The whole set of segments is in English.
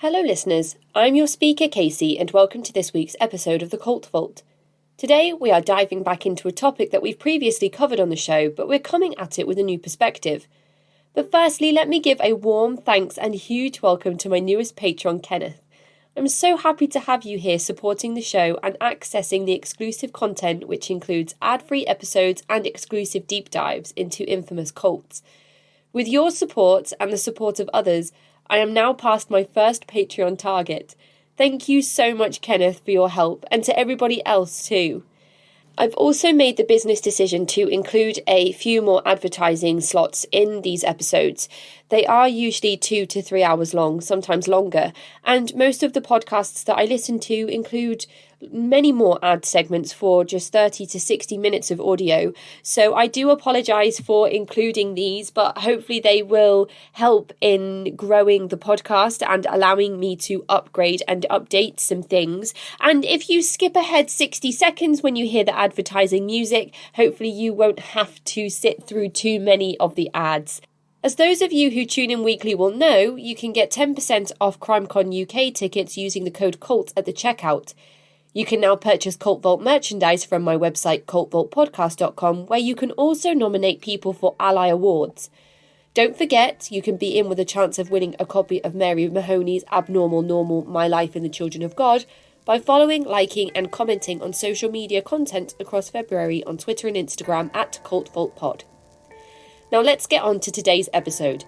Hello listeners, I'm your speaker Casey and welcome to this week's episode of the Cult Vault. Today we are diving back into a topic that we've previously covered on the show, but we're coming at it with a new perspective. But firstly, let me give a warm thanks and huge welcome to my newest patron, Kenneth. I'm so happy to have you here supporting the show and accessing the exclusive content which includes ad-free episodes and exclusive deep dives into infamous cults. With your support and the support of others, I am now past my first Patreon target. Thank you so much, Kenneth, for your help, and to everybody else too. I've also made the business decision to include a few more advertising slots in these episodes. They are usually 2 to 3 hours long, sometimes longer, and most of the podcasts that I listen to include many more ad segments for just 30 to 60 minutes of audio. So I do apologise for including these, but hopefully they will help in growing the podcast and allowing me to upgrade and update some things. And if you skip ahead 60 seconds when you hear the advertising music, hopefully you won't have to sit through too many of the ads. As those of you who tune in weekly will know, you can get 10% off CrimeCon UK tickets using the code CULT at the checkout. You can now purchase Cult Vault merchandise from my website cultvaultpodcast.com, where you can also nominate people for Ally Awards. Don't forget, you can be in with a chance of winning a copy of Mary Mahoney's Abnormal Normal, My Life in the Children of God by following, liking and commenting on social media content across February on Twitter and Instagram at cultvaultpod. Now let's get on to today's episode.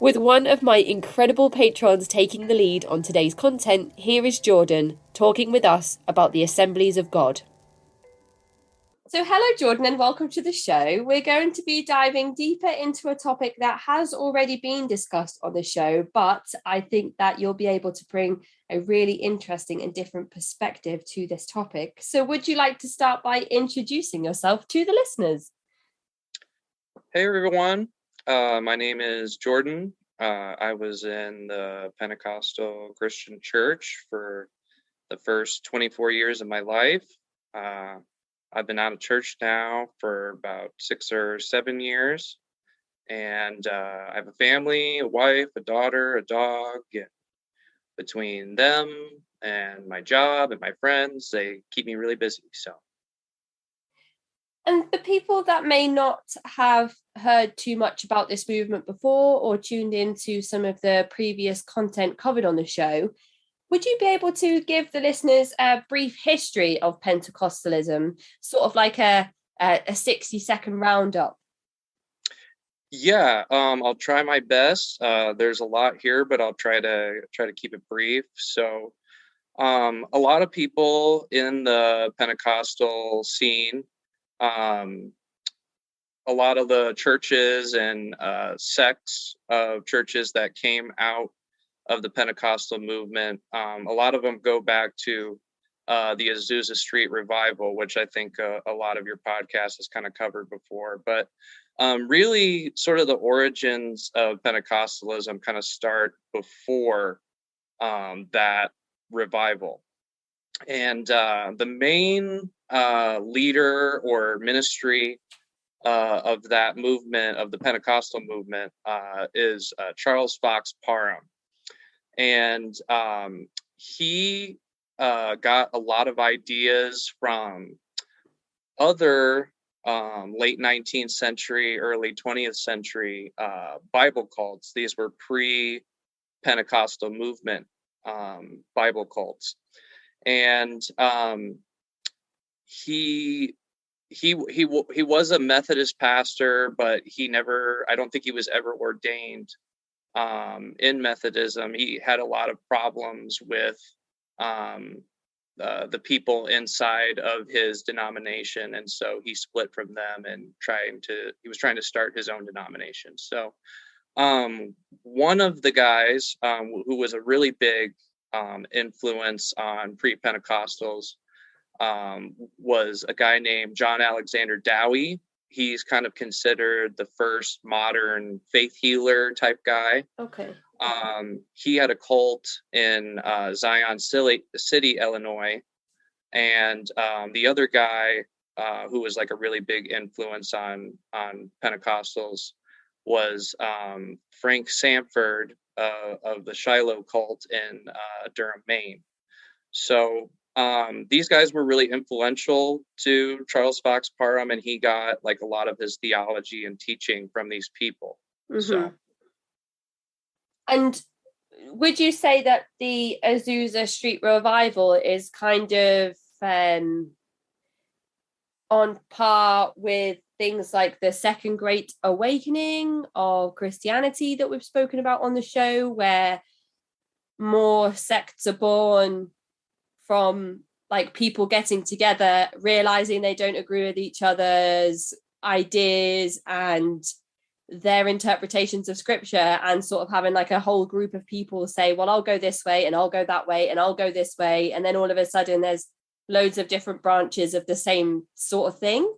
With one of my incredible patrons taking the lead on today's content, here is Jordan talking with us about the Assemblies of God. So hello Jordan and welcome to the show. We're going to be diving deeper into a topic that has already been discussed on the show, but I think that you'll be able to bring a really interesting and different perspective to this topic. So would you like to start by introducing yourself to the listeners? Hey everyone. My name is Jordan. I was in the Pentecostal Christian Church for the first 24 years of my life. I've been out of church now for about 6 or 7 years. And I have a family, a wife, a daughter, a dog. And between them and my job and my friends, they keep me really busy. And for people that may not have heard too much about this movement before or tuned into some of the previous content covered on the show, would you be able to give the listeners a brief history of Pentecostalism, sort of like a 60-second roundup? Yeah, I'll try my best. There's a lot here, but I'll try to keep it brief. So, a lot of people in the Pentecostal scene, a lot of the churches and sects of churches that came out of the Pentecostal movement, a lot of them go back to the Azusa Street revival, which I think a lot of your podcast has kind of covered before. But really, sort of the origins of Pentecostalism kind of start before that revival. And the main leader or ministry of that movement, of the Pentecostal movement, is Charles Fox Parham. And he got a lot of ideas from other late 19th century, early 20th century Bible cults. These were pre-Pentecostal movement Bible cults. And he was a Methodist pastor, but I don't think he was ever ordained in Methodism. He had a lot of problems with the people inside of his denomination, and so he split from them and he was trying to start his own denomination. So one of the guys who was a really big influence on pre-Pentecostals was a guy named John Alexander Dowie. He's kind of considered the first modern faith healer type guy. Okay. He had a cult in Zion City, Illinois. And the other guy who was like a really big influence on Pentecostals was Frank Sanford, of the Shiloh cult in Durham, Maine. So these guys were really influential to Charles Fox Parham, and he got like a lot of his theology and teaching from these people. So, and would you say that the Azusa Street revival is kind of on par with things like the Second Great Awakening of Christianity that we've spoken about on the show, where more sects are born from like people getting together, realizing they don't agree with each other's ideas and their interpretations of scripture, and sort of having like a whole group of people say, well, I'll go this way and I'll go that way and I'll go this way, and then all of a sudden there's loads of different branches of the same sort of thing?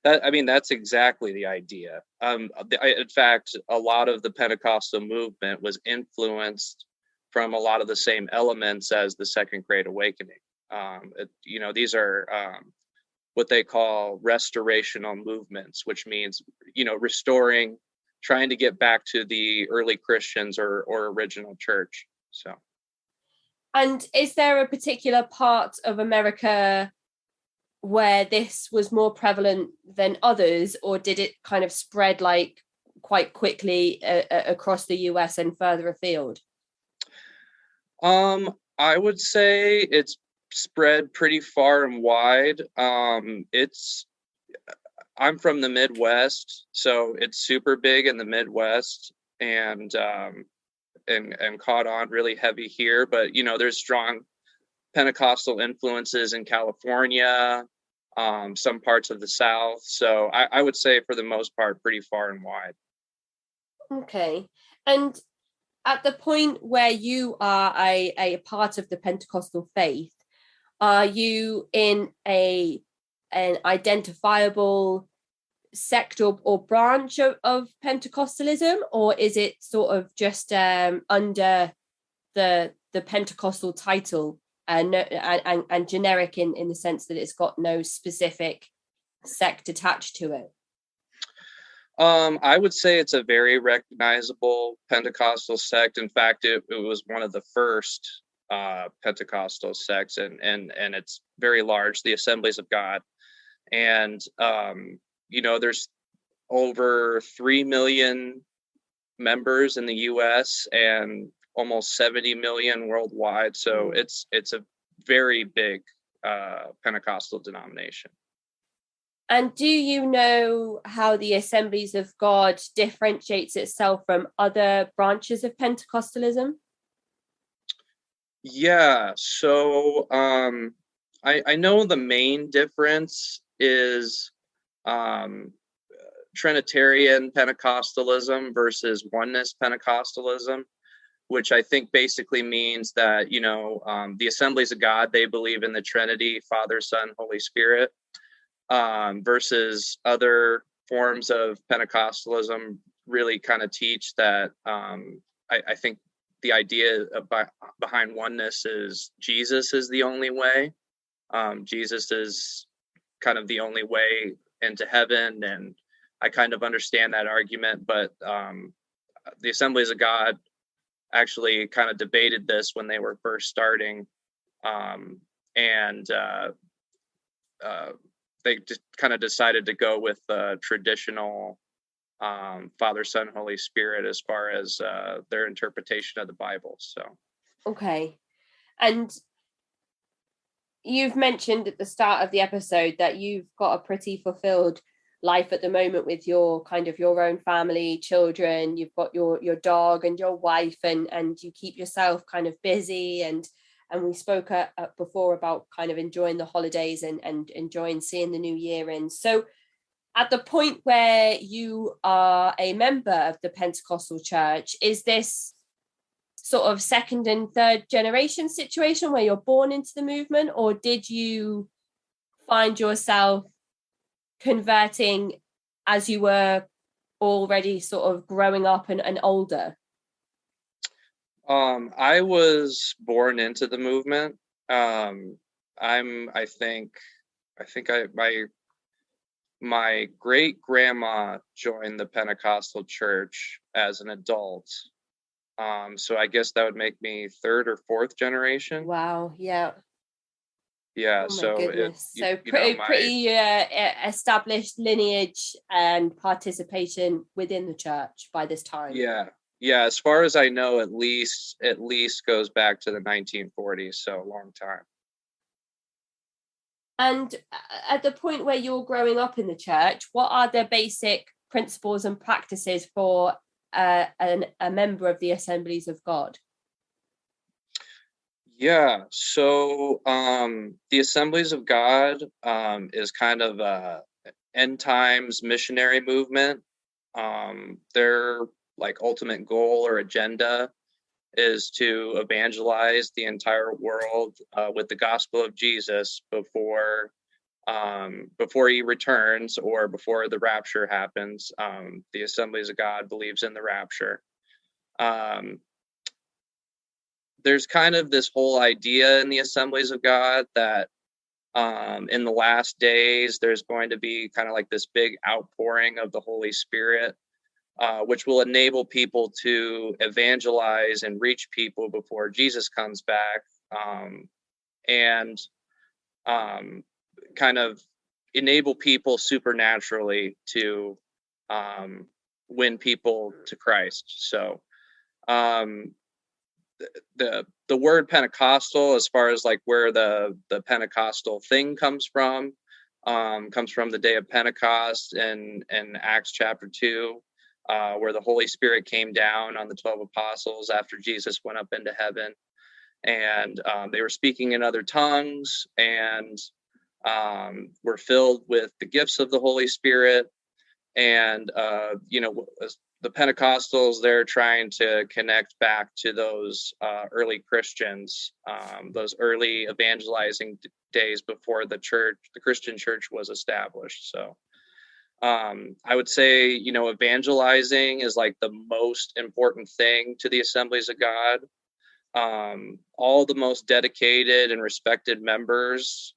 That's exactly the idea. In fact, a lot of the Pentecostal movement was influenced from a lot of the same elements as the Second Great Awakening. These are what they call restorational movements, which means, restoring, trying to get back to the early Christians or original church. So, and is there a particular part of America where this was more prevalent than others, or did it kind of spread like quite quickly across the US and further afield? I would say it's spread pretty far and wide. I'm from the Midwest, so it's super big in the Midwest, and caught on really heavy here. But there's strong Pentecostal influences in California, some parts of the South. So I would say for the most part, pretty far and wide. Okay. And at the point where you are a part of the Pentecostal faith, are you in an identifiable sect or branch of Pentecostalism, or is it sort of just under the Pentecostal title and generic in the sense that it's got no specific sect attached to it? I would say it's a very recognizable Pentecostal sect. In fact, it was one of the first Pentecostal sects, and it's very large, the Assemblies of God. And, there's over 3 million members in the US and almost 70 million worldwide. So it's a very big Pentecostal denomination. And do you know how the Assemblies of God differentiates itself from other branches of Pentecostalism? Yeah, so I know the main difference is Trinitarian Pentecostalism versus Oneness Pentecostalism, which I think basically means that, the Assemblies of God, they believe in the Trinity, Father, Son, Holy Spirit. Versus other forms of Pentecostalism really kind of teach that I think the idea behind oneness is Jesus is the only way. Jesus is kind of the only way into heaven, and I kind of understand that argument, but the Assemblies of God actually kind of debated this when they were first starting, and they just kind of decided to go with the traditional Father, Son, Holy Spirit as far as their interpretation of the Bible. So, okay. And you've mentioned at the start of the episode that you've got a pretty fulfilled life at the moment with your own family, children. You've got your dog and your wife, and you keep yourself kind of busy, and we spoke before about kind of enjoying the holidays and enjoying seeing the new year in. So at the point where you are a member of the Pentecostal church, is this sort of second and third generation situation where you're born into the movement, or did you find yourself converting as you were already sort of growing up and older? I was born into the movement. My great grandma joined the Pentecostal church as an adult, So I guess that would make me third or fourth generation. Wow. Yeah. Yeah. Oh my So goodness. So my pretty established lineage and participation within the church by this time. yeah. As far as I know, at least goes back to the 1940s. So a long time. And at the point where you're growing up in the church, what are the basic principles and practices for a member of the Assemblies of God? Yeah, so the Assemblies of God is kind of a end times missionary movement. Their like ultimate goal or agenda is to evangelize the entire world with the gospel of Jesus before he returns or before the rapture happens. The Assemblies of God believes in the rapture. There's kind of this whole idea in the Assemblies of God that in the last days, there's going to be kind of like this big outpouring of the Holy Spirit, which will enable people to evangelize and reach people before Jesus comes back, and kind of enable people supernaturally to win people to Christ. So the word Pentecostal, as far as like where the Pentecostal thing comes from the day of Pentecost in Acts chapter 2, where the Holy Spirit came down on the 12 apostles after Jesus went up into heaven, and they were speaking in other tongues and were filled with the gifts of the Holy Spirit. And the Pentecostals, they're trying to connect back to those early Christians, those early evangelizing days before the Christian church was established. So I would say, evangelizing is like the most important thing to the Assemblies of God. All the most dedicated and respected members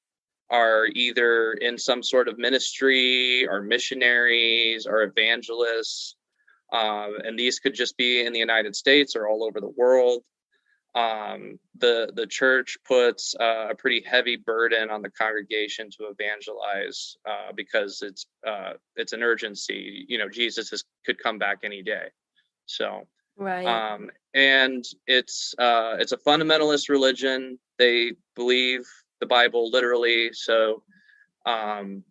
are either in some sort of ministry or missionaries or evangelists. And these could just be in the United States or all over the world. The church puts a pretty heavy burden on the congregation to evangelize because it's an urgency. Jesus could come back any day. So, right. And it's a fundamentalist religion. They believe the Bible literally. So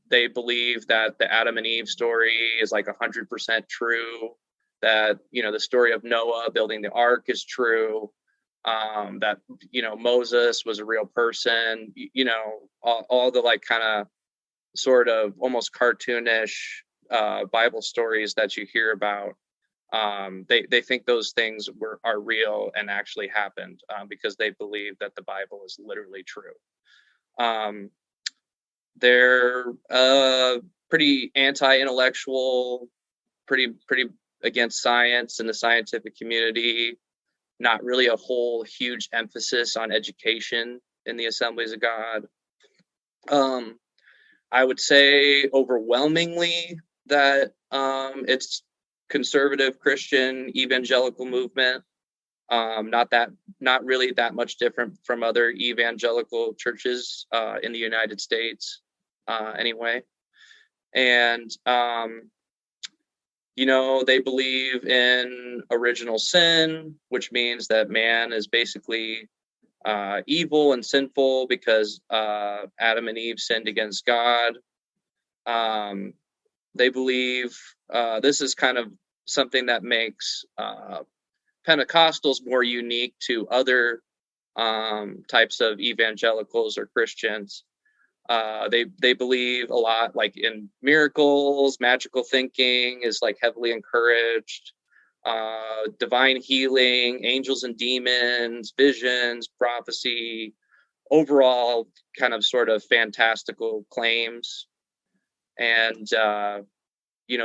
they believe that the Adam and Eve story is like 100% true, that, the story of Noah building the ark is true, that, Moses was a real person, all the like kind of sort of almost cartoonish Bible stories that you hear about. They think those things are real and actually happened because they believe that the Bible is literally true. They're pretty anti-intellectual, pretty against science and the scientific community. Not really a whole huge emphasis on education in the Assemblies of God. I would say overwhelmingly that it's conservative Christian evangelical movement. Not really that much different from other evangelical churches in the United States, anyway. And they believe in original sin, which means that man is basically evil and sinful because Adam and Eve sinned against God. They believe this is kind of something that makes Pentecostals more unique to other types of evangelicals or Christians. They believe a lot like in miracles, magical thinking is like heavily encouraged, divine healing, angels and demons, visions, prophecy, overall kind of sort of fantastical claims. And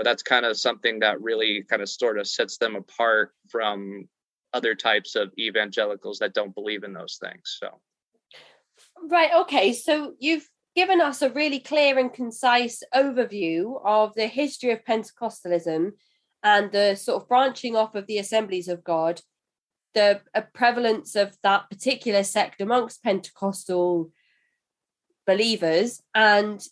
that's kind of something that really kind of sort of sets them apart from other types of evangelicals that don't believe in those things. So, right, okay, so you've given us a really clear and concise overview of the history of Pentecostalism and the sort of branching off of the Assemblies of God. the prevalence of that particular sect amongst Pentecostal believers, and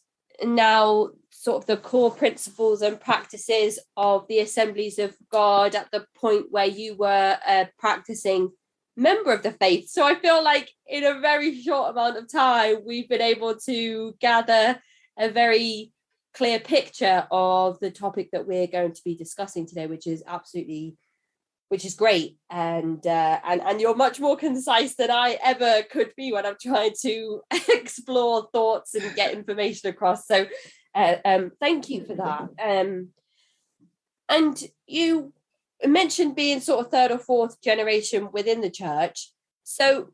now sort of the core principles and practices of the Assemblies of God at the point where you were a practicing member of the faith. So I feel like in a very short amount of time, we've been able to gather a very clear picture of the topic that we're going to be discussing today, which is great. And you're much more concise than I ever could be when I'm trying to explore thoughts and get information across. So thank you for that. And you mentioned being sort of third or fourth generation within the church. So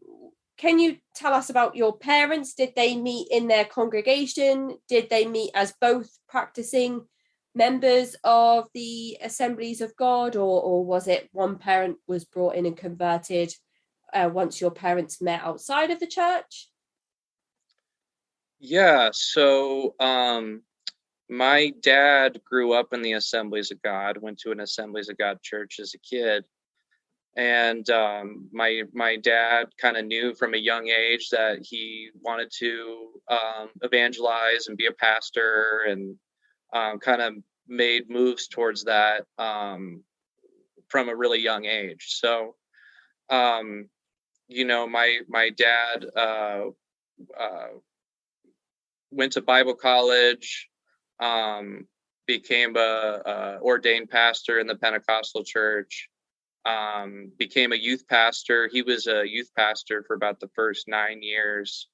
can you tell us about your parents? Did they meet in their congregation? Did they meet as both practicing members of the Assemblies of God, or was it one parent was brought in and converted once your parents met outside of the church? Yeah, so my dad grew up in the Assemblies of God, went to an Assemblies of God church as a kid. And my dad kind of knew from a young age that he wanted to evangelize and be a pastor, and kind of made moves towards that from a really young age. So, my dad went to Bible college, became a ordained pastor in the Pentecostal church, became a youth pastor. He was a youth pastor for about the first 9 years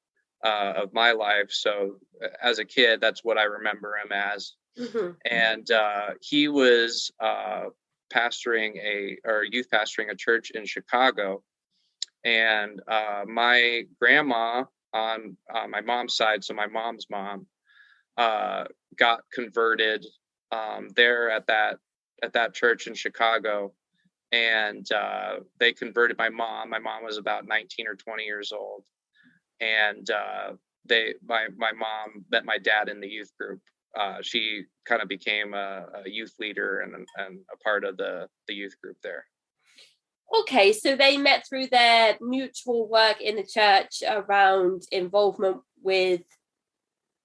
of my life. So as a kid, that's what I remember him as. Mm-hmm. And he was youth pastoring a church in Chicago. And my grandma on my mom's side, so my mom's mom, got converted there at that church in Chicago. And they converted my mom. My mom was about 19 or 20 years old. And my mom met my dad in the youth group. She kind of became a youth leader and a part of the youth group there. Okay, so they met through their mutual work in the church around involvement with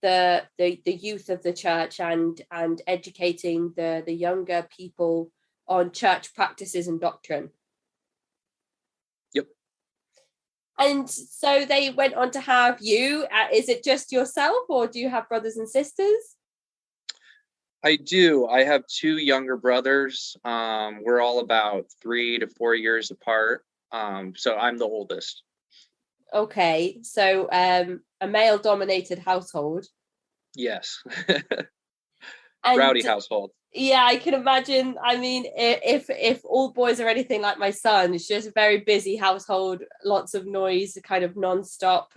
the youth of the church and educating the younger people on church practices and doctrine. Yep. And so they went on to have you. Is it just yourself, or do you have brothers and sisters? I do. I have two younger brothers. We're all about 3 to 4 years apart. So I'm the oldest. Okay. So a male-dominated household. Yes. And rowdy household. Yeah, I can imagine. I mean, if all boys are anything like my son, it's just a very busy household, lots of noise, kind of non-stop.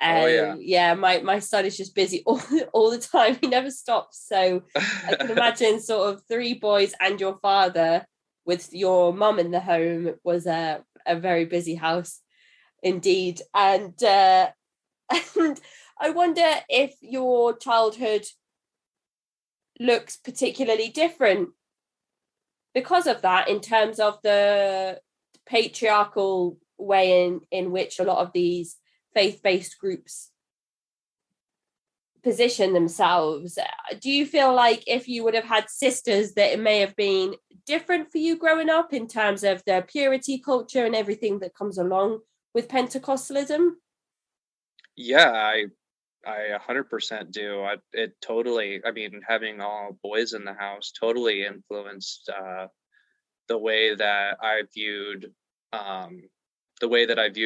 Yeah, my son is just busy all the time. He never stops. So I can imagine sort of 3 boys and your father with your mum in the home was a very busy house indeed. And and I wonder if your childhood looks particularly different because of that, in terms of the patriarchal way in which a lot of these faith-based groups position themselves. Do you feel like if you would have had sisters that it may have been different for you growing up in terms of the purity culture and everything that comes along with Pentecostalism? Yeah, I 100% do. It totally, I mean, having all boys in the house totally influenced the way that I viewed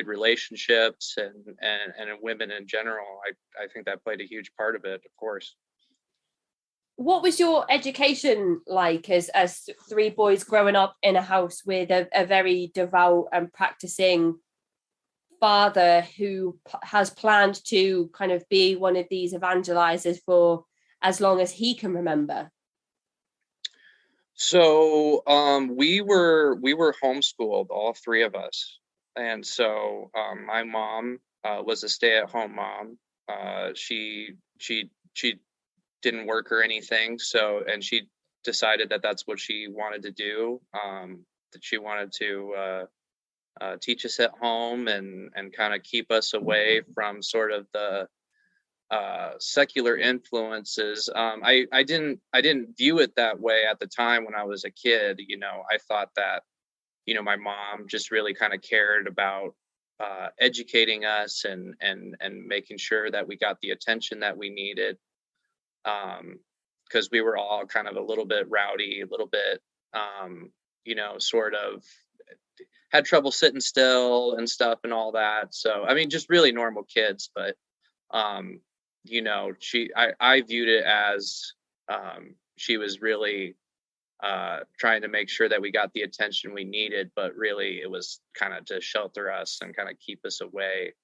relationships and women in general. I think that played a huge part of it, of course. What was your education like as 3 boys growing up in a house with a very devout and practicing father who has planned to kind of be one of these evangelizers for as long as he can remember? So we were homeschooled, all 3 of us. And so my mom was a stay-at-home mom. She didn't work or anything. So, and she decided that that's what she wanted to do. That she wanted to teach us at home and kind of keep us away from sort of the secular influences. I didn't view it that way at the time when I was a kid. I thought that, my mom just really kind of cared about educating us and making sure that we got the attention that we needed. Because we were all kind of a little bit rowdy, a little bit, sort of had trouble sitting still and stuff and all that. So, I mean, just really normal kids, but, I viewed it as she was really trying to make sure that we got the attention we needed, but really it was kind of to shelter us and kind of keep us away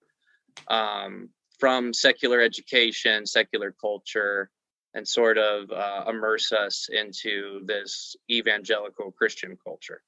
from secular education, secular culture, and sort of immerse us into this evangelical Christian culture.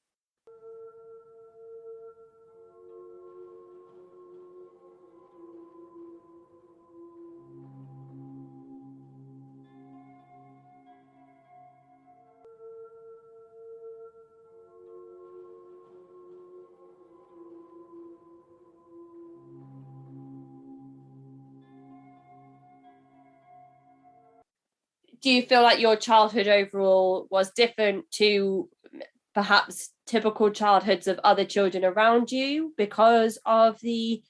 Do you feel like your childhood overall was different to perhaps typical childhoods of other children around you because of the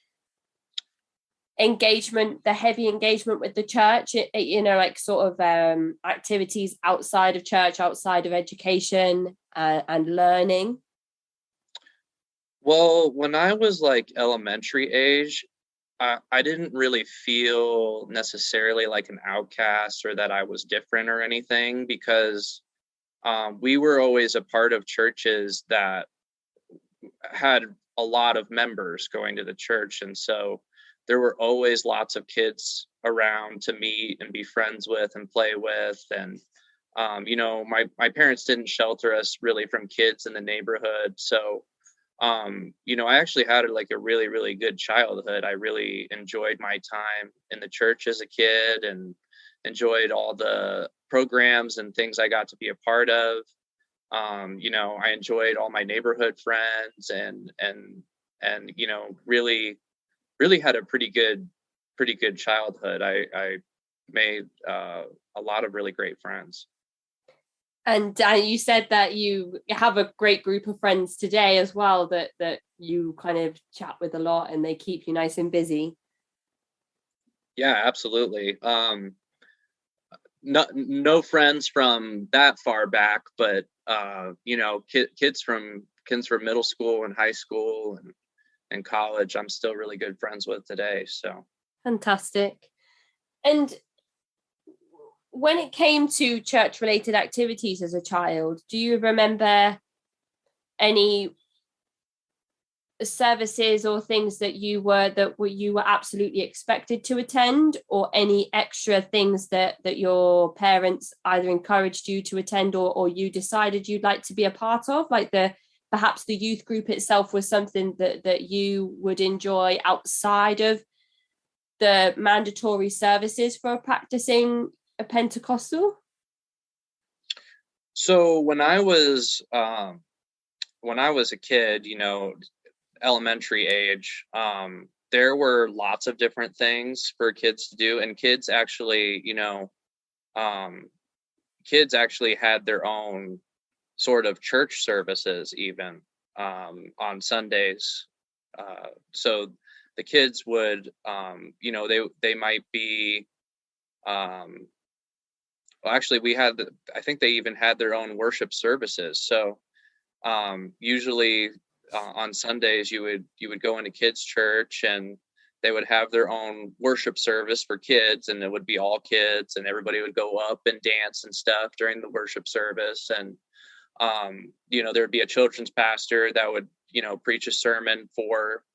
engagement, the heavy engagement with the church, like sort of activities outside of church, outside of education and learning? Well, when I was like elementary age, I didn't really feel necessarily like an outcast or that I was different or anything, because we were always a part of churches that had a lot of members going to the church. And so there were always lots of kids around to meet and be friends with and play with. And, my parents didn't shelter us really from kids in the neighborhood. So I actually had like a really, really good childhood. I really enjoyed my time in the church as a kid and enjoyed all the programs and things I got to be a part of. I enjoyed all my neighborhood friends and really, really had a pretty good childhood. I made a lot of really great friends. And you said that you have a great group of friends today as well that you kind of chat with a lot and they keep you nice and busy. Yeah, absolutely. No friends from that far back, but kids from middle school and high school and college, I'm still really good friends with today. So fantastic. And when it came to church-related activities as a child, do you remember any services or things that you were absolutely expected to attend, or any extra things that your parents either encouraged you to attend or you decided you'd like to be a part of, like perhaps the youth group itself was something that you would enjoy outside of the mandatory services for practicing a Pentecostal? So when I was a kid, elementary age, there were lots of different things for kids to do, and kids actually had their own sort of church services even on Sundays. So the kids would they might be actually I think they even had their own worship services. So usually on Sundays you would go into kids' church and they would have their own worship service for kids, and it would be all kids and everybody would go up and dance and stuff during the worship service. And there would be a children's pastor that would preach a sermon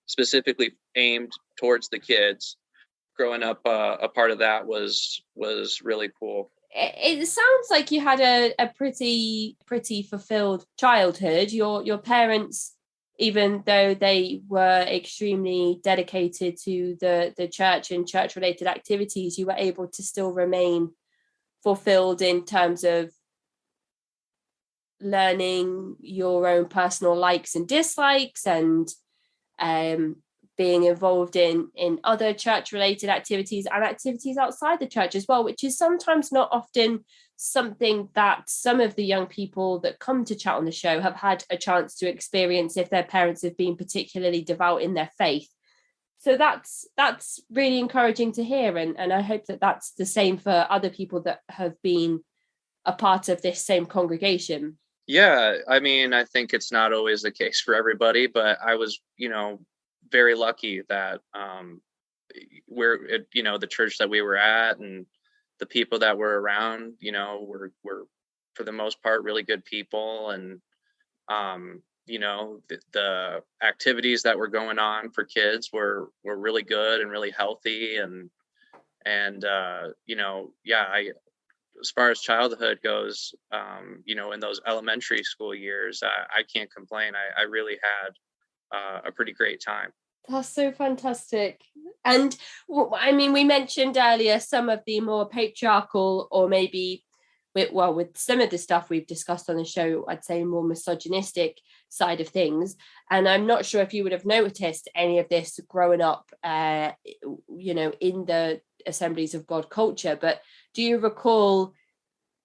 specifically aimed towards the kids. Growing up, a part of that was really cool. It sounds like you had a pretty fulfilled childhood. Your parents, even though they were extremely dedicated to the church and church related activities, you were able to still remain fulfilled in terms of learning your own personal likes and dislikes and being involved in other church-related activities and activities outside the church as well, which is sometimes not often something that some of the young people that come to chat on the show have had a chance to experience if their parents have been particularly devout in their faith. So that's really encouraging to hear, and I hope that that's the same for other people that have been a part of this same congregation. Yeah, I mean, I think it's not always the case for everybody, but I was, very lucky that the church that we were at and the people that were around, were for the most part really good people, and the activities that were going on for kids were really good and really healthy, and as far as childhood goes, in those elementary school years, I can't complain. I really had a pretty great time. That's so fantastic. And I mean, we mentioned earlier some of the more patriarchal, or maybe with some of the stuff we've discussed on the show, I'd say more misogynistic side of things. And I'm not sure if you would have noticed any of this growing up, in the Assemblies of God culture, but do you recall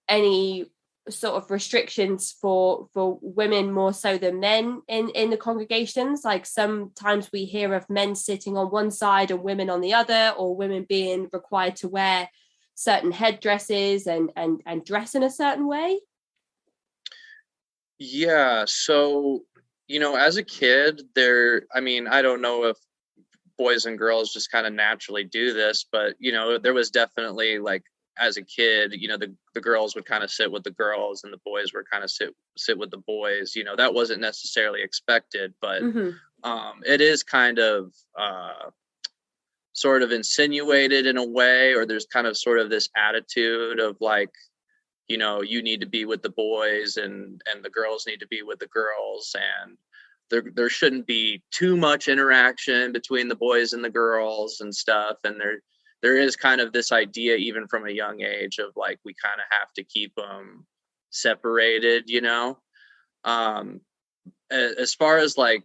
any sort of restrictions for women more so than men in the congregations? Like sometimes we hear of men sitting on one side and women on the other, or women being required to wear certain headdresses and dress in a certain way. Yeah, so as a kid, I don't know if boys and girls just kind of naturally do this, but there was definitely, like, as a kid, the girls would kind of sit with the girls and the boys would kind of sit with the boys. That wasn't necessarily expected, but it is kind of sort of insinuated in a way, or there's kind of sort of this attitude of like, you need to be with the boys and the girls need to be with the girls, and there shouldn't be too much interaction between the boys and the girls and stuff. And there is kind of this idea, even from a young age, of like, we kind of have to keep them separated, as far as like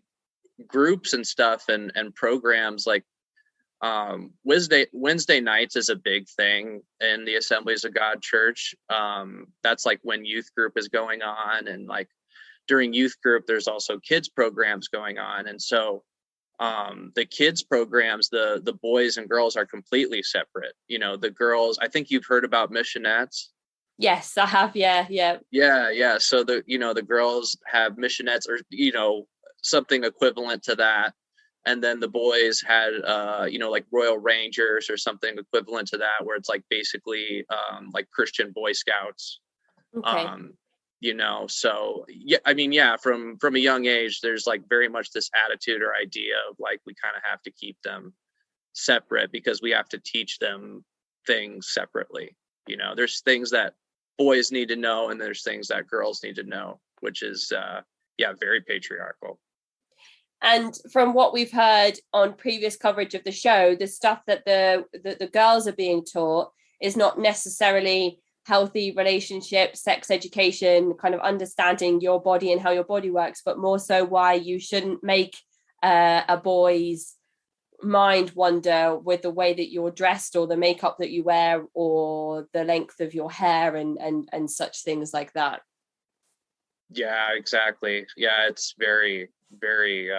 groups and stuff and programs, like Wednesday nights is a big thing in the Assemblies of God Church. That's like when youth group is going on, and like during youth group, there's also kids programs going on. And so the kids programs, the boys and girls are completely separate. The girls, I think you've heard about missionettes. Yes, I have. Yeah. So the girls have missionettes, or something equivalent to that, and then the boys had like Royal Rangers or something equivalent to that, where it's like basically like Christian Boy Scouts. Okay. So yeah, I mean, yeah, from a young age, there's like very much this attitude or idea of like, we kind of have to keep them separate because we have to teach them things separately. There's things that boys need to know, and there's things that girls need to know, which is very patriarchal. And from what we've heard on previous coverage of the show, the stuff that the girls are being taught is not necessarily healthy relationships, sex education, kind of understanding your body and how your body works, but more so why you shouldn't make a boy's mind wander with the way that you're dressed, or the makeup that you wear, or the length of your hair, and such things like that. Yeah, exactly. Yeah, it's very, very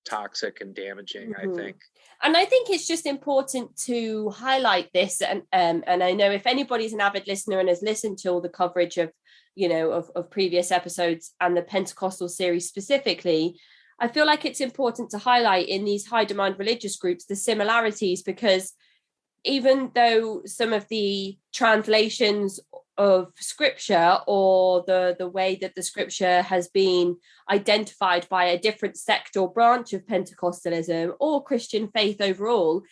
toxic and damaging, I think. And I think it's just important to highlight this. And I know if anybody's an avid listener and has listened to all the coverage of, of previous episodes and the Pentecostal series specifically, I feel like it's important to highlight in these high demand religious groups the similarities, because even though some of the translations of scripture, or the way that the scripture has been identified by a different sect or branch of Pentecostalism or Christian faith overall,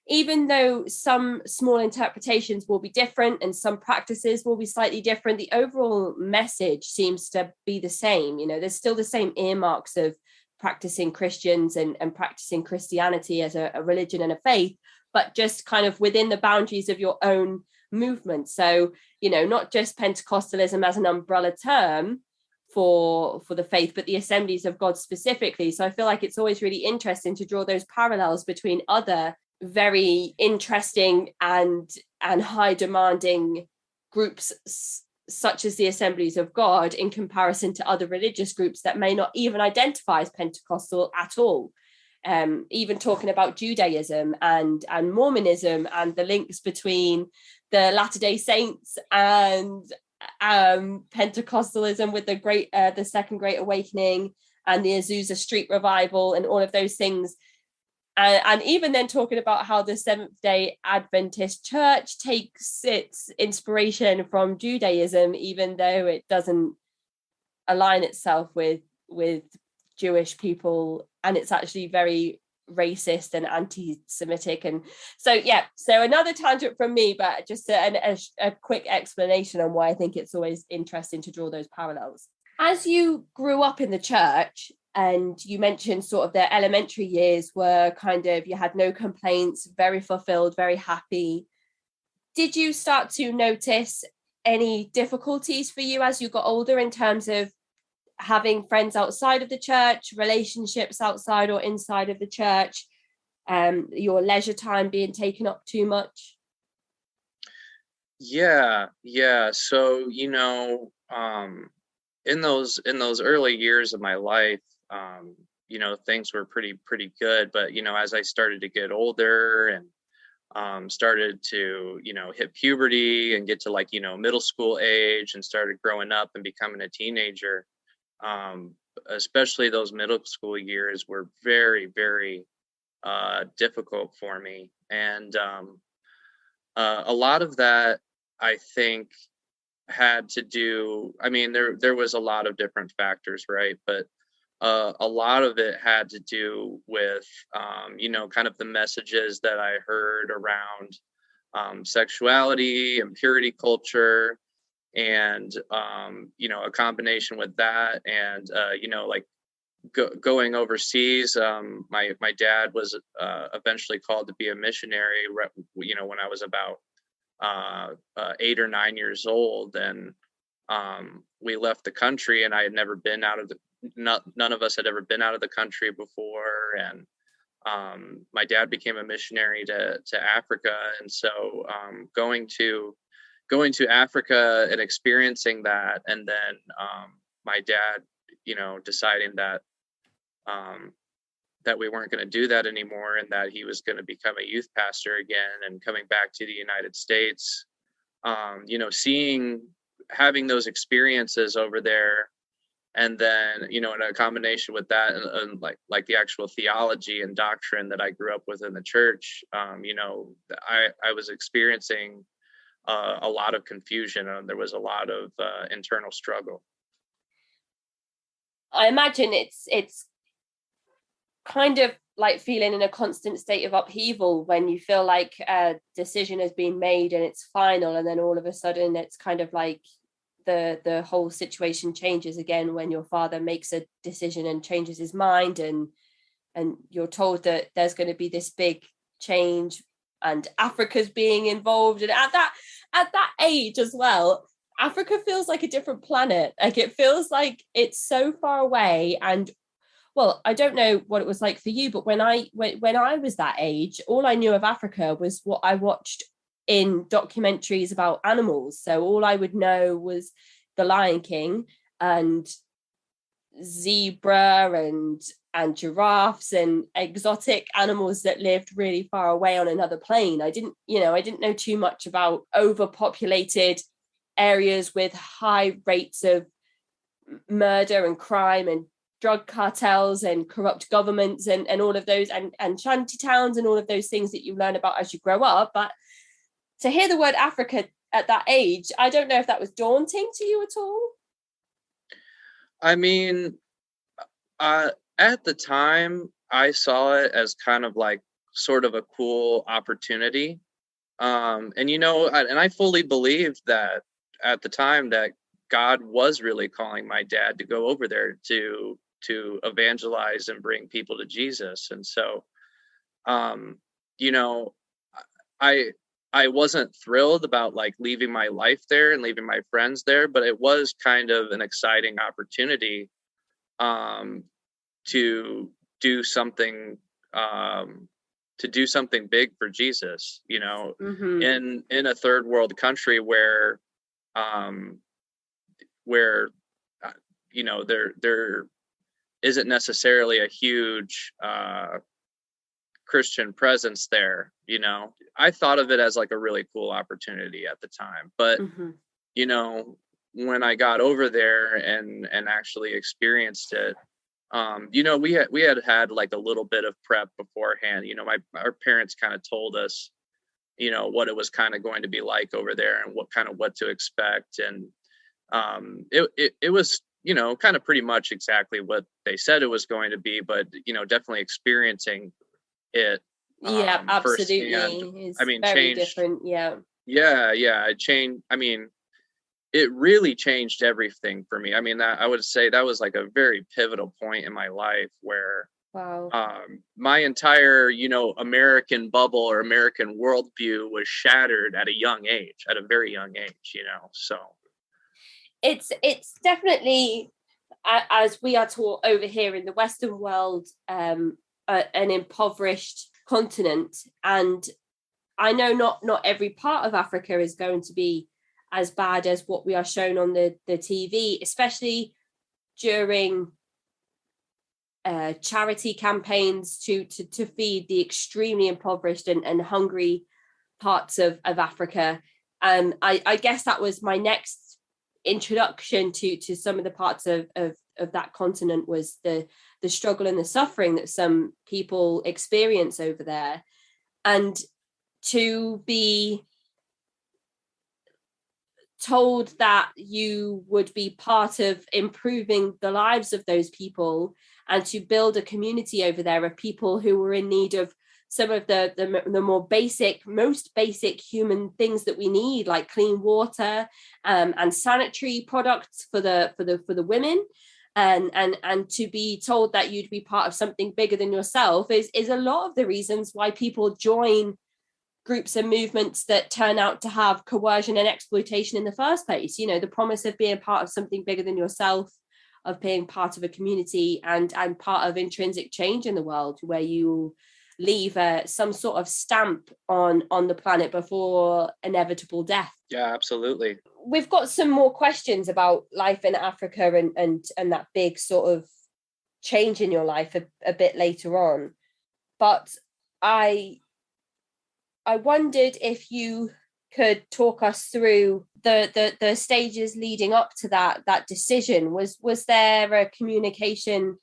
even though some small interpretations will be different and some practices will be slightly different, the overall message seems to be the same. There's still the same earmarks of practicing Christians and practicing Christianity as a religion and a faith, but just kind of within the boundaries of your own movement. So, not just Pentecostalism as an umbrella term for the faith, but the Assemblies of God specifically. So I feel like it's always really interesting to draw those parallels between other very interesting and high demanding groups such as the Assemblies of God in comparison to other religious groups that may not even identify as Pentecostal at all. Even talking about Judaism and Mormonism and the links between the Latter-day Saints and Pentecostalism with the Second Great Awakening and the Azusa Street Revival and all of those things. And even then talking about how the Seventh-day Adventist Church takes its inspiration from Judaism, even though it doesn't align itself with Jewish people, and it's actually very racist and anti-Semitic. And so another tangent from me, but just a quick explanation on why I think it's always interesting to draw those parallels. As you grew up in the church, and you mentioned sort of the elementary years were kind of, you had no complaints, very fulfilled, very happy. Did you start to notice any difficulties for you as you got older in terms of having friends outside of the church, relationships outside or inside of the church, your leisure time being taken up too much? Yeah. So, in those early years of my life, things were pretty good. But, as I started to get older and started to, hit puberty and get to middle school age and started growing up and becoming a teenager, especially those middle school years were very, very difficult for me. And a lot of that, I think, had to do, there was a lot of different factors, right? But a lot of it had to do with, kind of the messages that I heard around sexuality and purity culture, and a combination with that, and going overseas. My dad was eventually called to be a missionary, when I was about 8 or 9 years old, and we left the country, and I had never been out of none of us had ever been out of the country before, and my dad became a missionary to Africa, and so going to Africa and experiencing that, and then my dad, deciding that that we weren't going to do that anymore, and that he was going to become a youth pastor again, and coming back to the United States, having those experiences over there, and then in a combination with that, and like the actual theology and doctrine that I grew up with in the church, I was experiencing a lot of confusion, and there was a lot of internal struggle. I imagine it's kind of like feeling in a constant state of upheaval when you feel like a decision has been made and it's final, and then all of a sudden it's kind of like the whole situation changes again when your father makes a decision and changes his mind, and you're told that there's going to be this big change and Africa's being involved. And at that age as well, Africa feels like a different planet. Like, it feels like it's so far away. And well, I don't know what it was like for you, but when I was that age, all I knew of Africa was what I watched in documentaries about animals. So all I would know was the Lion King and zebra and giraffes and exotic animals that lived really far away on another plane. I didn't know too much about overpopulated areas with high rates of murder and crime and drug cartels and corrupt governments and all of those, and shanty towns and all of those things that you learn about as you grow up. But to hear the word Africa at that age, I don't know if that was daunting to you at all. At the time, I saw it as kind of like sort of a cool opportunity. And I fully believed that at the time that God was really calling my dad to go over there to evangelize and bring people to Jesus. And so, I wasn't thrilled about like leaving my life there and leaving my friends there, but it was kind of an exciting opportunity to do something big for Jesus, Mm-hmm. in a third world country where um, where there isn't necessarily a huge Christian presence there. I thought of it as like a really cool opportunity at the time, but Mm-hmm. When I got over there and actually experienced it, we had like a little bit of prep beforehand. Our parents kind of told us, what it was kind of going to be like over there and what to expect. And it was, kind of pretty much exactly what they said it was going to be, but, definitely experiencing it Yeah, firsthand. absolutely. I It's mean, very changed. different. Yeah. Yeah, it changed. I mean, it really changed everything for me. I mean, that I would say that was like a very pivotal point in my life where Wow. my entire, American bubble or American worldview was shattered at a very young age. So It's definitely, as we are taught over here in the Western world, an impoverished continent, and I know not every part of Africa is going to be as bad as what we are shown on the TV, especially during charity campaigns to feed the extremely impoverished and hungry parts of Africa. I guess that was my next introduction to some of the parts of that continent, was the struggle and the suffering that some people experience over there. And to be told that you would be part of improving the lives of those people and to build a community over there of people who were in need of some of the more basic, most basic human things that we need, like clean water and sanitary products for the women, and to be told that you'd be part of something bigger than yourself is a lot of the reasons why people join groups and movements that turn out to have coercion and exploitation in the first place. The promise of being part of something bigger than yourself, of being part of a community and part of intrinsic change in the world, where you leave some sort of stamp on the planet before inevitable death. Yeah, absolutely. We've got some more questions about life in Africa and that big sort of change in your life a bit later on, but I wondered if you could talk us through the stages leading up to that decision. Was there a communication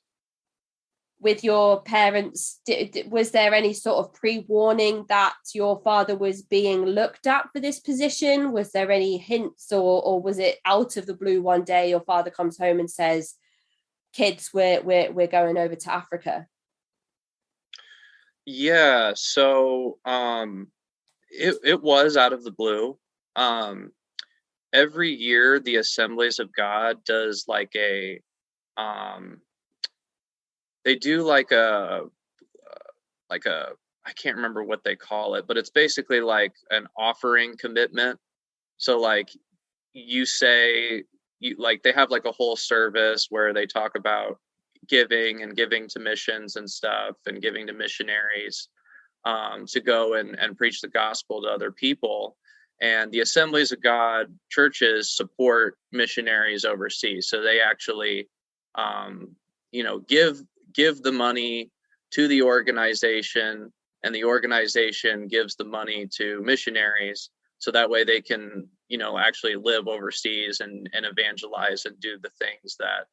with your parents? Was there any sort of pre-warning that your father was being looked at for this position? Was there any hints, or was it out of the blue one day your father comes home and says, "Kids, we're going over to Africa"? Yeah, so it was out of the blue. Every year the Assemblies of God does like they do like a I can't remember what they call it, but it's basically like an offering commitment. So like they have like a whole service where they talk about giving to missions and stuff, and giving to missionaries to go and preach the gospel to other people. And the Assemblies of God churches support missionaries overseas, so they actually give the money to the organization, and the organization gives the money to missionaries, so that way they can actually live overseas and evangelize and do the things that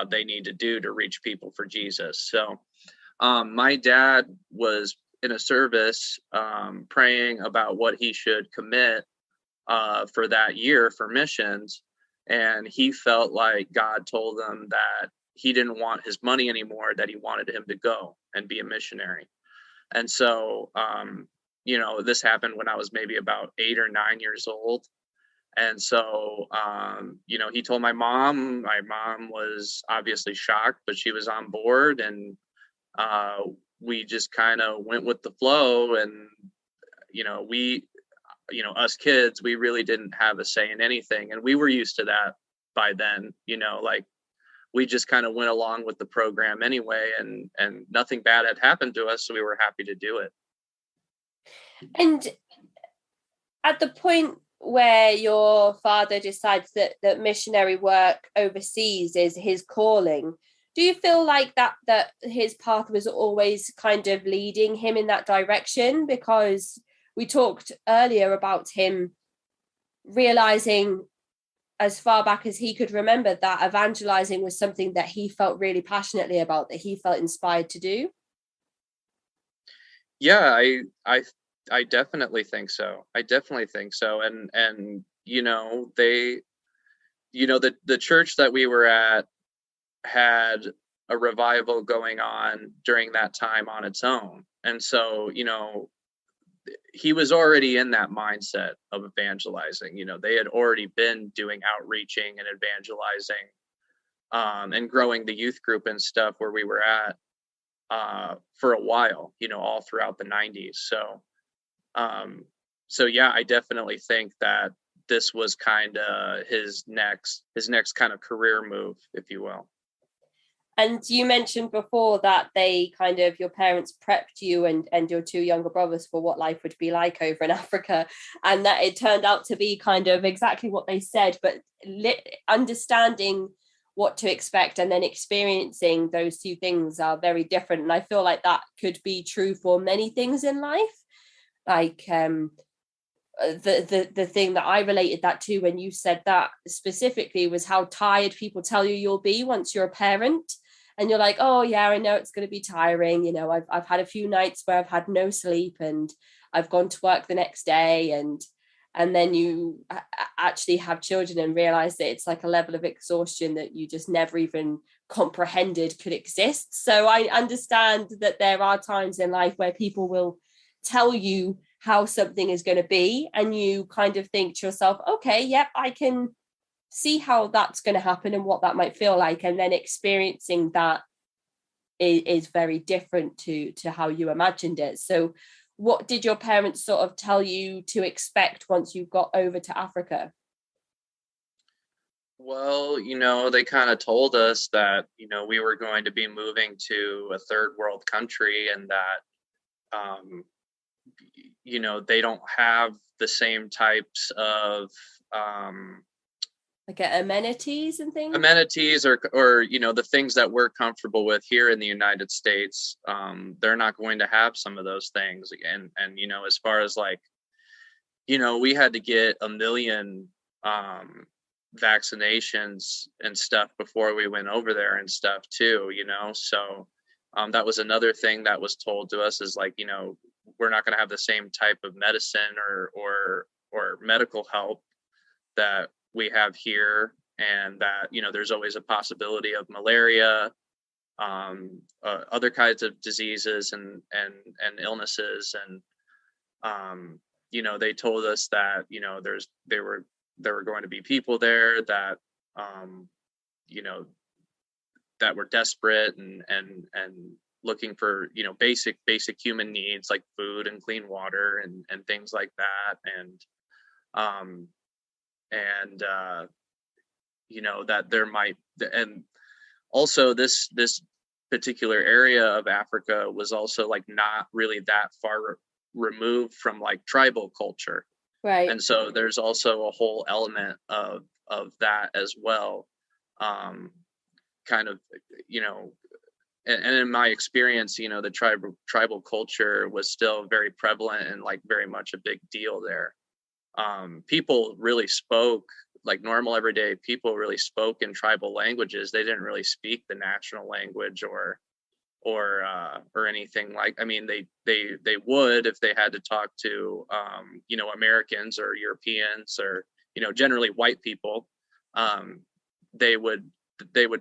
they need to do to reach people for Jesus. So my dad was in a service praying about what he should commit for that year for missions, and he felt like God told him that he didn't want his money anymore, that he wanted him to go and be a missionary. And so this happened when I was maybe about 8 or 9 years old. And so he told my mom. My mom was obviously shocked, but she was on board, and we just kind of went with the flow. And us kids, we really didn't have a say in anything. And we were used to that by then, like we just kind of went along with the program anyway, and nothing bad had happened to us. So we were happy to do it. And at the point where your father decides that missionary work overseas is his calling, do you feel like that his path was always kind of leading him in that direction? Because we talked earlier about him realizing as far back as he could remember that evangelizing was something that he felt really passionately about, that he felt inspired to do. Yeah, I definitely think so. And they, the church that we were at had a revival going on during that time on its own. And so, he was already in that mindset of evangelizing. They had already been doing outreaching and evangelizing, and growing the youth group and stuff where we were at for a while, all throughout the 90s. So yeah, I definitely think that this was kind of his next kind of career move, if you will. And you mentioned before that they kind of, your parents prepped you and your two younger brothers for what life would be like over in Africa, and that it turned out to be kind of exactly what they said, but understanding what to expect and then experiencing those two things are very different. And I feel like that could be true for many things in life. Like the thing that I related that to when you said that specifically was how tired people tell you you'll be once you're a parent. And you're like, oh yeah, I know it's going to be tiring. I've had a few nights where I've had no sleep and I've gone to work the next day. And then you actually have children and realize that it's like a level of exhaustion that you just never even comprehended could exist. So I understand that there are times in life where people will tell you how something is going to be, and you kind of think to yourself, okay, yep, I can see how that's going to happen and what that might feel like. And then experiencing that is very different to how you imagined it. So what did your parents sort of tell you to expect once you got over to Africa? Well, they kind of told us that, we were going to be moving to a third world country, and that, they don't have the same types of, like amenities and things? Amenities or the things that we're comfortable with here in the United States. They're not going to have some of those things. And as far as like, we had to get 1 million vaccinations and stuff before we went over there and stuff too, so that was another thing that was told to us, is like, we're not going to have the same type of medicine or medical help that we have here, and that, there's always a possibility of malaria, other kinds of diseases and illnesses. And, they told us that, there were going to be people there that, that were desperate and looking for, basic human needs like food and clean water and things like that. That there might, and also this particular area of Africa was also like not really that far removed from like tribal culture, right? And so there's also a whole element of that as well, kind of, and in my experience, the tribal culture was still very prevalent and like very much a big deal there. People really spoke, like normal everyday people really spoke in tribal languages. They didn't really speak the national language or anything like. I mean, they would if they had to talk to Americans or Europeans or generally white people. They would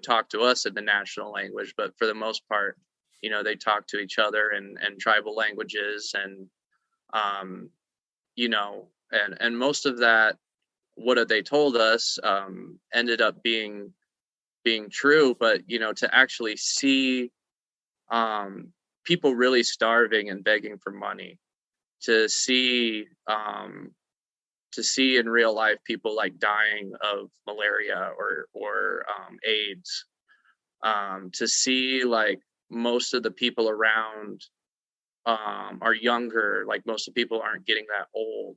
talk to us in the national language, but for the most part, they talk to each other in tribal languages, and and most of that, what they told us, ended up being true. But to actually see people really starving and begging for money, to see to see in real life people like dying of malaria or AIDS, to see like most of the people around are younger, like most of the people aren't getting that old.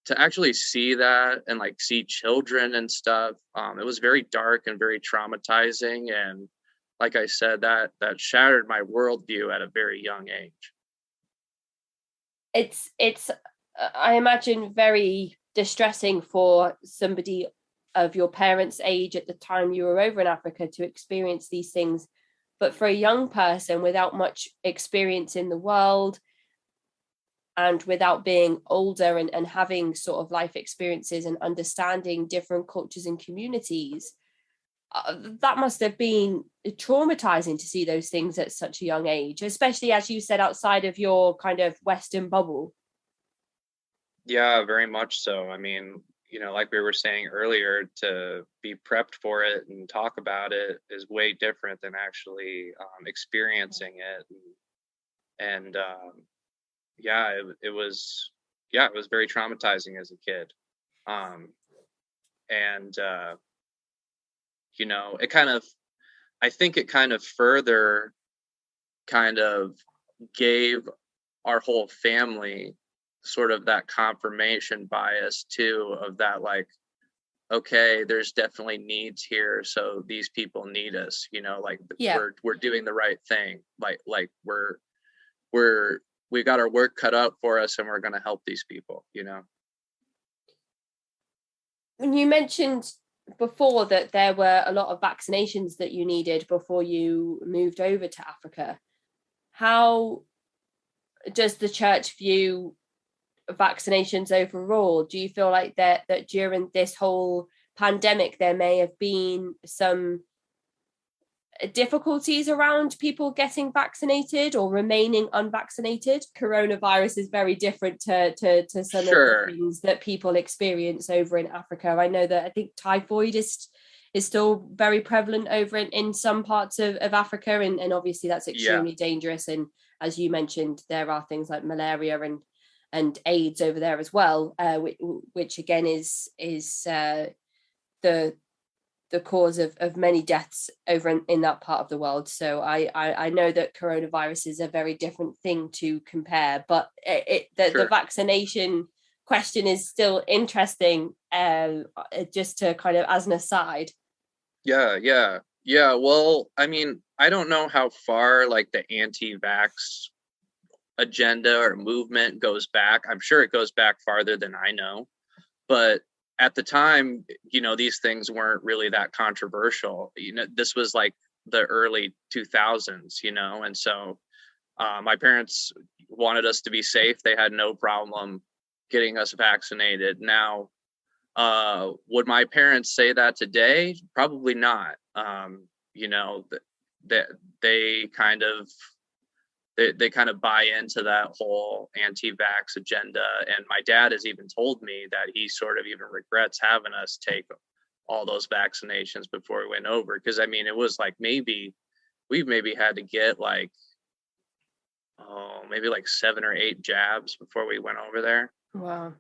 To actually see that and like see children and stuff, it was very dark and very traumatizing. And like I said, that shattered my worldview at a very young age. It's I imagine very distressing for somebody of your parents' age at the time you were over in Africa to experience these things. But for a young person without much experience in the world and without being older and having sort of life experiences and understanding different cultures and communities, that must have been traumatizing to see those things at such a young age, especially, as you said, outside of your kind of Western bubble. Yeah, very much so. I mean, like we were saying earlier, to be prepped for it and talk about it is way different than actually experiencing it. And it was very traumatizing as a kid. I think it kind of further kind of gave our whole family sort of that confirmation bias too, of that, like, okay, there's definitely needs here, so these people need us, like, yeah, we're doing the right thing, like we got our work cut out for us and we're going to help these people. When you mentioned before that there were a lot of vaccinations that you needed before you moved over to Africa, how does the church view vaccinations overall? Do you feel like that during this whole pandemic there may have been some difficulties around people getting vaccinated or remaining unvaccinated? Coronavirus is very different to some sure. of the things that people experience over in Africa. I know that I think typhoid is still very prevalent over in some parts of Africa, and obviously that's extremely dangerous. And as you mentioned, there are things like malaria and AIDS over there as well, which again is the cause of many deaths over in that part of the world. So I know that coronavirus is a very different thing to compare, but the vaccination question is still interesting, just to kind of as an aside. Yeah. Well, I mean, I don't know how far like the anti-vax agenda or movement goes back. I'm sure it goes back farther than I know, but at the time, these things weren't really that controversial. This was like the early 2000s, and so my parents wanted us to be safe. They had no problem getting us vaccinated. Now, would my parents say that today? Probably not. They kind of buy into that whole anti-vax agenda. And my dad has even told me that he sort of even regrets having us take all those vaccinations before we went over. Because, I mean, it was like we've had to get maybe 7 or 8 jabs before we went over there. Wow.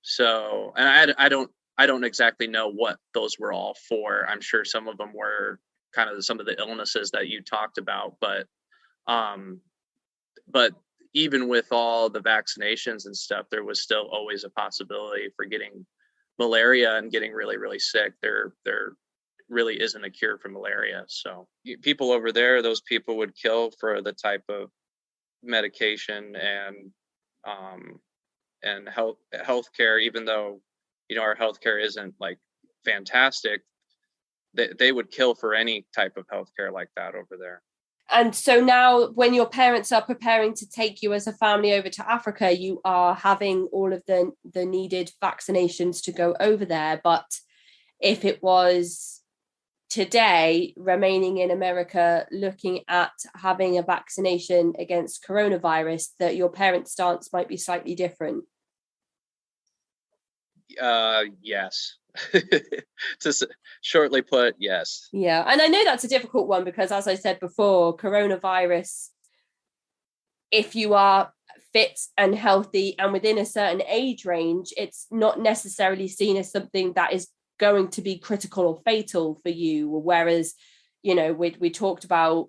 So, and I don't exactly know what those were all for. I'm sure some of them were kind of some of the illnesses that you talked about, but even with all the vaccinations and stuff, there was still always a possibility for getting malaria and getting really, really sick. There really isn't a cure for malaria. So people over there, those people would kill for the type of medication and healthcare, even though, our healthcare isn't like fantastic. They would kill for any type of healthcare like that over there. And so now when your parents are preparing to take you as a family over to Africa, you are having all of the needed vaccinations to go over there. But if it was today, remaining in America, looking at having a vaccination against coronavirus, that your parents' stance might be slightly different. Yes. To shortly put, yes. Yeah, and I know that's a difficult one because, as I said before, coronavirus, if you are fit and healthy and within a certain age range, it's not necessarily seen as something that is going to be critical or fatal for you. Whereas, we talked about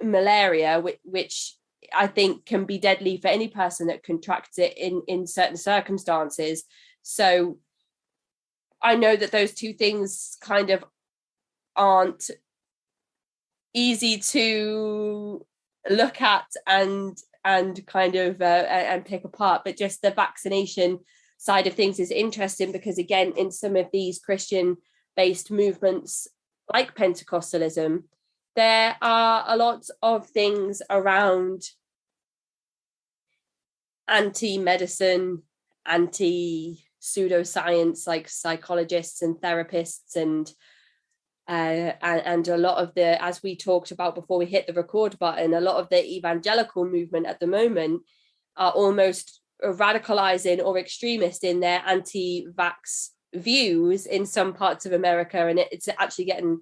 malaria, which I think can be deadly for any person that contracts it in certain circumstances. So I know that those two things kind of aren't easy to look at and kind of and pick apart, but just the vaccination side of things is interesting because, again, in some of these Christian-based movements like Pentecostalism, there are a lot of things around anti-medicine, anti-pseudoscience, like psychologists and therapists, and a lot of the, as we talked about before we hit the record button, a lot of the evangelical movement at the moment are almost radicalizing or extremist in their anti-vax views in some parts of America, and it's actually getting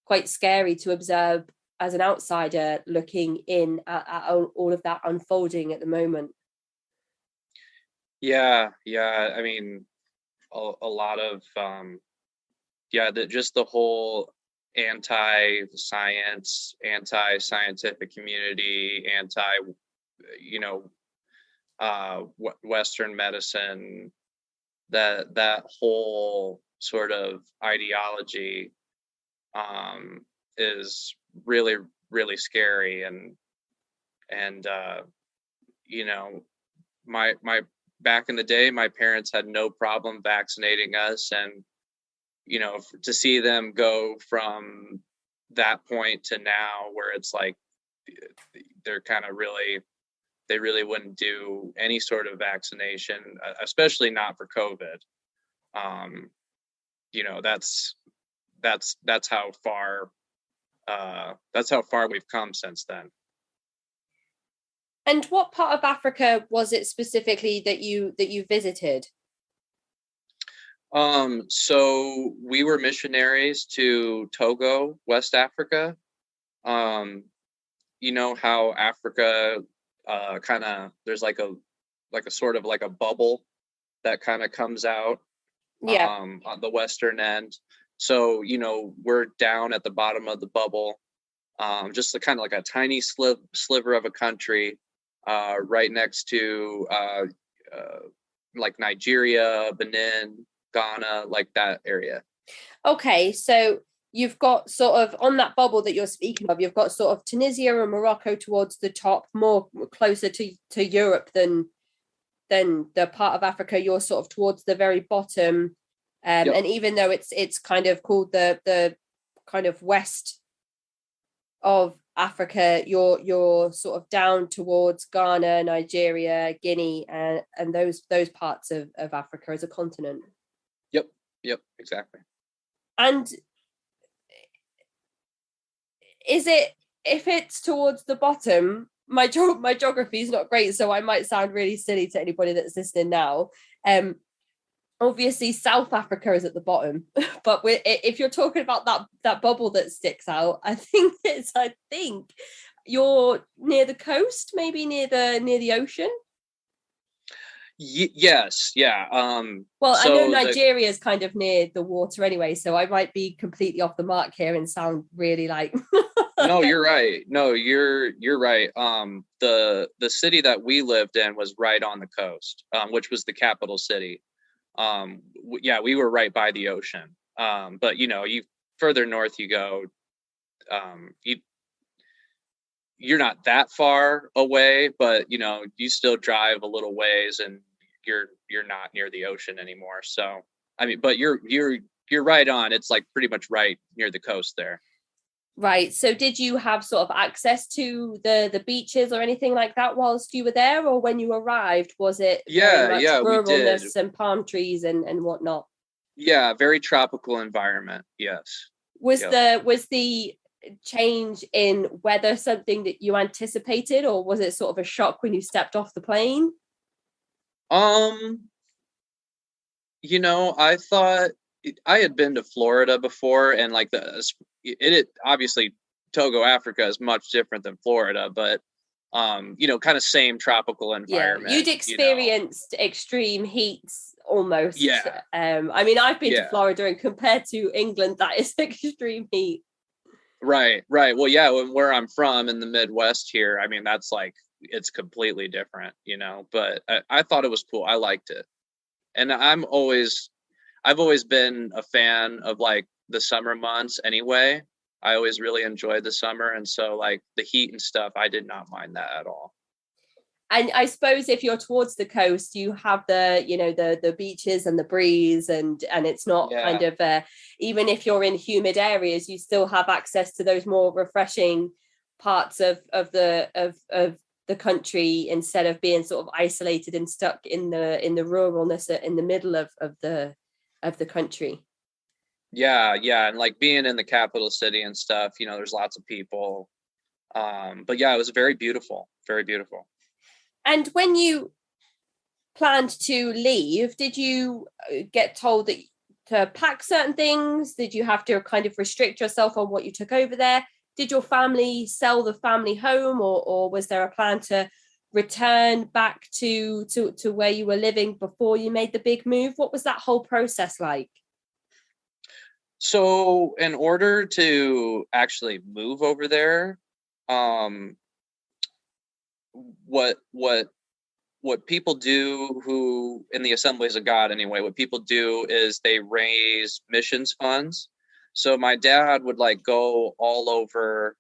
quite scary to observe as an outsider looking in at all of that unfolding at the moment. Yeah. I mean, a lot of just the whole anti-science, anti-scientific community, Western medicine, that whole sort of ideology is really, really scary. And my back in the day, my parents had no problem vaccinating us, and to see them go from that point to now where it's like they're kind of they really wouldn't do any sort of vaccination, especially not for COVID. That's how far we've come since then. And what part of Africa was it specifically that you visited? So we were missionaries to Togo, West Africa. You know how Africa kind of, there's like a sort of like a bubble that kind of comes out on the western end. So, we're down at the bottom of the bubble, just kind of like a tiny sliver of a country, right next to like Nigeria, Benin, Ghana, like that area. Okay, so you've got sort of on that bubble that you're speaking of, you've got sort of Tunisia and Morocco towards the top, more closer to Europe than the part of Africa you're sort of towards the very bottom. And even though it's kind of called the kind of west of Africa, you're sort of down towards Ghana, Nigeria, Guinea, and those parts of Africa as a continent. Yep, exactly. And is it, if it's towards the bottom, my geography is not great, so I might sound really silly to anybody that's listening now. Obviously South Africa is at the bottom, but if you're talking about that bubble that sticks out, I think you're near the coast, maybe near the ocean. Yes, yeah. Well, so I know Nigeria is kind of near the water anyway, so I might be completely off the mark here and sound really like. No, you're right. No, you're right. The city that we lived in was right on the coast, which was the capital city. We were right by the ocean. But you further north you go, you're not that far away, but you still drive a little ways and you're not near the ocean anymore. So I mean, but you're right on. It's like pretty much right near the coast there. Right. So did you have sort of access to the beaches or anything like that whilst you were there, or when you arrived, was it ruralness and palm trees and whatnot? Yeah, very tropical environment. Yes. Was the change in weather something that you anticipated, or was it sort of a shock when you stepped off the plane? I thought I had been to Florida before, and like it obviously Togo, Africa is much different than Florida, but kind of same tropical environment. You'd experienced extreme heats almost. Yeah. I mean, I've been to Florida, and compared to England, that is extreme heat. Right. Well, yeah, where I'm from in the Midwest here, I mean, that's like, it's completely different, but I thought it was cool. I liked it. And I've always been a fan of like the summer months anyway. I always really enjoyed the summer. And so like the heat and stuff, I did not mind that at all. And I suppose if you're towards the coast, you have the beaches and the breeze, and it's not kind of even if you're in humid areas, you still have access to those more refreshing parts of the country, instead of being sort of isolated and stuck in the ruralness in the middle of the country. Yeah, and like being in the capital city and stuff, there's lots of people. But yeah, it was very beautiful, very beautiful. And when you planned to leave, did you get told that to pack certain things? Did you have to kind of restrict yourself on what you took over there? Did your family sell the family home, or was there a plan to return back to where you were living before you made the big move? What was that whole process like? So in order to actually move over there, what people do, who in the Assemblies of God anyway, what people do is they raise missions funds. So my dad would like go all over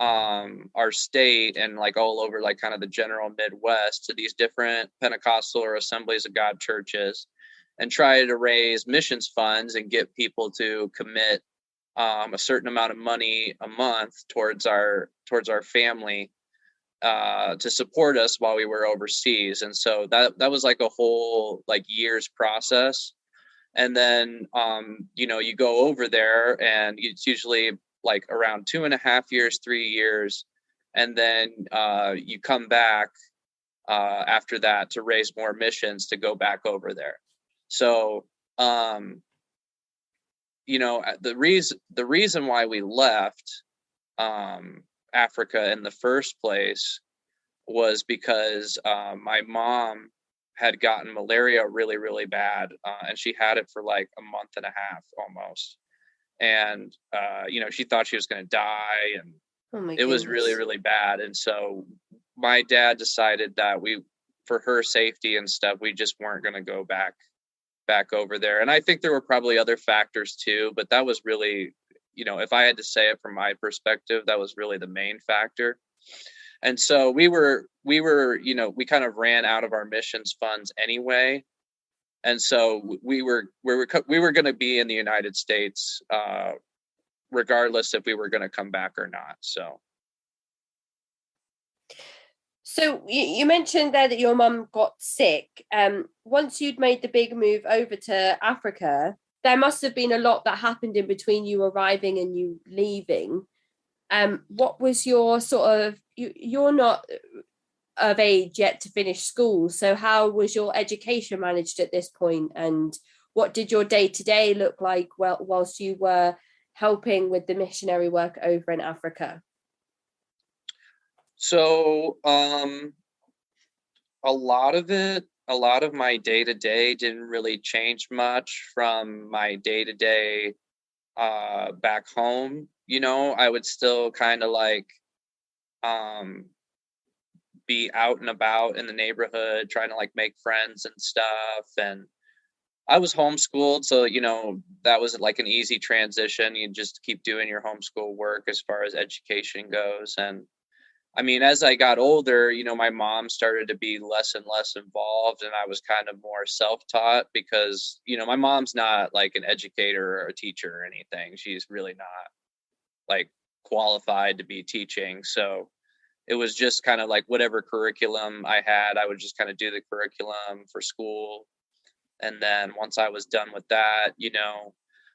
our state and like all over like kind of the general Midwest to these different Pentecostal or Assemblies of God churches and try to raise missions funds and get people to commit a certain amount of money a month towards our family to support us while we were overseas. And so that was like a whole like year's process. And then you go over there and it's usually like around 2.5 years, 3 years, and then you come back after that to raise more missions to go back over there. So the reason why we left Africa in the first place was because my mom had gotten malaria really, really bad, and she had it for like a month and a half almost. And she thought she was going to die, and it was really, really bad. And so my dad decided that for her safety and stuff, we just weren't going to go back over there. And I think there were probably other factors too, but that was really, if I had to say it from my perspective, that was really the main factor. And so we kind of ran out of our missions funds anyway. And so we were going to be in the United States, regardless if we were going to come back or not. So you mentioned there that your mum got sick. Once you'd made the big move over to Africa, there must have been a lot that happened in between you arriving and you leaving. What was your sort of, you're not of age yet to finish school, so how was your education managed at this point, and what did your day-to-day look like whilst you were helping with the missionary work over in Africa? So a lot of my day-to-day didn't really change much from my day-to-day back home. I would still kind of like be out and about in the neighborhood trying to like make friends and stuff. And I was homeschooled, so that was like an easy transition. You just keep doing your homeschool work as far as education goes. And I mean, as I got older, my mom started to be less and less involved, and I was kind of more self-taught because, my mom's not like an educator or a teacher or anything. She's really not like qualified to be teaching. So it was just kind of like whatever curriculum I had, I would just kind of do the curriculum for school. And then once I was done with that,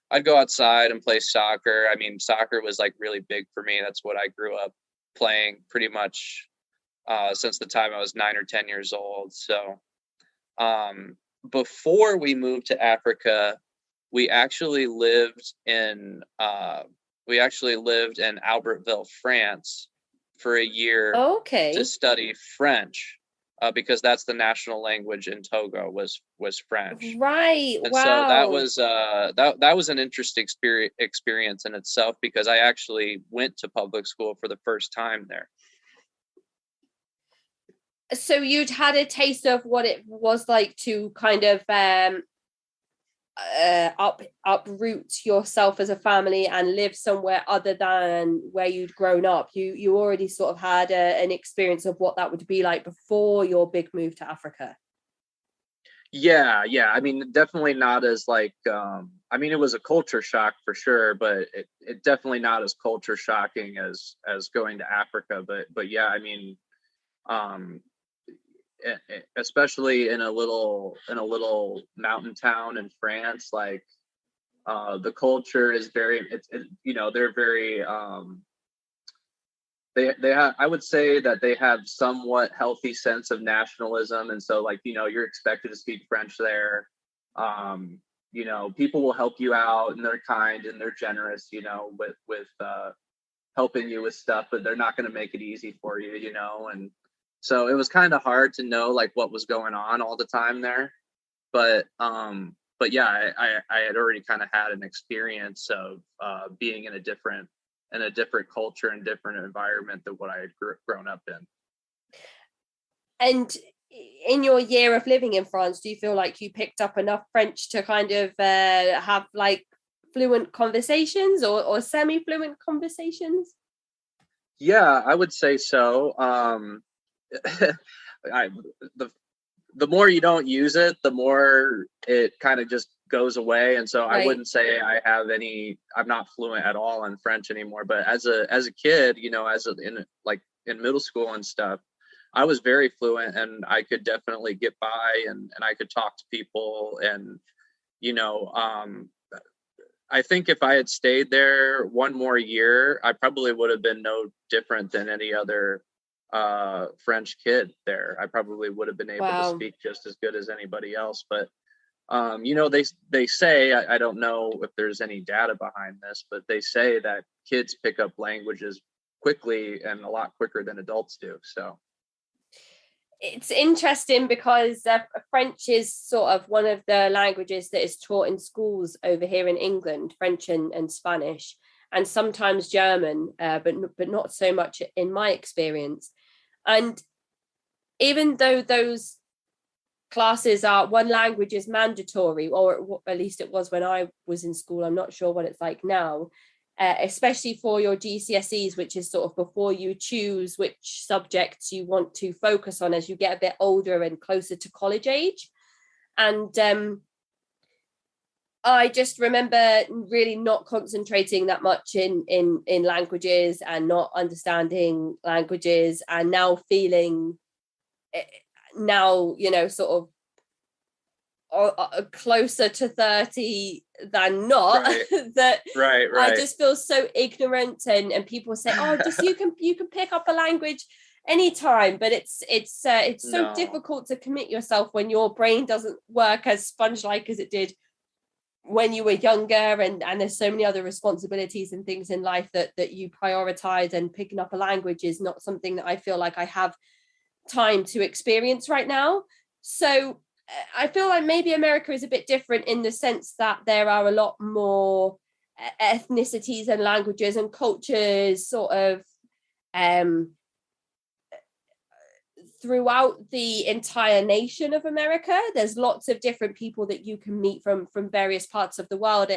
I'd go outside and play soccer. I mean, soccer was like really big for me. That's what I grew up playing pretty much since the time I was 9 or 10 years old. So before we moved to Africa, we actually lived in Albertville, France for a year to study French, because that's the national language in Togo was French. Right. And wow. so that was that was an interesting experience in itself, because I actually went to public school for the first time there. So you'd had a taste of what it was like to kind of uproot yourself as a family and live somewhere other than where you'd grown up. You already sort of had an experience of what that would be like before your big move to Africa. Yeah. I mean, definitely not as like, I mean, it was a culture shock for sure, but it definitely not as culture shocking as going to Africa. But yeah, I mean, especially in a little mountain town in France, like the culture is very, they're very, they have, I would say that they have somewhat healthy sense of nationalism. And so, like, you're expected to speak French there. People will help you out, and they're kind and they're generous, with helping you with stuff, but they're not going to make it easy for you, and so it was kind of hard to know like what was going on all the time there. But yeah, I had already kind of had an experience of being in a different culture and different environment than what I had grown up in. And in your year of living in France, do you feel like you picked up enough French to kind of have like fluent conversations or semi-fluent conversations? Yeah, I would say so. The more you don't use it, the more it kind of just goes away. And so I wouldn't say I'm not fluent at all in French anymore. But as a kid, in middle school and stuff, I was very fluent, and I could definitely get by, and I could talk to people. And, I think if I had stayed there one more year, I probably would have been no different than any other French kid there. I probably would have been able to speak just as good as anybody else. But they say, I don't know if there's any data behind this, but they say that kids pick up languages quickly and a lot quicker than adults do. So it's interesting because French is sort of one of the languages that is taught in schools over here in England, French and Spanish, and sometimes German, but not so much in my experience. And even though those classes are, one language is mandatory, or at least it was when I was in school, I'm not sure what it's like now, especially for your GCSEs, which is sort of before you choose which subjects you want to focus on as you get a bit older and closer to college age. And I just remember really not concentrating that much in languages and not understanding languages, and now feeling sort of closer to 30 than not, that I just feel so ignorant, and people say, oh, just you can pick up a language anytime, but it's so difficult to commit yourself when your brain doesn't work as sponge-like as it did when you were younger, and there's so many other responsibilities and things in life that you prioritize, and picking up a language is not something that I feel like I have time to experience right now. So I feel like maybe America is a bit different in the sense that there are a lot more ethnicities and languages and cultures sort of throughout the entire nation of America. There's lots of different people that you can meet from various parts of the world.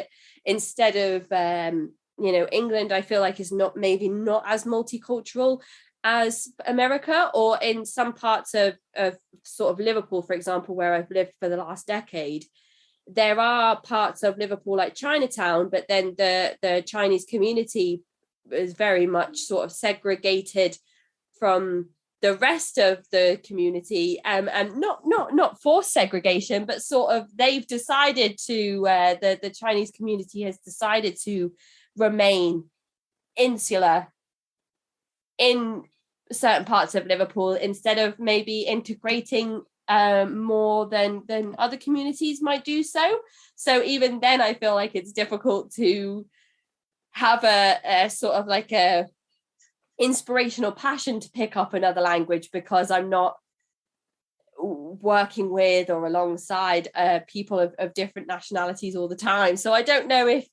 Instead of England, I feel like is not as multicultural as America, or in some parts of sort of Liverpool, for example, where I've lived for the last decade. There are parts of Liverpool like Chinatown, but then the Chinese community is very much sort of segregated from the rest of the community, and not forced segregation, but sort of they've decided to the Chinese community has decided to remain insular in certain parts of Liverpool, instead of maybe integrating more than other communities might do so. So even then, I feel like it's difficult to have a sort of like a inspirational passion to pick up another language because I'm not working with or alongside people of different nationalities all the time. So I don't know if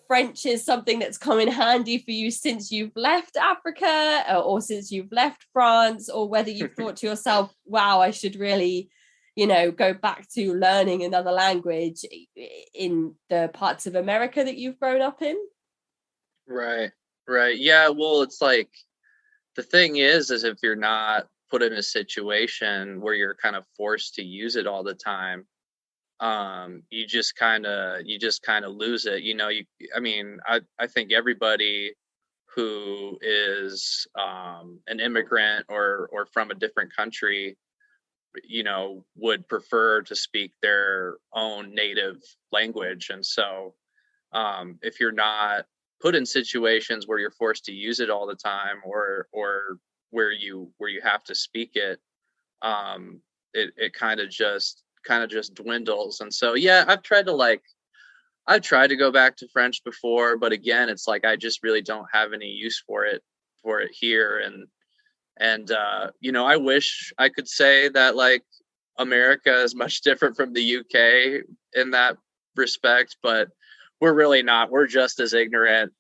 French is something that's come in handy for you since you've left Africa or since you've left France, or whether you've thought to yourself, wow, I should really, go back to learning another language in the parts of America that you've grown up in. Right. Yeah, well, it's like, the thing is if you're not put in a situation where you're kind of forced to use it all the time, you just kind of lose it. I think everybody who is an immigrant or from a different country, would prefer to speak their own native language. And so if you're not put in situations where you're forced to use it all the time, or where you have to speak it, it kind of just dwindles. And so, yeah, I've tried to go back to French before, but again, it's like I just really don't have any use for it here. And I wish I could say that like America is much different from the UK in that respect, but we're really not. We're just as ignorant,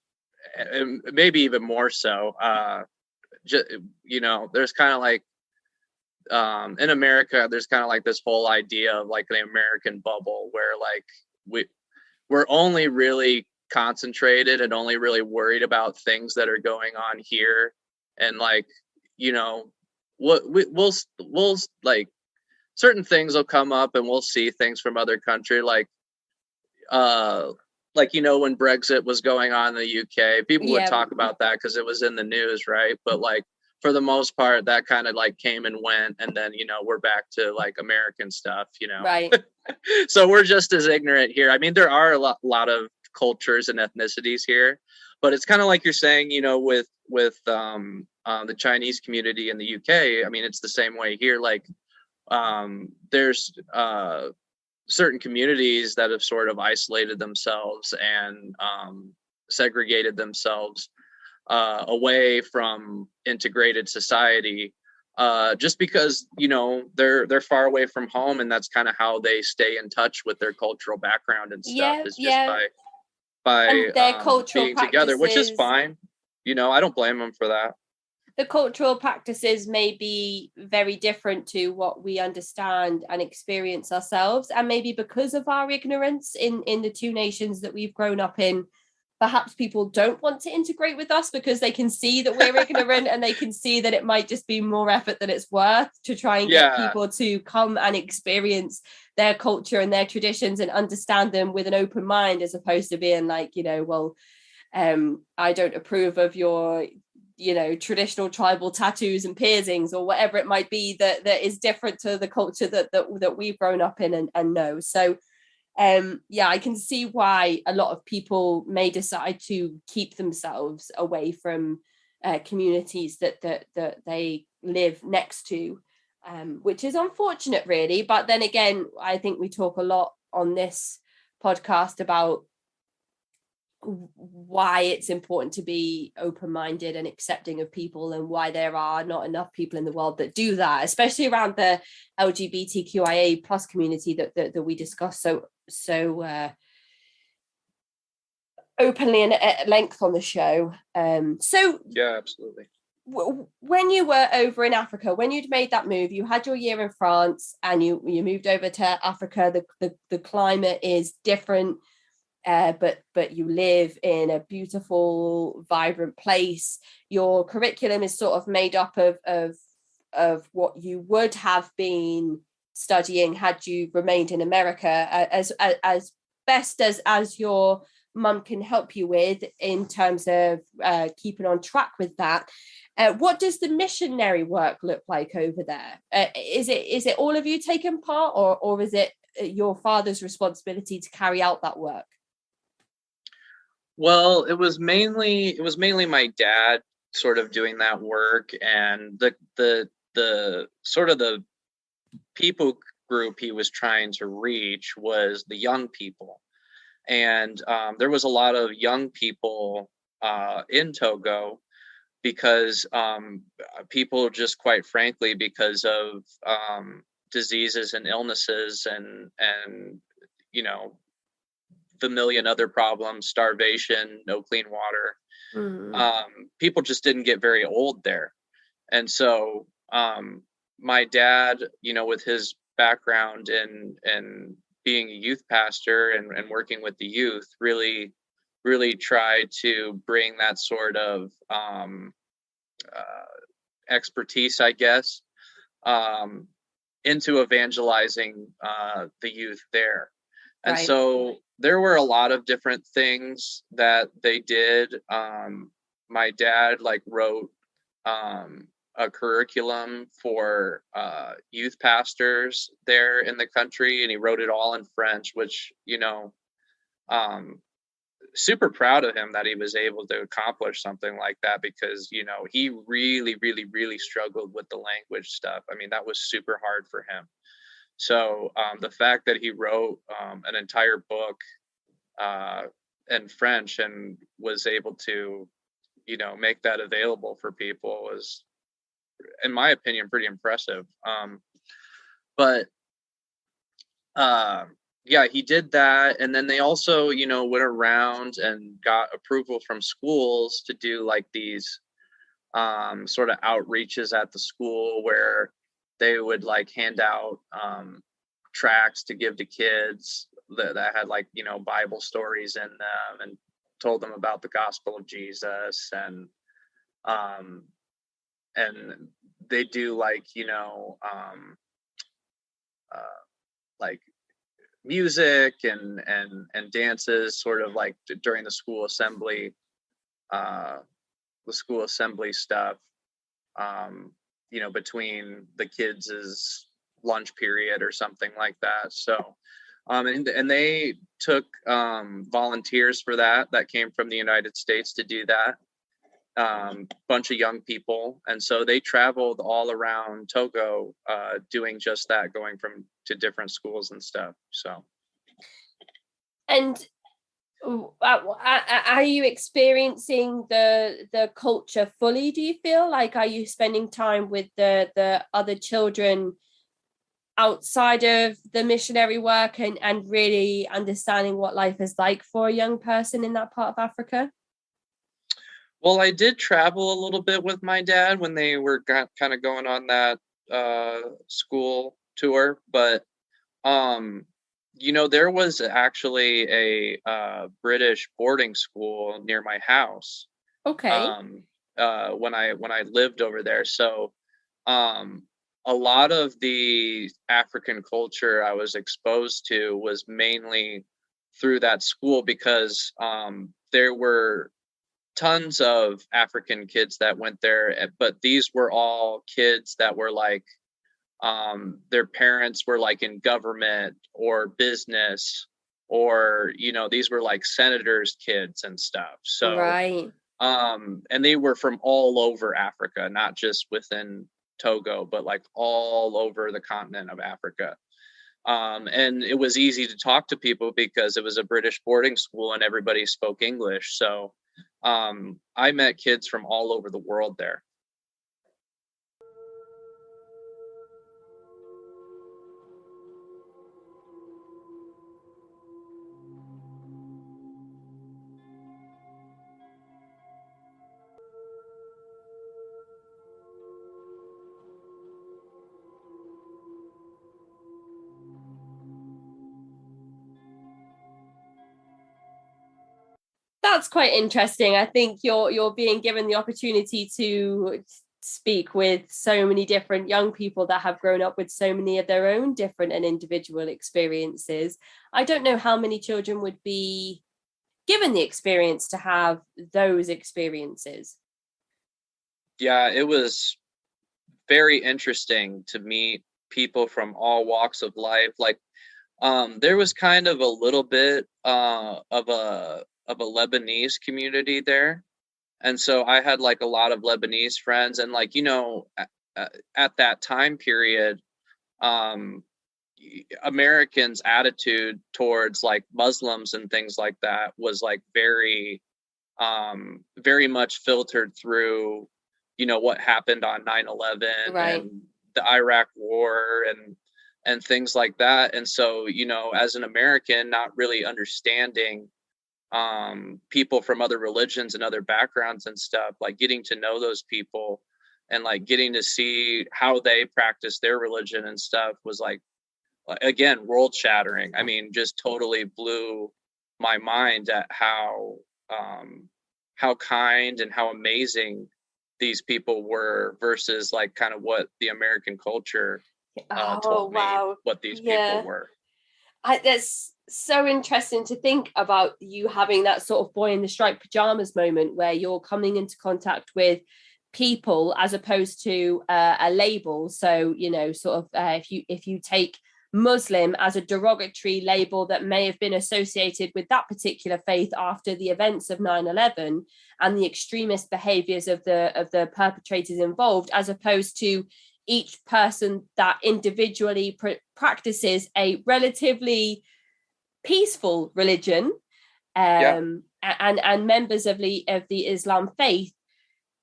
and maybe even more so. There's kind of like in America, there's kind of like this whole idea of like the American bubble, where like we're only really concentrated and only really worried about things that are going on here, and like what we'll like certain things will come up and we'll see things from other country, like when Brexit was going on in the UK, people would talk about that because it was in the news, right? But like for the most part, that kind of like came and went, and then we're back to like American stuff, Right. So we're just as ignorant here. I mean, there are a lot of cultures and ethnicities here, but it's kind of like you're saying, with the Chinese community in the UK. I mean, it's the same way here. Like there's certain communities that have sort of isolated themselves and segregated themselves away from integrated society, just because they're far away from home, and that's kind of how they stay in touch with their cultural background and stuff, is just by their cultural being together, which is fine. I don't blame them for that. The cultural practices may be very different to what we understand and experience ourselves, and maybe because of our ignorance in the two nations that we've grown up in, perhaps people don't want to integrate with us because they can see that we're ignorant, and they can see that it might just be more effort than it's worth to try and get people to come and experience their culture and their traditions and understand them with an open mind, as opposed to being like, I don't approve of your traditional tribal tattoos and piercings or whatever it might be that is different to the culture that we've grown up in and know. So I can see why a lot of people may decide to keep themselves away from communities that they live next to, which is unfortunate, really. But then again, I think we talk a lot on this podcast about why it's important to be open-minded and accepting of people, and why there are not enough people in the world that do that, especially around the LGBTQIA plus community that we discuss so openly and at length on the show. Yeah, absolutely. When you were over in Africa, when you'd made that move, you had your year in France and you moved over to Africa. The climate is different. But you live in a beautiful, vibrant place. Your curriculum is sort of made up of what you would have been studying had you remained in America, as best as your mum can help you with in terms of keeping on track with that. What does the missionary work look like over there? Is it all of you taking part, or is it your father's responsibility to carry out that work? Well, it was mainly my dad sort of doing that work, and the sort of the people group he was trying to reach was the young people. And there was a lot of young people in Togo because people just, quite frankly, because of diseases and illnesses and you know, the million other problems, starvation, no clean water, people just didn't get very old there. And so my dad, you know, with his background in being a youth pastor and working with the youth, really tried to bring that sort of expertise, I guess, into evangelizing the youth there. And Right. so there were a lot of different things that they did. My dad wrote a curriculum for youth pastors there in the country, and he wrote it all in French, which, you know, super proud of him that he was able to accomplish something like that, because, you know, he really struggled with the language stuff. I mean, that was super hard for him. So the fact that he wrote an entire book in French and was able to, you know, make that available for people was, in my opinion, pretty impressive. But yeah, he did that. And then they also, you know, went around and got approval from schools to do like these sort of outreaches at the school, where they would like hand out tracts to give to kids that had, like, you know, Bible stories in them, and told them about the gospel of Jesus. And they do, like, you know, like music and dances, sort of like during the school assembly stuff, you know, between the kids' lunch period or something like that. So and they took volunteers for that came from the United States to do that, bunch of young people. And so they traveled all around Togo doing just that, going to different schools and stuff. So, and are you experiencing the culture fully, do you feel? Like, are you spending time with the other children outside of the missionary work and really understanding what life is like for a young person in that part of Africa? Well, I did travel a little bit with my dad when they were kind of going on that school tour, but you know, there was actually a British boarding school near my house. Okay. When I lived over there. So a lot of the African culture I was exposed to was mainly through that school, because there were tons of African kids that went there, but these were all kids that were like, their parents were like in government or business, or, you know, these were like senators' kids and stuff. So, right. And they were from all over Africa, not just within Togo, but like all over the continent of Africa. And it was easy to talk to people because it was a British boarding school and everybody spoke English. So I met kids from all over the world there. That's quite interesting. I think you're being given the opportunity to speak with so many different young people that have grown up with so many of their own different and individual experiences. I don't know how many children would be given the experience to have those experiences. Yeah, it was very interesting to meet people from all walks of life. Like, there was kind of a little bit of a Lebanese community there. And so I had like a lot of Lebanese friends, and like, you know, at that time period, Americans' attitude towards like Muslims and things like that was like very much filtered through what happened on 9/11 Right. and the Iraq war and things like that. And so, as an American, not really understanding people from other religions and other backgrounds and stuff, like getting to know those people and like getting to see how they practice their religion and stuff was like, again, world shattering. I mean, just totally blew my mind at how kind and how amazing these people were versus like kind of what the American culture told me Wow. what these people were. That's so interesting to think about, you having that sort of boy in the striped pajamas moment where you're coming into contact with people as opposed to a label. So, sort of if you take Muslim as a derogatory label that may have been associated with that particular faith after the events of 9/11 and the extremist behaviors of the perpetrators involved, as opposed to each person that individually practices a relatively peaceful religion, and members of the Islam faith,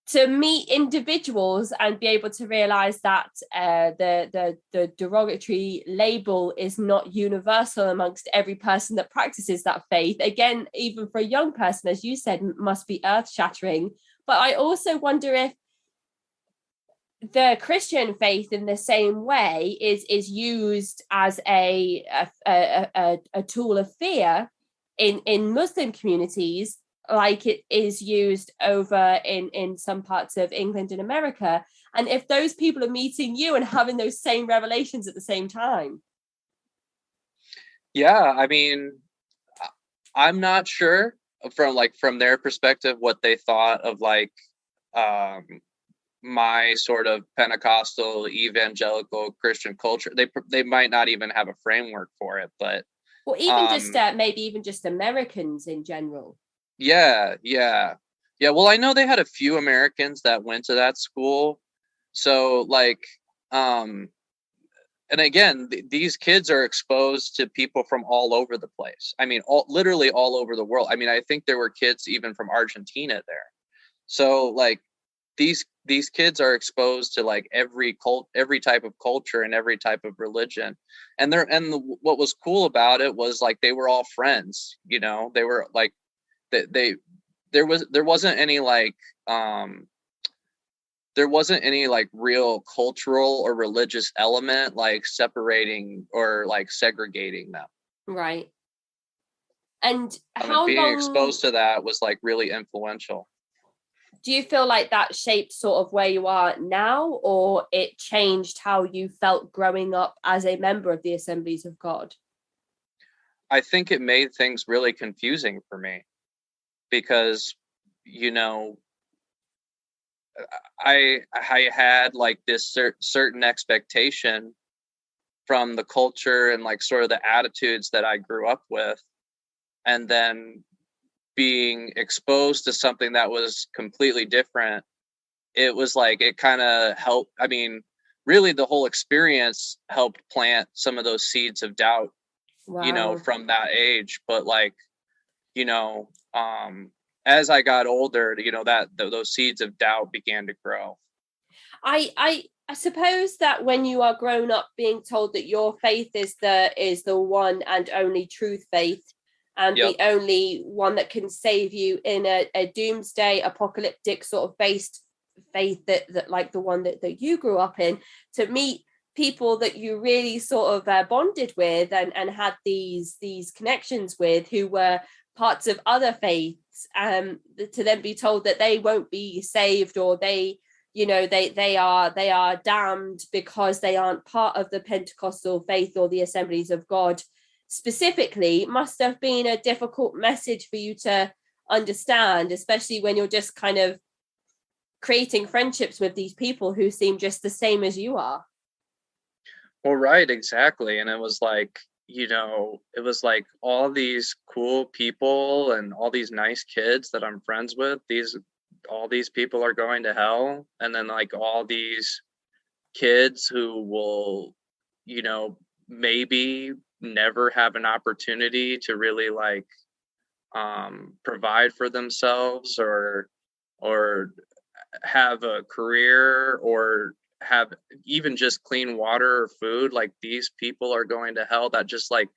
to meet individuals and be able to realize that the derogatory label is not universal amongst every person that practices that faith. Again, even for a young person, as you said, must be earth-shattering. But I also wonder if the Christian faith in the same way is used as a tool of fear in Muslim communities, like it is used over in some parts of England and America. And if those people are meeting you and having those same revelations at the same time. Yeah, I mean, I'm not sure from their perspective what they thought of like my sort of Pentecostal evangelical Christian culture. They might not even have a framework for it, but maybe even just Americans in general. Yeah. Well, I know they had a few Americans that went to that school, so like, and again, these kids are exposed to people from all over the place. I mean, literally all over the world. I mean, I think there were kids even from Argentina there. So like, these kids are exposed to like every type of culture and every type of religion, and what was cool about it was like they were all friends. They were like there wasn't any like real cultural or religious element like separating or like segregating them. Right. And being exposed to that was like really influential. Do you feel like that shaped sort of where you are now, or it changed how you felt growing up as a member of the Assemblies of God? I think it made things really confusing for me because, I had like this certain expectation from the culture and like sort of the attitudes that I grew up with, and then being exposed to something that was completely different. It was like, it kind of helped. I mean, really the whole experience helped plant some of those seeds of doubt, from that age. But like, as I got older, that those seeds of doubt began to grow. I suppose that when you are grown up being told that your faith is the one and only truth faith, and the only one that can save you in a doomsday apocalyptic sort of based faith that like the one that you grew up in, to meet people that you really sort of bonded with and had these connections with who were parts of other faiths, to then be told that they won't be saved, or they are damned because they aren't part of the Pentecostal faith or the Assemblies of God specifically, must have been a difficult message for you to understand, especially when you're just kind of creating friendships with these people who seem just the same as you are. Well, right, exactly. And it was like, all these cool people and all these nice kids that I'm friends with, all these people are going to hell. And then like all these kids who will, maybe never have an opportunity to really like provide for themselves or have a career or have even just clean water or food, like these people are going to hell. That just like,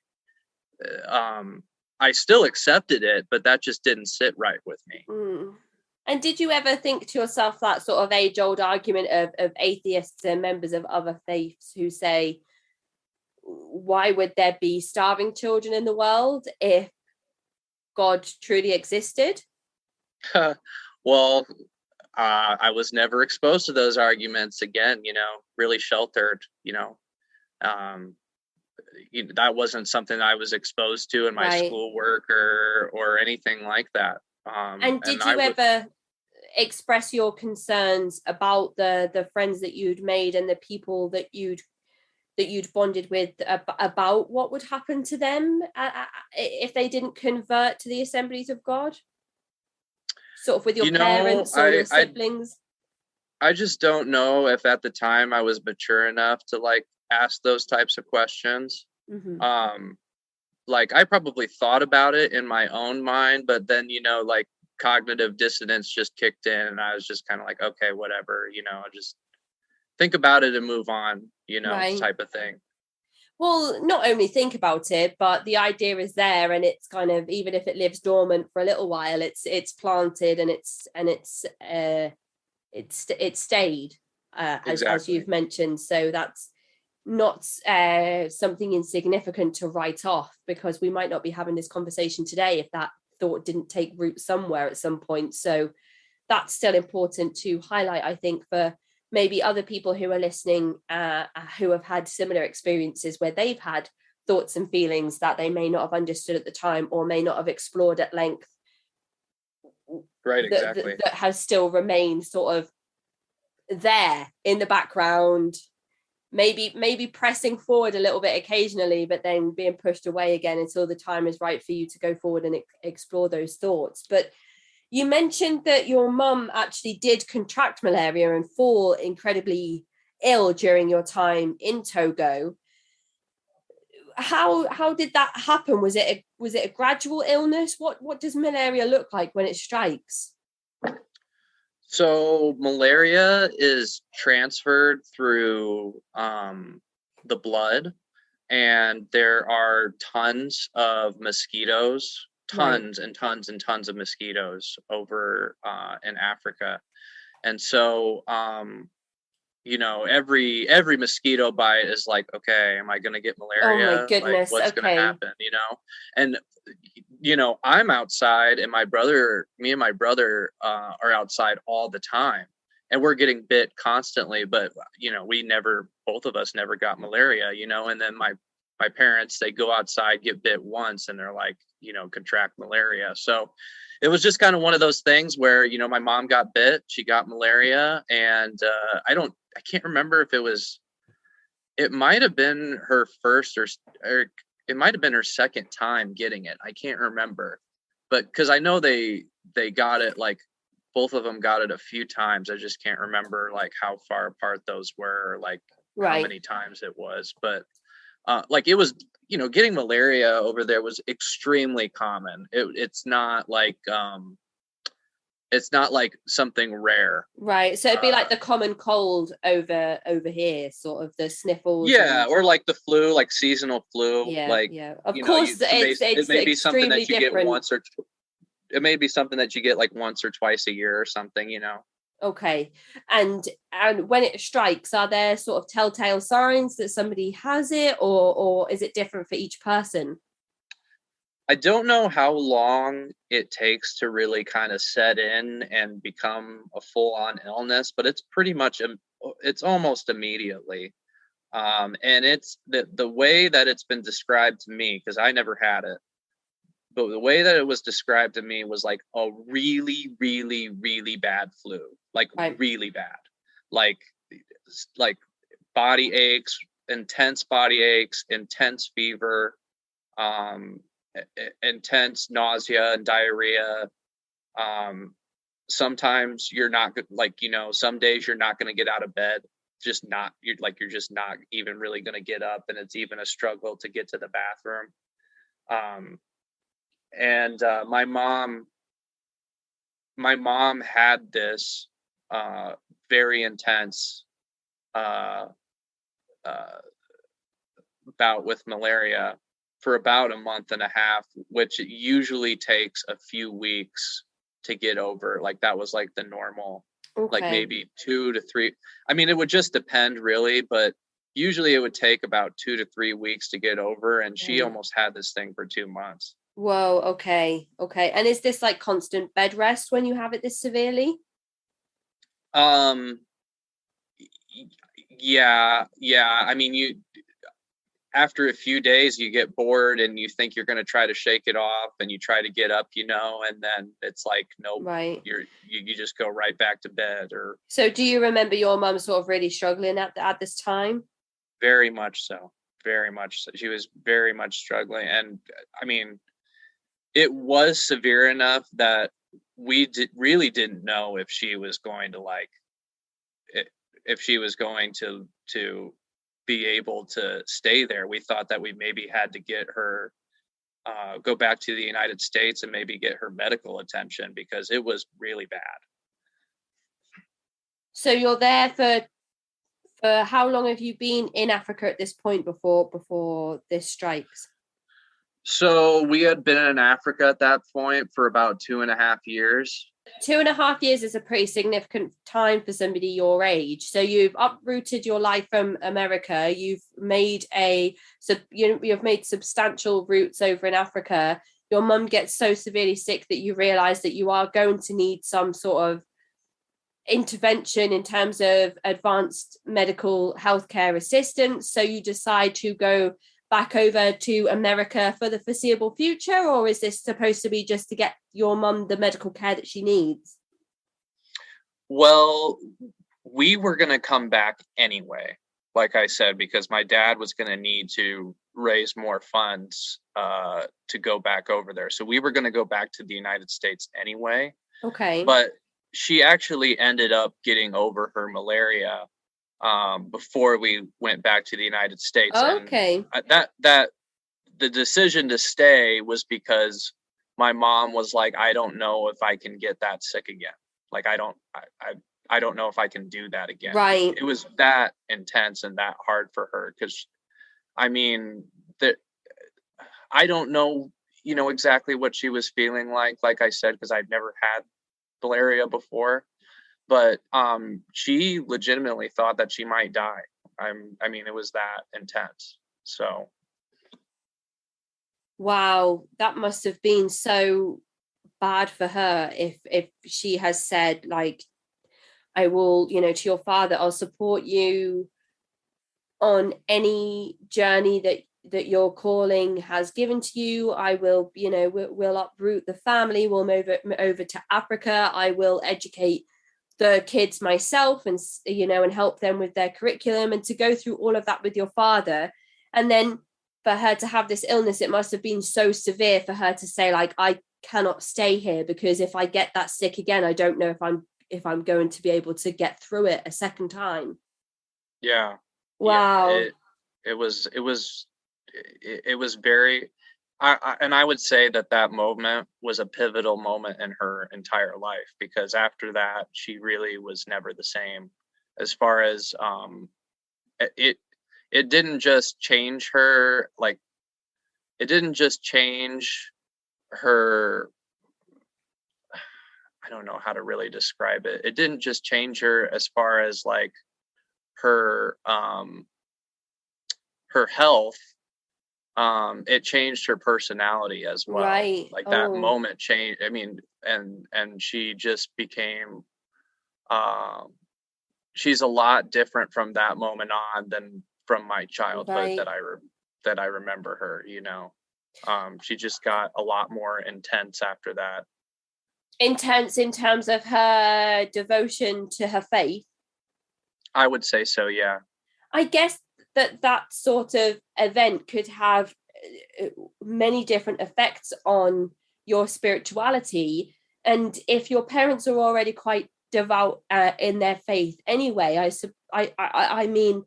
I still accepted it, but that just didn't sit right with me. And did you ever think to yourself that sort of age-old argument of atheists and members of other faiths who say, why would there be starving children in the world if God truly existed? Well, I was never exposed to those arguments. Again, really sheltered, that wasn't something I was exposed to in my schoolwork or anything like that. And did you ever express your concerns about the friends that you'd made and the people that you'd bonded with about what would happen to them if they didn't convert to the Assemblies of God? Sort of with your parents or your siblings? I just don't know if at the time I was mature enough to like ask those types of questions. Like I probably thought about it in my own mind, but then, like cognitive dissonance just kicked in and I was just kind of like, okay, whatever, just think about it and move on, type of thing. Well, not only think about it, but the idea is there, and it's kind of, even if it lives dormant for a little while, it's planted and it's stayed, as you've mentioned. So that's not something insignificant to write off, because we might not be having this conversation today if that thought didn't take root somewhere at some point. So that's still important to highlight, I think, for maybe other people who are listening who have had similar experiences where they've had thoughts and feelings that they may not have understood at the time or may not have explored at length. Right, exactly. That has still remained sort of there in the background, maybe pressing forward a little bit occasionally, but then being pushed away again until the time is right for you to go forward and explore those thoughts. But you mentioned that your mum actually did contract malaria and fall incredibly ill during your time in Togo. How did that happen? Was it a gradual illness? What does malaria look like when it strikes? So malaria is transferred through the blood, and there are tons of mosquitoes. Tons and tons and tons of mosquitoes over in Africa. And so, every mosquito bite is like, okay, am I going to get malaria? Oh my goodness. Like, what's going to happen, And, I'm outside and me and my brother are outside all the time and we're getting bit constantly. But, both of us never got malaria, and then my parents, they go outside, get bit once, and they're like, contract malaria. So it was just kind of one of those things where, my mom got bit, she got malaria, and I can't remember if it might have been her first or it might have been her second time getting it. I can't remember, but because I know they got it, like both of them got it a few times. I just can't remember like how far apart those were, or like how many times it was, but like it was, getting malaria over there was extremely common. It's not like something rare. Right. So it'd be like the common cold over here, sort of the sniffles. Yeah, or like the flu, like seasonal flu. Yeah. Of course, it may be something that you get once or it may be something that you get like once or twice a year or something, Okay. And when it strikes, are there sort of telltale signs that somebody has it, or is it different for each person? I don't know how long it takes to really kind of set in and become a full-on illness, but it's pretty much, it's almost immediately. And it's the way that it's been described to me, because I never had it, but the way that it was described to me was like a really, really, really bad flu, like really bad, like body aches, intense fever, intense nausea and diarrhea. Sometimes you're not like, some days you're not going to get out of bed. You're just not even really going to get up, and it's even a struggle to get to the bathroom. And my mom had this very intense bout with malaria for about a month and a half, which it usually takes a few weeks to get over. Like that was like the normal, like maybe 2 to 3. I mean, it would just depend really, but usually it would take about 2 to 3 weeks to get over. And she almost had this thing for 2 months. Whoa. Okay. And is this like constant bed rest when you have it this severely? Yeah. I mean, after a few days you get bored and you think you're going to try to shake it off and you try to get up, and then it's like, nope, right. You just go right back to bed. Or so do you remember your mom sort of really struggling at this time? Very much so. She was very much struggling. And I mean, it was severe enough that we really didn't know if she was going to be able to stay there. We thought that we maybe had to get her, go back to the United States and maybe get her medical attention because it was really bad. So you're there for how long have you been in Africa at this point before this strikes? So we had been in Africa at that point for about 2.5 years. 2.5 years is a pretty significant time for somebody your age. So you've uprooted your life from America. You've made you've made substantial roots over in Africa. Your mum gets so severely sick that you realize that you are going to need some sort of intervention in terms of advanced medical healthcare assistance. So you decide to go back over to America for the foreseeable future, or is this supposed to be just to get your mum the medical care that she needs? Well, we were going to come back anyway, like I said, because my dad was going to need to raise more funds to go back over there. So we were going to go back to the United States anyway. Okay. But she actually ended up getting over her malaria before we went back to the United States. Okay. And that the decision to stay was because my mom was like, I don't know if I can get that sick again. Like, I don't know if I can do that again. Right. It was that intense and that hard for her. Cause I mean, I don't know, exactly what she was feeling like I said, cause I'd never had malaria before. But she legitimately thought that she might die. I mean, it was that intense. So. Wow, that must have been so bad for her if she has said, like, I will, to your father, I'll support you on any journey that your calling has given to you. I will, we'll uproot the family. We'll move over to Africa. I will educate the kids myself and help them with their curriculum, and to go through all of that with your father. And then for her to have this illness, it must have been so severe for her to say, like, I cannot stay here because if I get that sick again, I don't know if I'm going to be able to get through it a second time. Yeah. Wow. Yeah, it was very, I would say that moment was a pivotal moment in her entire life, because after that, she really was never the same. As far as it didn't just change her, like, it didn't just change her, I don't know how to really describe it. It didn't just change her as far as like her health. It changed her personality as well. Right. Like that moment changed. I mean, and she just became, she's a lot different from that moment on than from my childhood. Right. that I remember her, she just got a lot more intense after that. Intense in terms of her devotion to her faith? I would say so, yeah. I guess that sort of event could have many different effects on your spirituality. And if your parents are already quite devout in their faith anyway, I mean,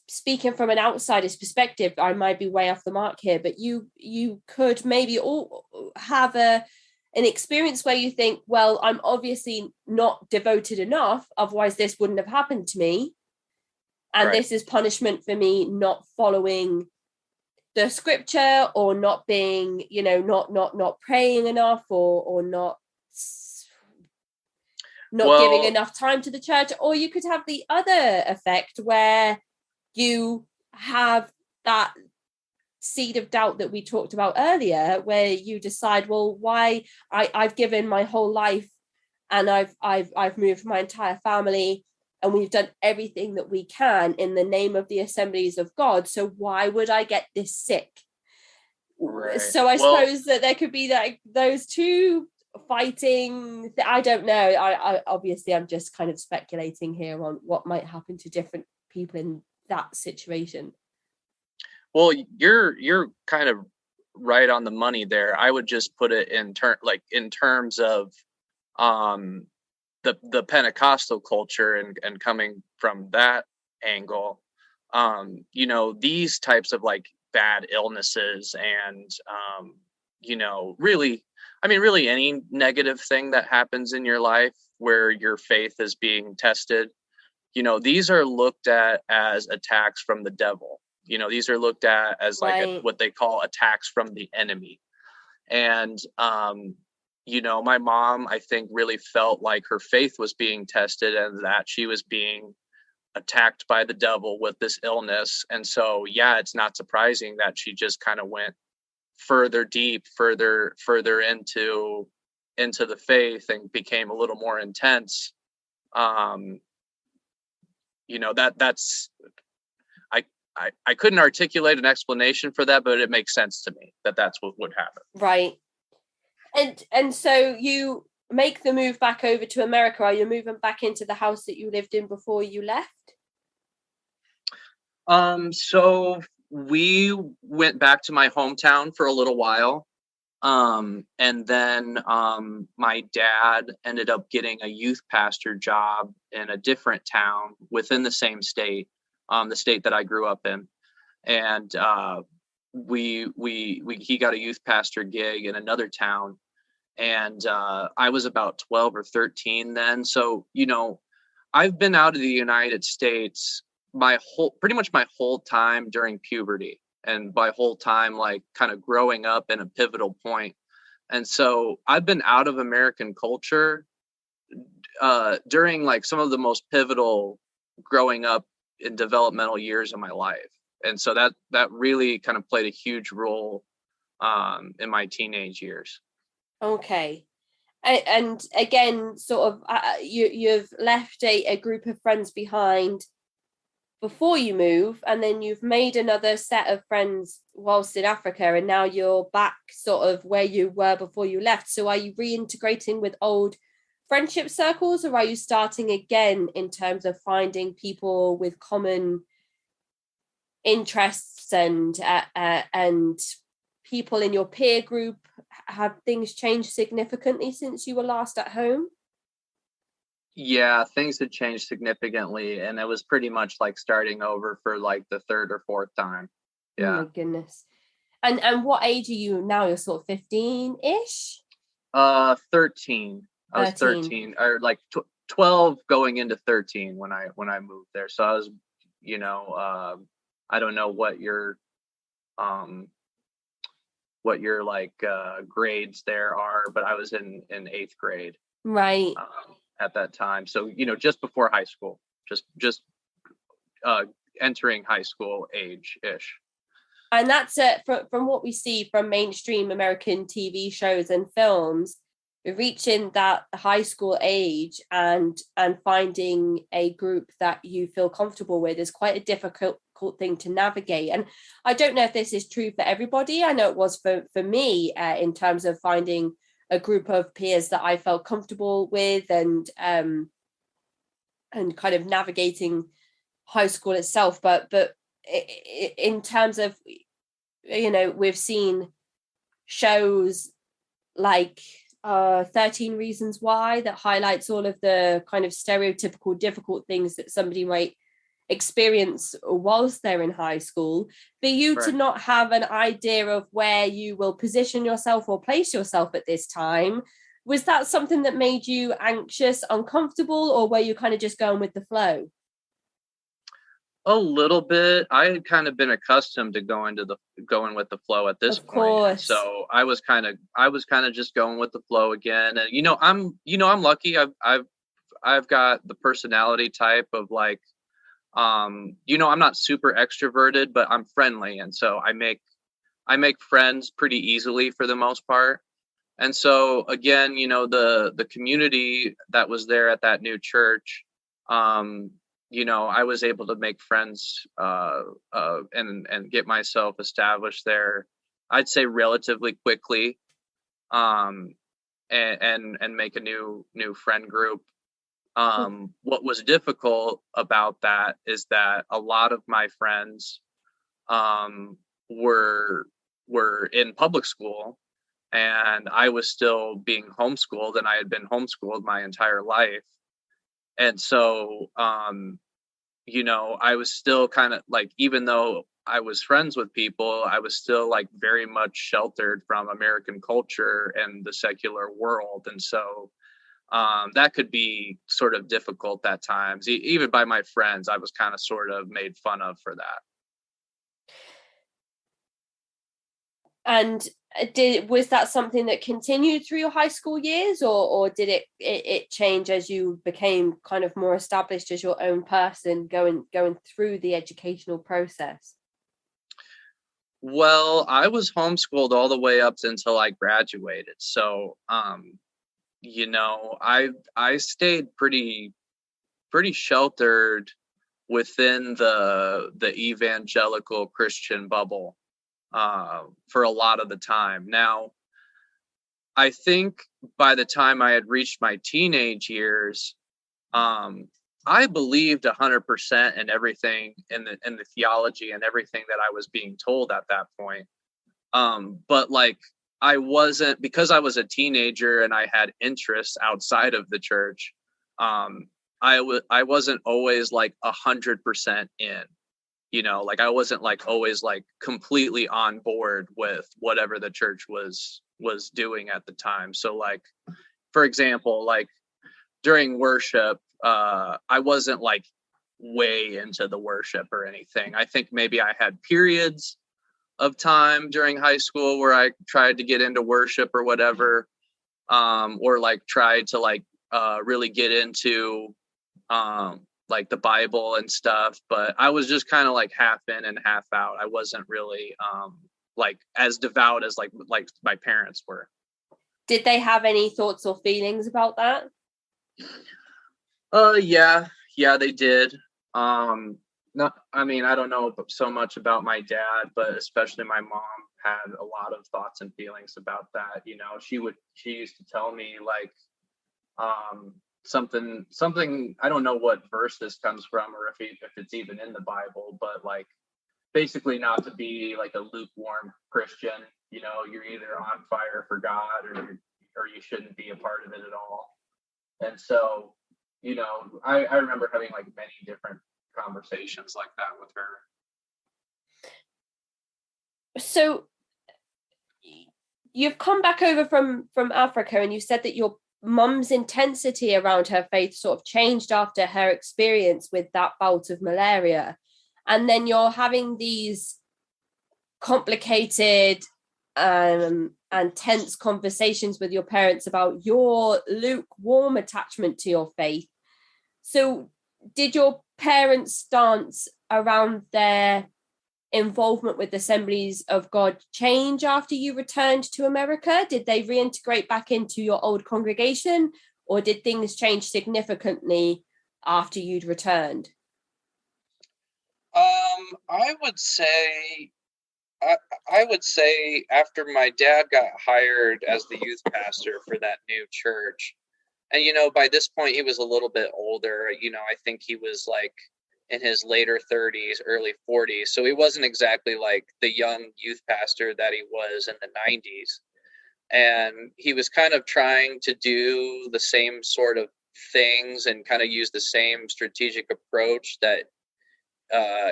speaking from an outsider's perspective, I might be way off the mark here, but you could maybe all have a an experience where you think, well, I'm obviously not devoted enough, otherwise this wouldn't have happened to me. And this is punishment for me not following the scripture, or not being, not praying enough, or not giving enough time to the church. Or you could have the other effect where you have that seed of doubt that we talked about earlier, where you decide, well, why I've given my whole life, and I've moved my entire family, and we've done everything that we can in the name of the Assemblies of God, so why would I get this sick? Right. So I suppose that there could be those two fighting. I don't know. I obviously, I'm just kind of speculating here on what might happen to different people in that situation. Well, you're kind of right on the money there. I would just put it in terms of the Pentecostal culture, and coming from that angle. These types of like bad illnesses, and really any negative thing that happens in your life where your faith is being tested, these are looked at as attacks from the devil. These are looked at as like what they call attacks from the enemy. And my mom, I think, really felt like her faith was being tested, and that she was being attacked by the devil with this illness. And so, yeah, it's not surprising that she just kind of went further into the faith, and became a little more intense. That's I couldn't articulate an explanation for that, but it makes sense to me that that's what would happen. Right. And so you make the move back over to America. Are you moving back into the house that you lived in before you left? So we went back to my hometown for a little while. And then my dad ended up getting a youth pastor job in a different town within the same state, the state that I grew up in. And he got a youth pastor gig in another town. And I was about 12 or 13 then. So, I've been out of the United States pretty much my whole time during puberty, and by whole time, like kind of growing up in a pivotal point. And so I've been out of American culture during like some of the most pivotal growing up in developmental years of my life. And so that really kind of played a huge role in my teenage years. Okay. And again, sort of, you've left a group of friends behind before you move, and then you've made another set of friends whilst in Africa, and now you're back sort of where you were before you left. So are you reintegrating with old friendship circles, or are you starting again in terms of finding people with common interests and people in your peer group? Have things changed significantly since you were last at home? Yeah, things had changed significantly, and it was pretty much like starting over for like the third or fourth time. Yeah. Oh my goodness. And what age are you now? You're sort of 15-ish? 13. I was 13, or like 12 going into 13 when I moved there. So I was, I don't know what your like grades there are, but I was in 8th grade. Right. At that time. So, just before high school, just entering high school age-ish. And that's from what we see from mainstream American TV shows and films, reaching that high school age and finding a group that you feel comfortable with is quite a difficult thing to navigate. And I don't know if this is true for everybody. I know it was for me in terms of finding a group of peers that I felt comfortable with, and kind of navigating high school itself. But in terms of, we've seen shows like 13 Reasons Why that highlights all of the kind of stereotypical difficult things that somebody might experience whilst they're in high school. For you to not have an idea of where you will position yourself or place yourself at this time, was that something that made you anxious, uncomfortable, or were you kind of just going with the flow? A little bit. I had kind of been accustomed to going with the flow at this point. So I was kind of just going with the flow again. And I'm lucky. I've got the personality type of like, I'm not super extroverted, but I'm friendly, and so I make friends pretty easily for the most part. And so again, the community that was there at that new church, I was able to make friends and get myself established there, I'd say relatively quickly, and make a new friend group. What was difficult about that is that a lot of my friends were in public school, and I was still being homeschooled, and I had been homeschooled my entire life. And so, I was still kind of like, even though I was friends with people, I was still like very much sheltered from American culture and the secular world. And so that could be sort of difficult at times. Even by my friends, I was kind of sort of made fun of for that. And was that something that continued through your high school years, or did it change as you became kind of more established as your own person going through the educational process? Well, I was homeschooled all the way up until I graduated. So, I stayed pretty sheltered within the evangelical Christian bubble for a lot of the time. Now, I think by the time I had reached my teenage years, I believed 100% in everything in the theology and everything that I was being told at that point. But like, I wasn't, because I was a teenager and I had interests outside of the church. I wasn't always like 100% in. Like I wasn't like always like completely on board with whatever the church was doing at the time. So like, for example, like during worship, I wasn't like way into the worship or anything. I think maybe I had periods of time during high school where I tried to get into worship or whatever, or like tried to like really get into like the Bible and stuff, but I was just kind of like half in and half out. I wasn't really like as devout as like my parents were. Did they have any thoughts or feelings about that? Yeah, they did. I don't know so much about my dad, but especially my mom had a lot of thoughts and feelings about that. She used to tell me like something, I don't know what verse this comes from or if it's even in the Bible, but like basically not to be like a lukewarm Christian. You're either on fire for God or you shouldn't be a part of it at all. And so, I remember having like many different conversations like that with her. So you've come back over from Africa, and you said that your mum's intensity around her faith sort of changed after her experience with that bout of malaria. And then you're having these complicated and tense conversations with your parents about your lukewarm attachment to your faith. So did your parents' stance around their involvement with the Assemblies of God change after you returned to America? Did they reintegrate back into your old congregation, or did things change significantly after you'd returned? I would say after my dad got hired as the youth pastor for that new church, and by this point he was a little bit older. I think he was like in his later 30s, early 40s. So he wasn't exactly like the young youth pastor that he was in the 90s. And he was kind of trying to do the same sort of things and kind of use the same strategic approach that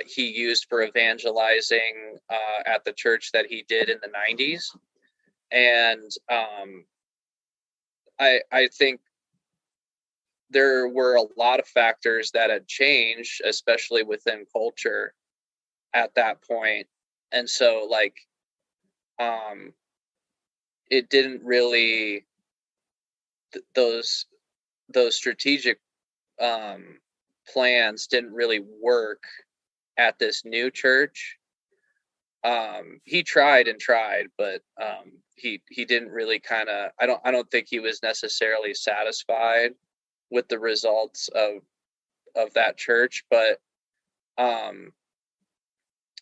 he used for evangelizing at the church that he did in the 90s. And I think there were a lot of factors that had changed, especially within culture at that point. And so like, it didn't really, those strategic plans didn't really work at this new church. He tried and tried, but he didn't really kind of, I don't think he was necessarily satisfied with the results of that church, but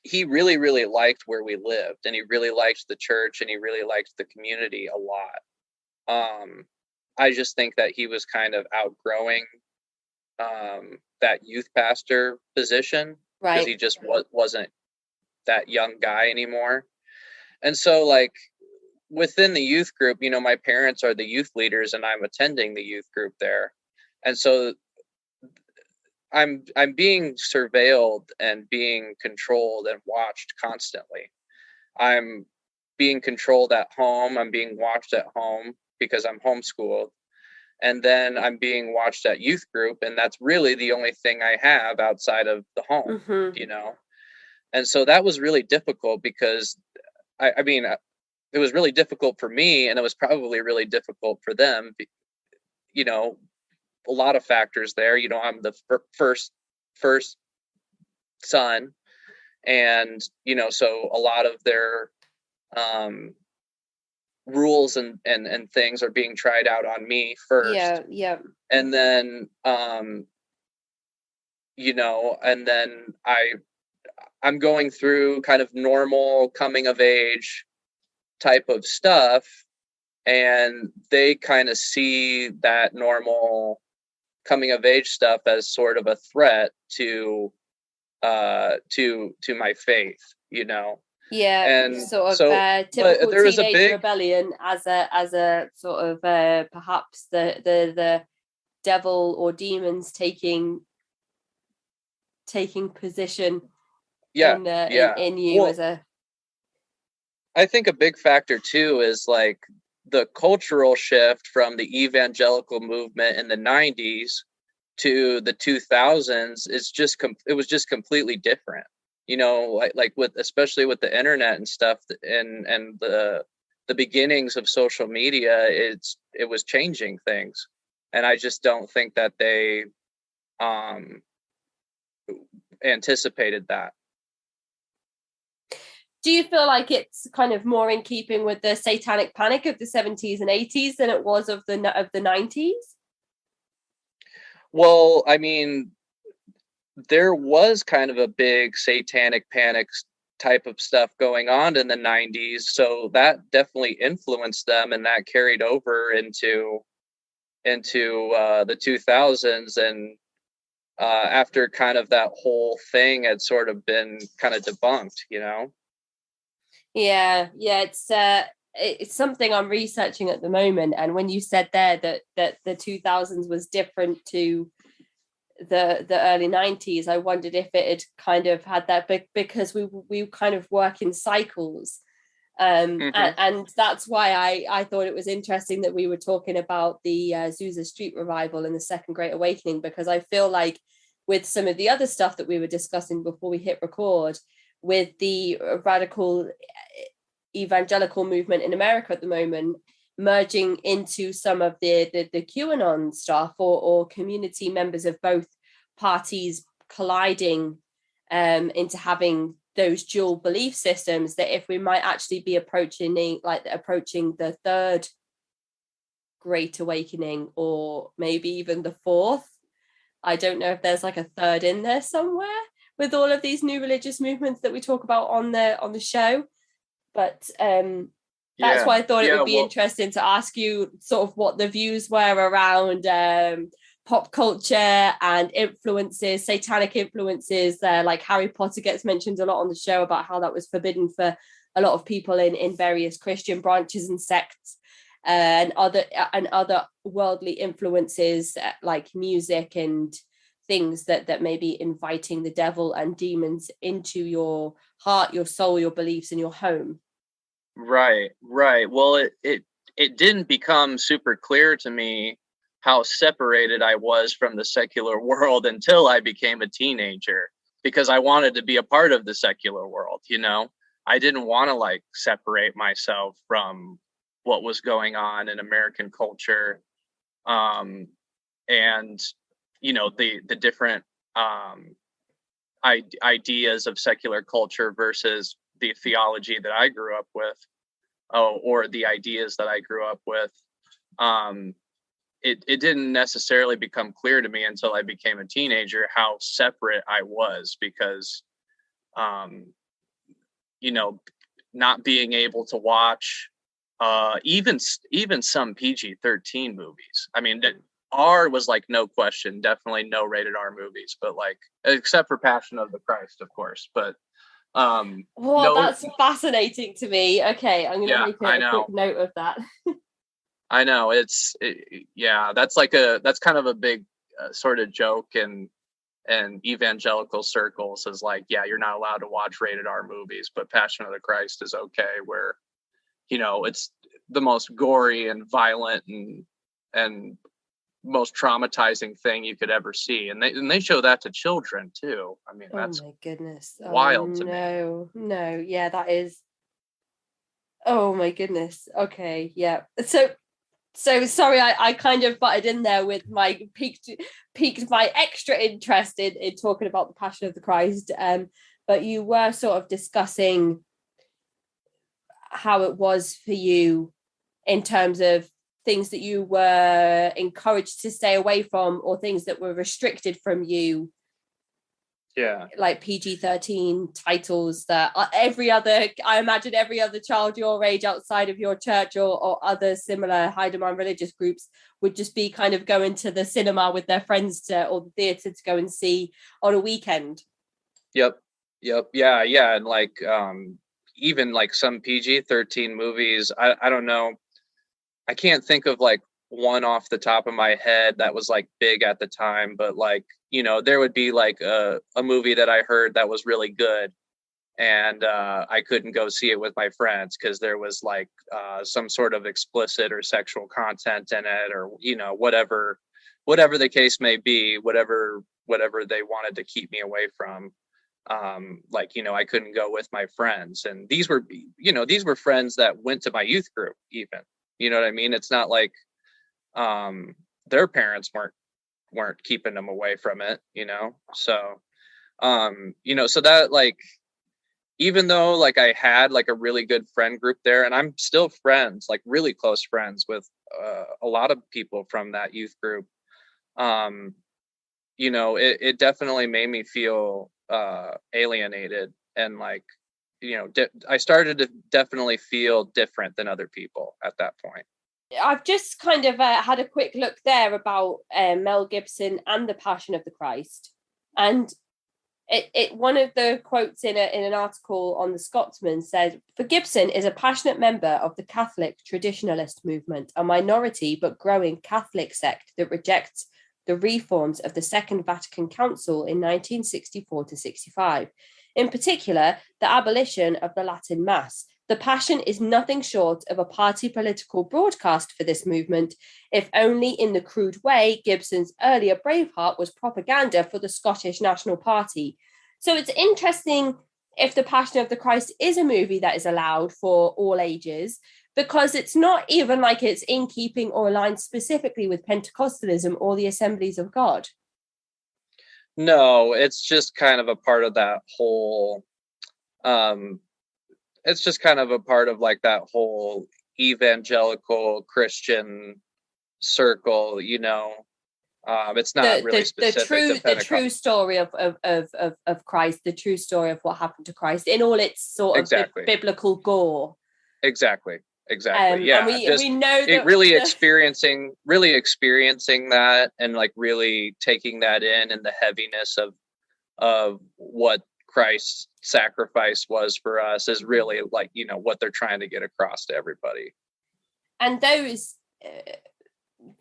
he really, really liked where we lived, and he really liked the church, and he really liked the community a lot. I just think that he was kind of outgrowing that youth pastor position, because Right. he just wasn't that young guy anymore. And so like within the youth group, you know, my parents are the youth leaders and I'm attending the youth group there. And so I'm being surveilled and being controlled and watched constantly. I'm being controlled at home. I'm being watched at home because I'm homeschooled. And then I'm being watched at youth group. And that's really the only thing I have outside of the home, you know? And so that was really difficult because I mean, it was really difficult for me, and it was probably really difficult for them. You know, a lot of factors there. You know, I'm the first son, and you know, so a lot of their rules and things are being tried out on me first. Yeah. And then you know, and then I'm going through kind of normal coming of age type of stuff, and they kind of see that normal coming of age stuff as sort of a threat to my faith, you know. Yeah, And sort of so typical there was a teenage big rebellion as a sort of perhaps the devil or demons taking position in you. Well, as a, I think a big factor too is like the cultural shift from the evangelical movement in the 90s to the 2000s is just it was just completely different, you know, like with especially with the internet and stuff, and the beginnings of social media. It was changing things, and I just don't think that they anticipated that. Do you feel like it's kind of more in keeping with the satanic panic of the 70s and 80s than it was of the 90s? Well, I mean, there was kind of a big satanic panic type of stuff going on in the 90s, so that definitely influenced them, and that carried over into the 2000s. And after kind of that whole thing had sort of been kind of debunked, you know. Yeah, it's something I'm researching at the moment. And when you said there that the 2000s was different to the early 90s, I wondered if it had kind of had that, because we kind of work in cycles. And that's why I thought it was interesting that we were talking about the Azusa Street revival and the Second Great Awakening, because I feel like with some of the other stuff that we were discussing before we hit record, with the radical evangelical movement in America at the moment merging into some of the QAnon stuff, or community members of both parties colliding into having those dual belief systems, that if we might actually be approaching the third Great Awakening, or maybe even the fourth. I don't know if there's like a third in there somewhere with all of these new religious movements that we talk about on the show. But that's why I thought it would be interesting to ask you sort of what the views were around pop culture and influences, satanic influences. Like Harry Potter gets mentioned a lot on the show about how that was forbidden for a lot of people in various Christian branches and sects, and other worldly influences like music and things that may be inviting the devil and demons into your heart, your soul, your beliefs, and your home. Right. Well, it didn't become super clear to me how separated I was from the secular world until I became a teenager, because I wanted to be a part of the secular world, I didn't want to like separate myself from what was going on in American culture. And the different ideas of secular culture versus the theology that I grew up with, or the ideas that I grew up with. It didn't necessarily become clear to me until I became a teenager how separate I was, because, not being able to watch even some PG-13 movies. I mean, R was like no question, definitely no rated R movies, but like except for Passion of the Christ, of course. But that's fascinating to me. Okay, I'm gonna make a quick note of that. I know that's kind of a big sort of joke and evangelical circles, is like, yeah, you're not allowed to watch rated R movies, but Passion of the Christ is okay, where it's the most gory and violent and most traumatizing thing you could ever see, and they show that to children too. I mean, that's my goodness, wild to me. No, yeah, that is. Oh my goodness. Okay, yeah. So sorry, I kind of butted in there with my piqued my extra interest in talking about the Passion of the Christ. But you were sort of discussing how it was for you in terms of things that you were encouraged to stay away from, or things that were restricted from you. Yeah, like PG-13 titles that I imagine every other child your age outside of your church or other similar high demand religious groups would just be kind of going to the cinema with their friends or the theater to go and see on a weekend. Yep. Yeah. And like, even like some PG-13 movies, I don't know. I can't think of like one off the top of my head that was like big at the time, but like, there would be like a movie that I heard that was really good, and I couldn't go see it with my friends because there was like some sort of explicit or sexual content in it, or whatever the case may be, whatever they wanted to keep me away from. I couldn't go with my friends, and these were friends that went to my youth group even. You know what I mean? It's not like their parents weren't keeping them away from it, so so that, like, even though like I had like a really good friend group there, and I'm still friends, like really close friends with a lot of people from that youth group, it definitely made me feel alienated, and like, I started to definitely feel different than other people at that point. I've just kind of had a quick look there about Mel Gibson and the Passion of the Christ, and it one of the quotes in an article on the Scotsman said, "For Gibson is a passionate member of the Catholic traditionalist movement, a minority but growing Catholic sect that rejects the reforms of the Second Vatican Council in 1964 to 65. In particular, the abolition of the Latin Mass. The Passion is nothing short of a party political broadcast for this movement, if only in the crude way Gibson's earlier Braveheart was propaganda for the Scottish National Party." So it's interesting if The Passion of the Christ is a movie that is allowed for all ages, because it's not even like it's in keeping or aligned specifically with Pentecostalism or the Assemblies of God. No, it's just kind of a part of that whole it's just kind of a part of like that whole evangelical Christian circle, it's not really specific the true story of Christ, the true story of what happened to Christ in all its sort of biblical gore. Exactly. Yeah, and we know that really experiencing that, and like really taking that in, and the heaviness of what Christ's sacrifice was for us is really like, what they're trying to get across to everybody. And those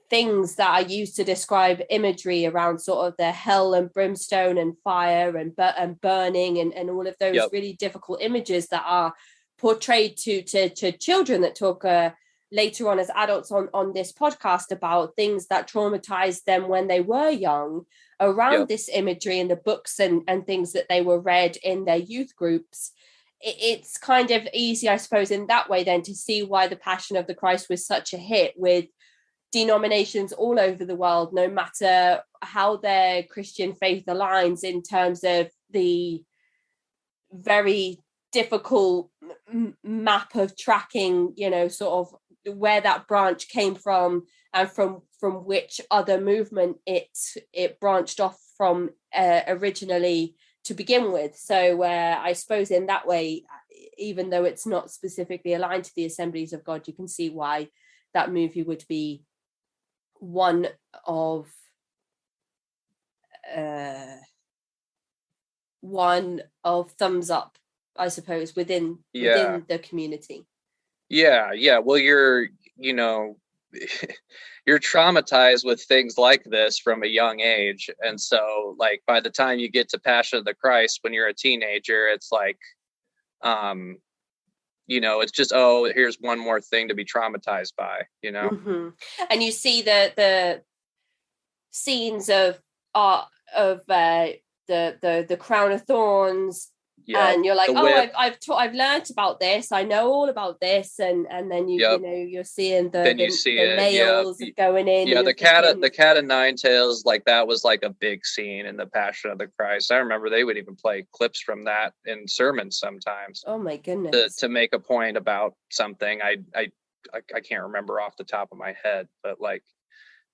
things that are used to describe imagery around sort of the hell and brimstone and fire and burning and all of those really difficult images that are portrayed to children that talk later on as adults on this podcast about things that traumatized them when they were young around this imagery and the books and things that they were read in their youth groups. It's kind of easy, I suppose, in that way then to see why the Passion of the Christ was such a hit with denominations all over the world, no matter how their Christian faith aligns in terms of the very difficult map of tracking, you know, sort of where that branch came from and from which other movement it branched off from originally to begin with. So I suppose in that way, even though it's not specifically aligned to the Assemblies of God, you can see why that movie would be one of thumbs up, I suppose, within the community. Yeah. Well, you're traumatized with things like this from a young age. And so like by the time you get to Passion of the Christ, when you're a teenager, it's like, it's just, here's one more thing to be traumatized by, Mm-hmm. And you see the scenes of the crown of thorns. And you're like, I've learned about this. I know all about this, and then you're seeing the nails going in. Yeah, the cat of nine tails, like that was like a big scene in the Passion of the Christ. I remember they would even play clips from that in sermons sometimes. Oh my goodness! To make a point about something, I can't remember off the top of my head, but like,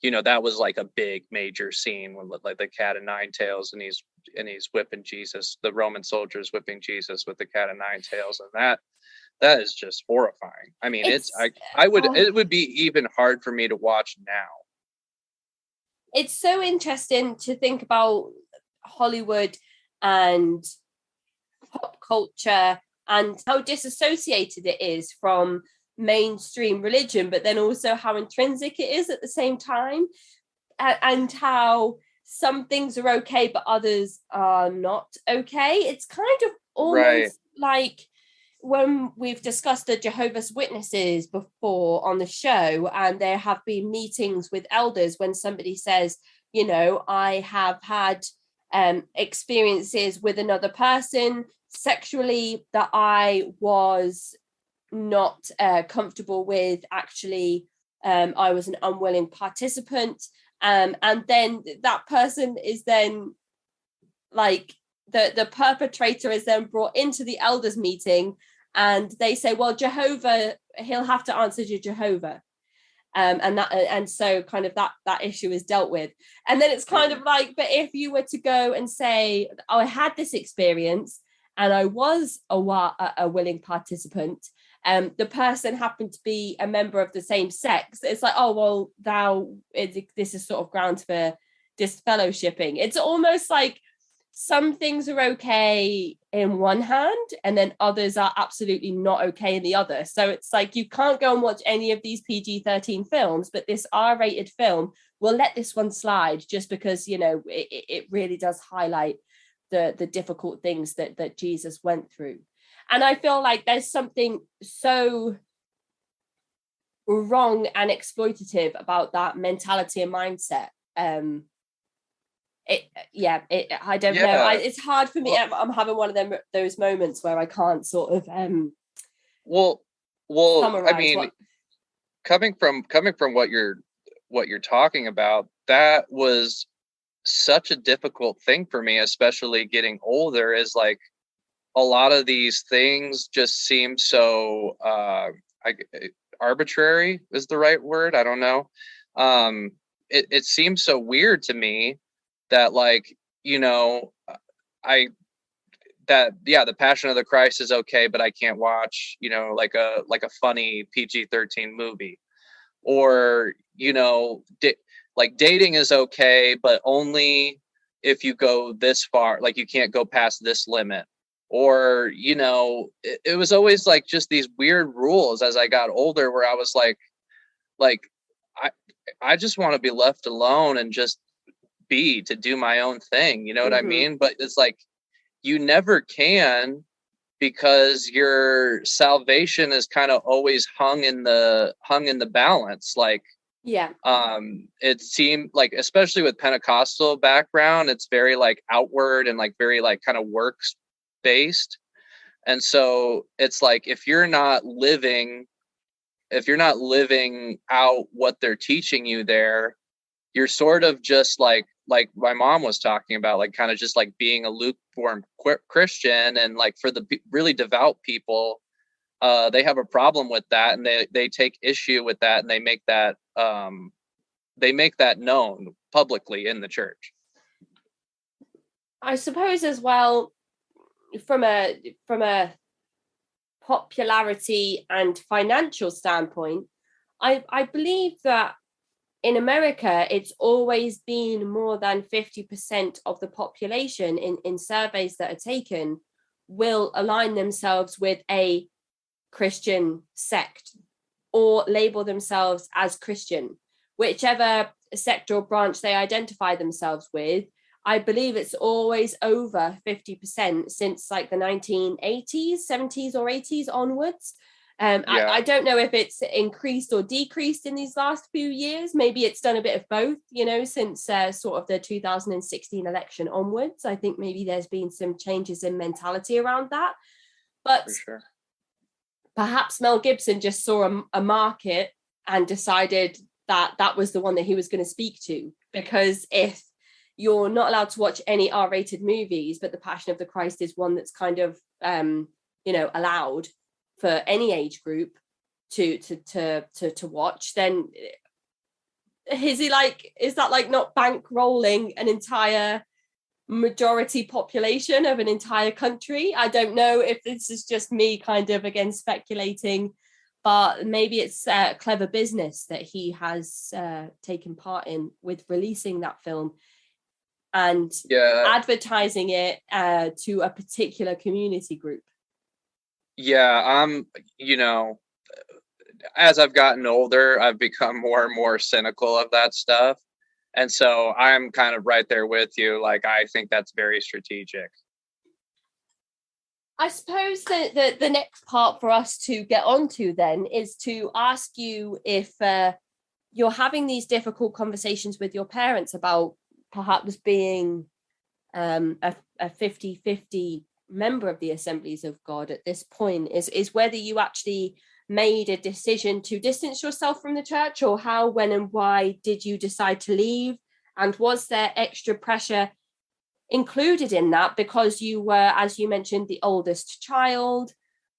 that was like a big major scene when like the cat of nine tails and he's whipping Jesus, the Roman soldiers whipping Jesus with the cat of nine tails. And that is just horrifying. I mean, it would be even hard for me to watch now. It's so interesting to think about Hollywood and pop culture and how disassociated it is from mainstream religion, but then also how intrinsic it is at the same time, and how some things are okay but others are not okay. It's kind of almost like when we've discussed the Jehovah's Witnesses before on the show, and there have been meetings with elders when somebody says, I have had experiences with another person sexually that I was not comfortable with. Actually, I was an unwilling participant, and then that person is then like the perpetrator is then brought into the elders meeting, and they say, well, Jehovah, he'll have to answer to Jehovah, and so kind of that issue is dealt with. And then it's kind of like, but if you were to go and say, I had this experience and I was a willing participant, the person happened to be a member of the same sex, it's like, oh, well, this is sort of grounds for disfellowshipping. It's almost like some things are okay in one hand and then others are absolutely not okay in the other. So it's like you can't go and watch any of these PG-13 films, but this R-rated film, we'll let this one slide just because, it really does highlight the difficult things that Jesus went through. And I feel like there's something so wrong and exploitative about that mentality and mindset. I don't know. It's hard for me. I'm having one of those moments where I can't sort of I mean, coming from what you're talking about, that was such a difficult thing for me, especially getting older, is like a lot of these things just seem so arbitrary is the right word. I don't know. It seems so weird to me that like, the Passion of the Christ is okay, but I can't watch, like a funny PG-13 movie, or, like dating is okay, but only if you go this far, like you can't go past this limit. Or, it was always like just these weird rules as I got older where I was like, I just want to be left alone and just to do my own thing. You know what I mean? But it's like, you never can, because your salvation is kind of always hung in the balance. Like, Yeah. It seemed like, especially with Pentecostal background, it's very like outward and like very like kind of works based. And so it's like, if you're not living out what they're teaching you there, you're sort of just like my mom was talking about, like kind of just like being a lukewarm Christian. And like for the really devout people, they have a problem with that, and they take issue with that, and they make that known publicly in the church. I suppose as well, from a popularity and financial standpoint, I believe that in America, it's always been more than 50% of the population in surveys that are taken will align themselves with a Christian sect or label themselves as Christian, whichever sect or branch they identify themselves with. I believe it's always over 50% since like the 1980s, 70s or 80s onwards. I don't know if it's increased or decreased in these last few years. Maybe it's done a bit of both, since sort of the 2016 election onwards. I think maybe there's been some changes in mentality around that. But for sure, perhaps Mel Gibson just saw a market and decided that was the one that he was going to speak to. Because if you're not allowed to watch any R-rated movies, but The Passion of the Christ is one that's kind of, allowed for any age group to watch, then is that like not bankrolling an entire majority population of an entire country? I don't know if this is just me kind of again speculating, but maybe it's a clever business that he has taken part in with releasing that film and advertising it to a particular community group. As I've gotten older, I've become more and more cynical of that stuff. And so I'm kind of right there with you. Like, I think that's very strategic. I suppose that the next part for us to get onto then is to ask you if you're having these difficult conversations with your parents about perhaps being a 50-50 member of the Assemblies of God at this point, is whether you actually made a decision to distance yourself from the church, or how, when and why did you decide to leave? And was there extra pressure included in that because you were, as you mentioned, the oldest child?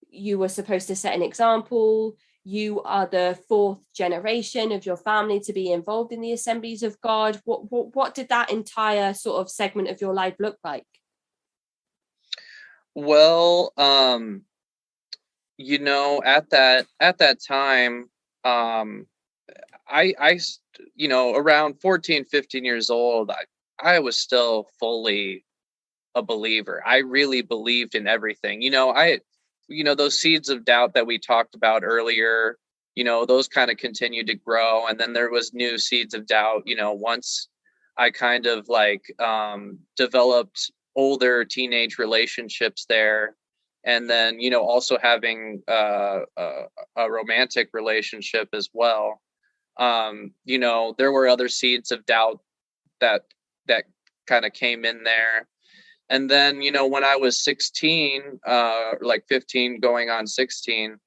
You were supposed to set an example. You are the fourth generation of your family to be involved in the Assemblies of God. What did that entire sort of segment of your life look like? Well, at that time, I around 14, 15 years old, I was still fully a believer. I really believed in everything. Those seeds of doubt that we talked about earlier, those kind of continued to grow. And then there was new seeds of doubt, once I kind of developed older teenage relationships there. And then, also having a romantic relationship as well. There were other seeds of doubt that kind of came in there. And then, when I was 16, 15 going on 16,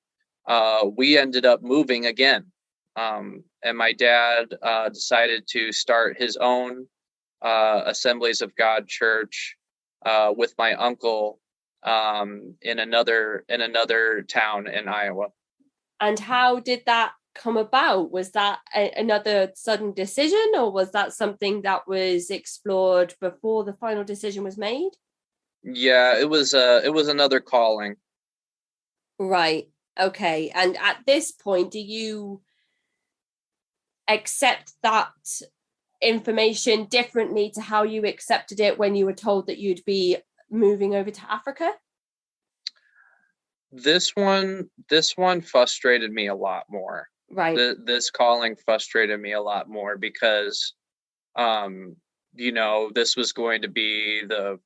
we ended up moving again. And my dad decided to start his own Assemblies of God church with my uncle in another town in Iowa. And how did that come about? Was that another sudden decision, or was that something that was explored before the final decision was made? Yeah, it was another calling. Right. Okay. And at this point, do you accept that information differently to how you accepted it when you were told that you'd be moving over to Africa? This one frustrated me a lot more. Right. This calling frustrated me a lot more because, this was going to be the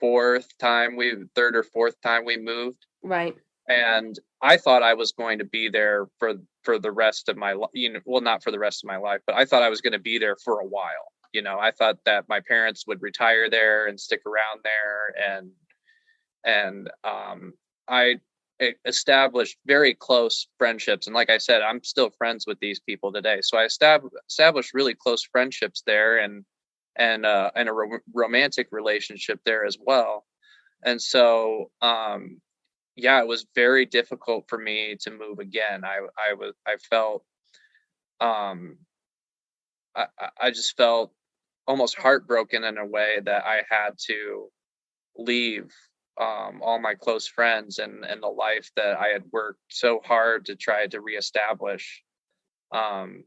third or fourth time we moved. Right. And I thought I was going to be there for the rest of my life, well, not for the rest of my life, but I thought I was going to be there for a while. I thought that my parents would retire there and stick around there. And I established very close friendships. And like I said, I'm still friends with these people today. So I established really close friendships there and a romantic relationship there as well. And so, it was very difficult for me to move again. I felt, I just felt almost heartbroken in a way that I had to leave all my close friends and the life that I had worked so hard to try to reestablish, and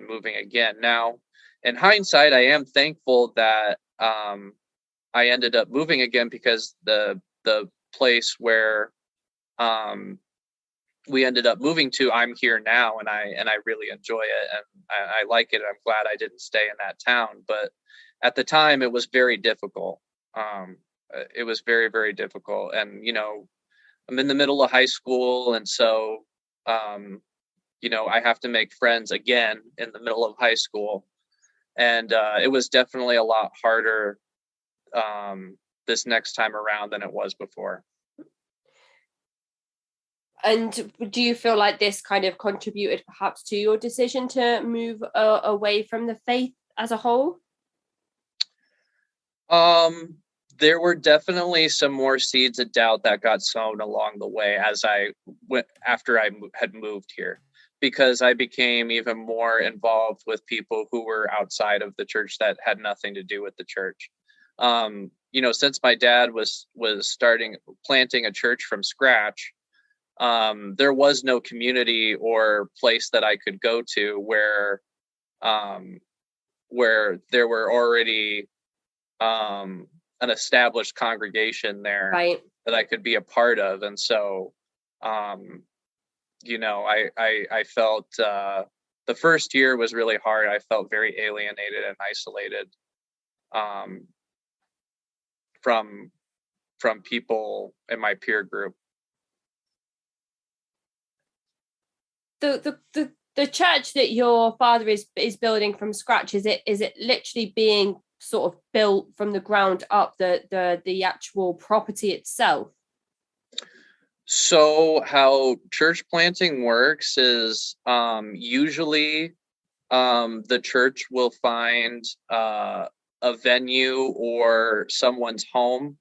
moving again. Now, in hindsight, I am thankful that I ended up moving again, because the place where we ended up moving to, I'm here now, and I really enjoy it, and I like it. I'm glad I didn't stay in that town, but at the time it was very difficult. It was very, very difficult, and I'm in the middle of high school, and so I have to make friends again in the middle of high school, and it was definitely a lot harder this next time around than it was before. And do you feel like this kind of contributed perhaps to your decision to move away from the faith as a whole? There were definitely some more seeds of doubt that got sown along the way after I had moved here, because I became even more involved with people who were outside of the church that had nothing to do with the church. Since my dad was planting a church from scratch, there was no community or place that I could go to where there were already an established congregation there, right, that I could be a part of. And so, I felt the first year was really hard. I felt very alienated and isolated from people in my peer group. The church that your father is building from scratch, is it literally being sort of built from the ground up, the actual property itself? So how church planting works is usually the church will find a venue or someone's home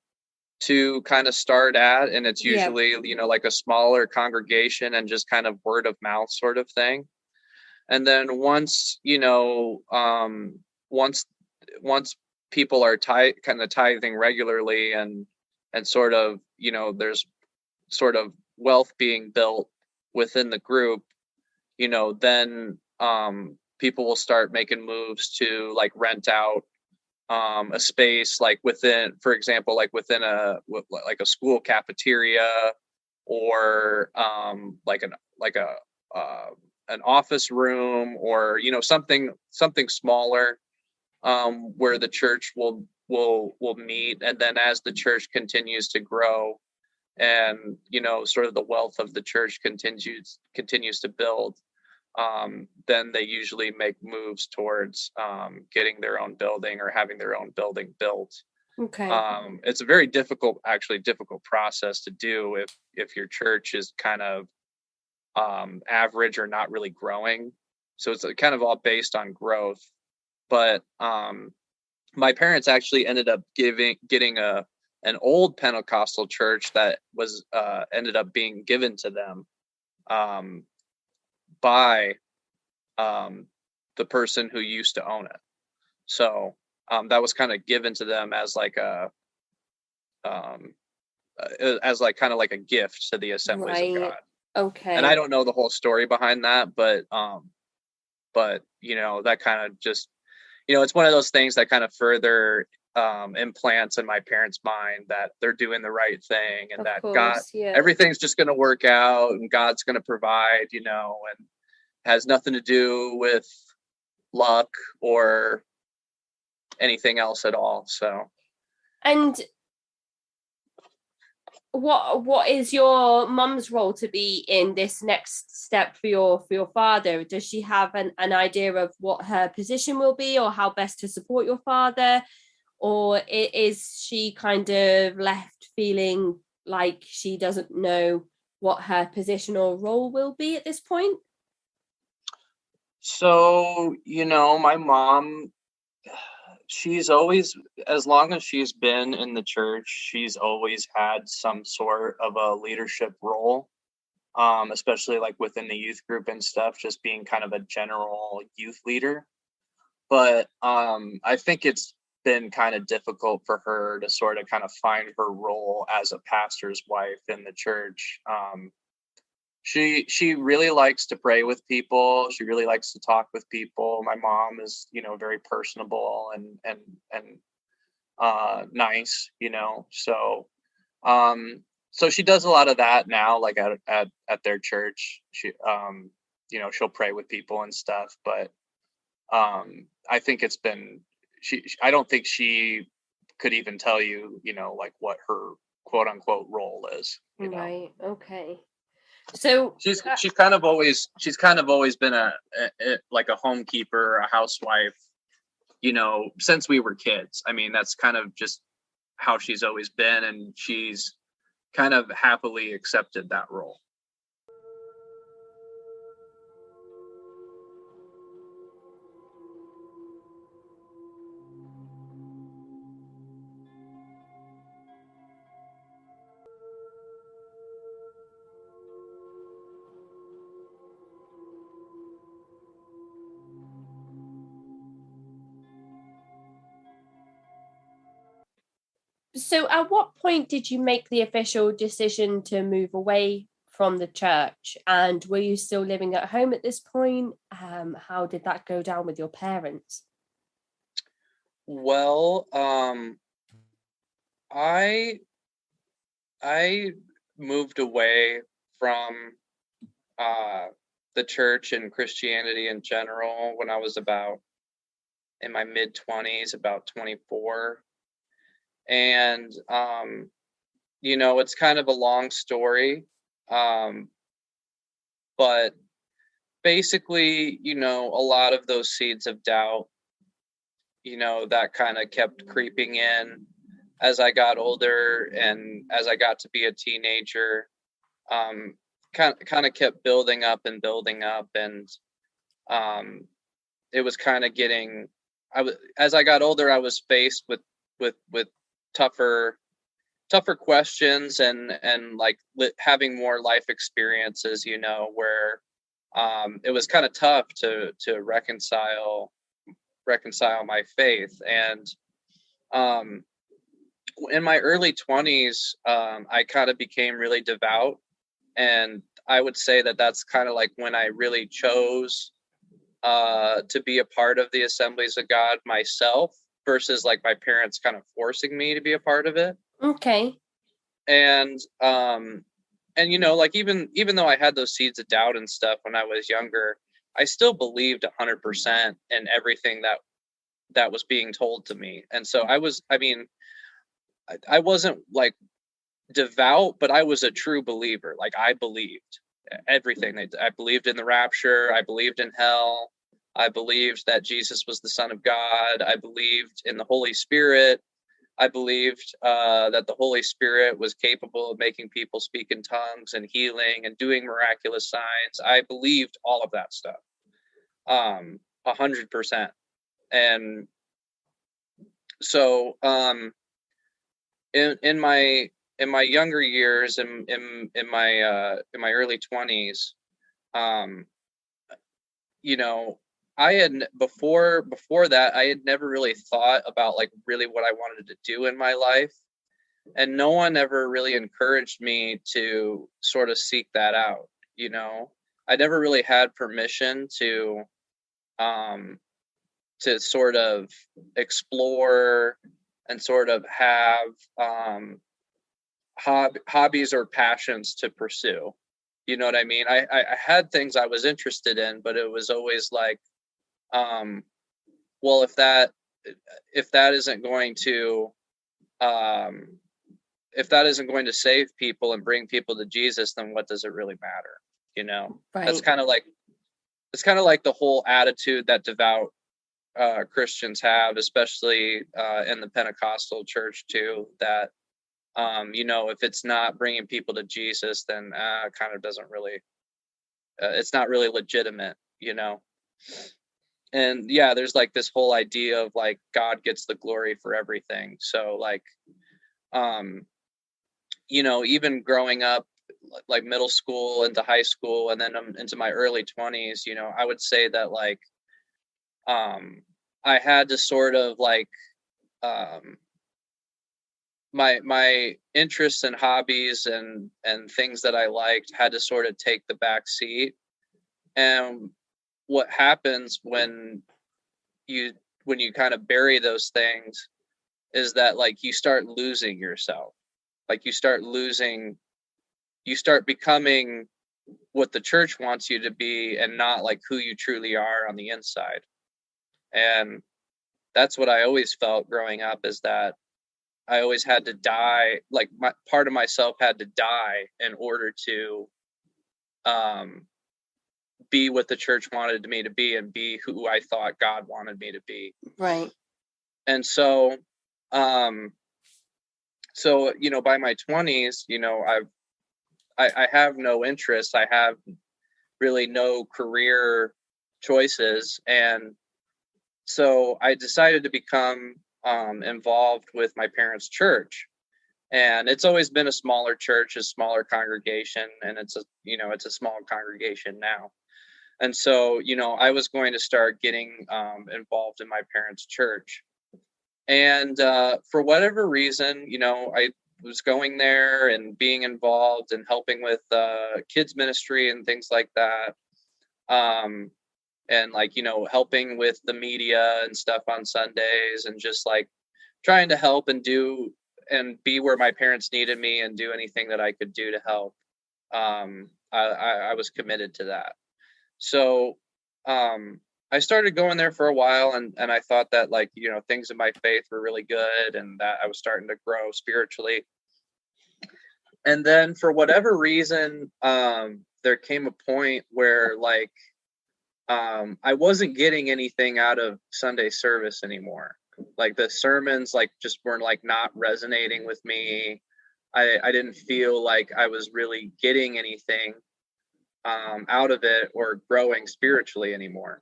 to kind of start at, and it's usually like a smaller congregation and just kind of word of mouth sort of thing. And then once people are kind of tithing regularly and sort of there's sort of wealth being built within the group, then people will start making moves to like rent out a space, like within a school cafeteria, or an office room, or something smaller, where the church will meet. And then as the church continues to grow and sort of the wealth of the church continues to build, then they usually make moves towards getting their own building or having their own building built. Okay. It's a very difficult process to do if your church is kind of average or not really growing. So it's kind of all based on growth. But my parents actually ended up getting an old Pentecostal church that was ended up being given to them by the person who used to own it. So that was kind of given to them as like a kind of like a gift to the Assemblies of God. Okay. And I don't know the whole story behind that, but that kind of just, it's one of those things that kind of further implants in my parents' mind that they're doing the right thing and Of that God, course, yeah. everything's just going to work out and God's going to provide, and has nothing to do with luck or anything else at all. So, and what is your mum's role to be in this next step for your father? Does she have an idea of what her position will be, or how best to support your father, or is she kind of left feeling like she doesn't know what her position or role will be at this point? So, my mom, she's always, as long as she's been in the church, she's always had some sort of a leadership role, especially like within the youth group and stuff, just being kind of a general youth leader. But I think it's been kind of difficult for her to sort of kind of find her role as a pastor's wife in the church. She really likes to pray with people. She really likes to talk with people. My mom is, very personable and nice, So she does a lot of that now, like at their church. She she'll pray with people and stuff. But I think it's been I don't think she could even tell you, like what her quote unquote role is. Right. Okay. So she's kind of always been a like a homekeeper, a housewife, since we were kids. I mean, that's kind of just how she's always been, and she's kind of happily accepted that role. So at what point did you make the official decision to move away from the church? And were you still living at home at this point? How did that go down with your parents? Well, I moved away from the church and Christianity in general when I was about in my mid-20s, about 24. And it's kind of a long story, but basically, a lot of those seeds of doubt, that kind of kept creeping in as I got older and as I got to be a teenager. Kind of kept building up, and it was kind of getting. As I got older, I was faced with tougher questions and like having more life experiences, where it was kind of tough to reconcile my faith. And in my early 20s, I kind of became really devout, and I would say that that's kind of like when I really chose to be a part of the Assemblies of God myself, versus like my parents kind of forcing me to be a part of it. Okay. And like even though I had those seeds of doubt and stuff when I was younger, I still believed 100% in everything that was being told to me. And so I wasn't like devout, but I was a true believer. Like I believed everything. I believed in the rapture. I believed in hell. I believed that Jesus was the Son of God. I believed in the Holy Spirit. I believed that the Holy Spirit was capable of making people speak in tongues and healing and doing miraculous signs. I believed all of that stuff, 100%. And so, in my younger years, in my early 20s, I had before that, I had never really thought about like really what I wanted to do in my life. And no one ever really encouraged me to sort of seek that out. I never really had permission to sort of explore and sort of have hobbies or passions to pursue. You know what I mean? I had things I was interested in, but it was always like, well, if that isn't going to save people and bring people to Jesus, then what does it really matter? You know, Right. It's kind of like the whole attitude that devout Christians have, especially in the Pentecostal church too, that if it's not bringing people to Jesus, then kind of doesn't really, it's not really legitimate, And yeah, there's like this whole idea of like God gets the glory for everything. So like, even growing up, like middle school into high school, and then into my early 20s, I would say that like, I had to sort of like, my interests and hobbies and things that I liked had to sort of take the back seat. And what happens when you kind of bury those things is that like you start losing yourself. Like you start becoming what the church wants you to be and not like who you truly are on the inside. And that's what I always felt growing up, is that I always had to die. Like part of myself had to die in order to be what the church wanted me to be and be who I thought God wanted me to be. Right. And so, by my 20s, I have no interest. I have really no career choices. And so I decided to become involved with my parents' church. And it's always been a smaller church, a smaller congregation, and it's a small congregation now. And so, I was going to start getting involved in my parents' church. And for whatever reason, I was going there and being involved and helping with kids ministry and things like that. And like, helping with the media and stuff on Sundays, and just like trying to help and do and be where my parents needed me and do anything that I could do to help. I was committed to that. So I started going there for a while, and I thought that like, things in my faith were really good and that I was starting to grow spiritually. And then for whatever reason, there came a point where like, I wasn't getting anything out of Sunday service anymore. Like the sermons like just weren't like not resonating with me. I didn't feel like I was really getting anything out of it or growing spiritually anymore.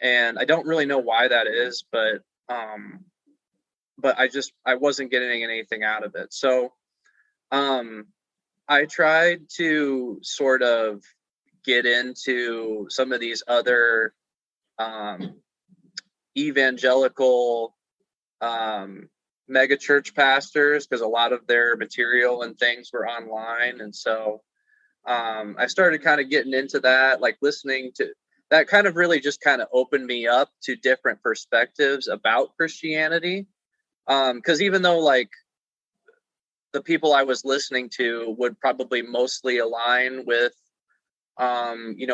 And I don't really know why that is, but I wasn't getting anything out of it. So I tried to sort of get into some of these other evangelical mega church pastors, because a lot of their material and things were online. And so I started kind of getting into that, like listening to that. Kind of really just kind of opened me up to different perspectives about Christianity. Because even though like the people I was listening to would probably mostly align with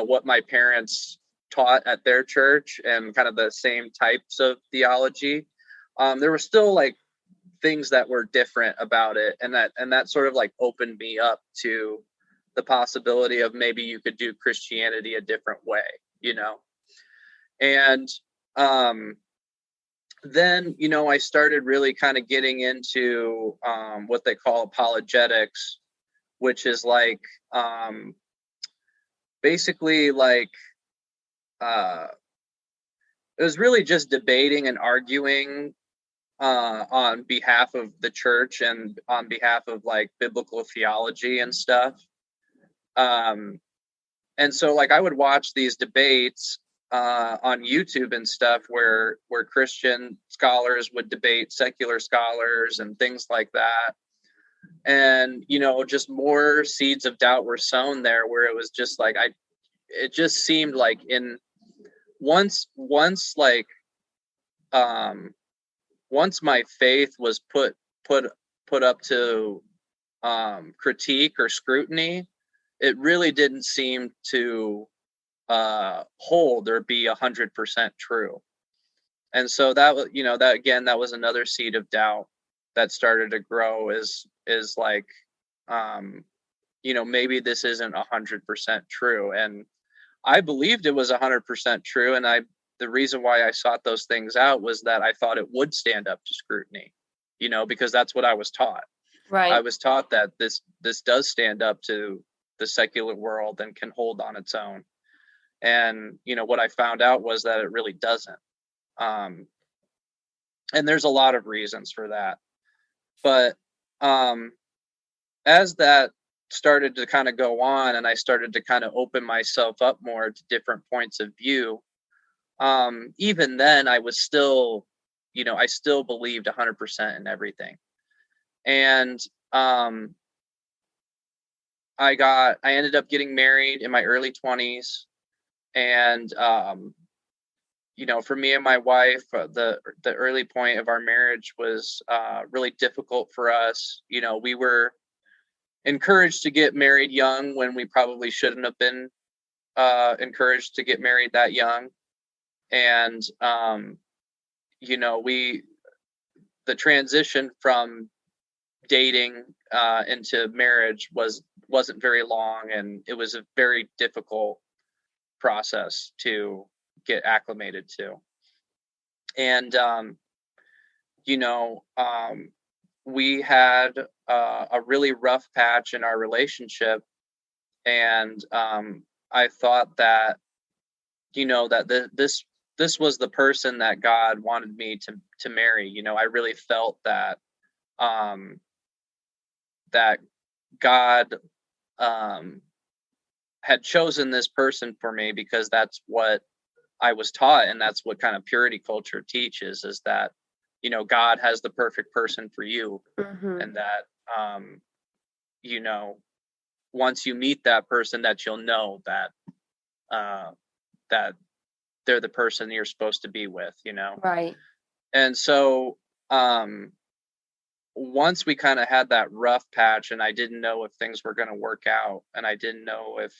what my parents taught at their church and kind of the same types of theology, there were still like things that were different about it, and that sort of like opened me up to the possibility of maybe you could do Christianity a different way, and then I started really kind of getting into what they call apologetics, which is like basically like it was really just debating and arguing on behalf of the church and on behalf of like biblical theology and stuff. And so like I would watch these debates on YouTube and stuff where Christian scholars would debate secular scholars and things like that. And, just more seeds of doubt were sown there, where it was just like, it just seemed like once like, once my faith was put up to critique or scrutiny, it really didn't seem to hold or be 100% true. And so that was, that was another seed of doubt that started to grow, is like, maybe this isn't 100% true. And I believed it was 100% true. And the reason why I sought those things out was that I thought it would stand up to scrutiny, because that's what I was taught. Right. I was taught that this does stand up to the secular world and can hold on its own. And, what I found out was that it really doesn't. And there's a lot of reasons for that. But as that started to kind of go on, and I started to kind of open myself up more to different points of view, even then I was still, I still believed 100% in everything. And I ended up getting married in my early 20s. And, for me and my wife, the early point of our marriage was really difficult for us. We were encouraged to get married young when we probably shouldn't have been encouraged to get married that young. And, the transition from dating into marriage wasn't very long, and it was a very difficult process to get acclimated to. And we had a really rough patch in our relationship, and I thought that that this was the person that God wanted me to marry. I really felt that that God had chosen this person for me, because that's what I was taught, and that's what kind of purity culture teaches, is that God has the perfect person for you. Mm-hmm. And that once you meet that person, that you'll know that that they're the person you're supposed to be with, Right. And so once we kind of had that rough patch, and I didn't know if things were going to work out, and I didn't know if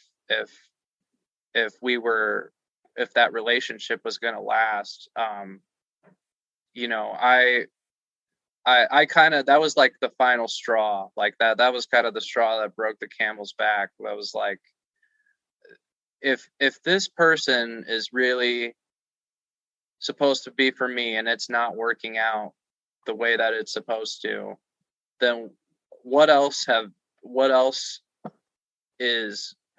that relationship was going to last, I kind of, that was like the final straw. Like that was kind of the straw that broke the camel's back. That was like, if this person is really supposed to be for me, and it's not working out the way that it's supposed to, then what else has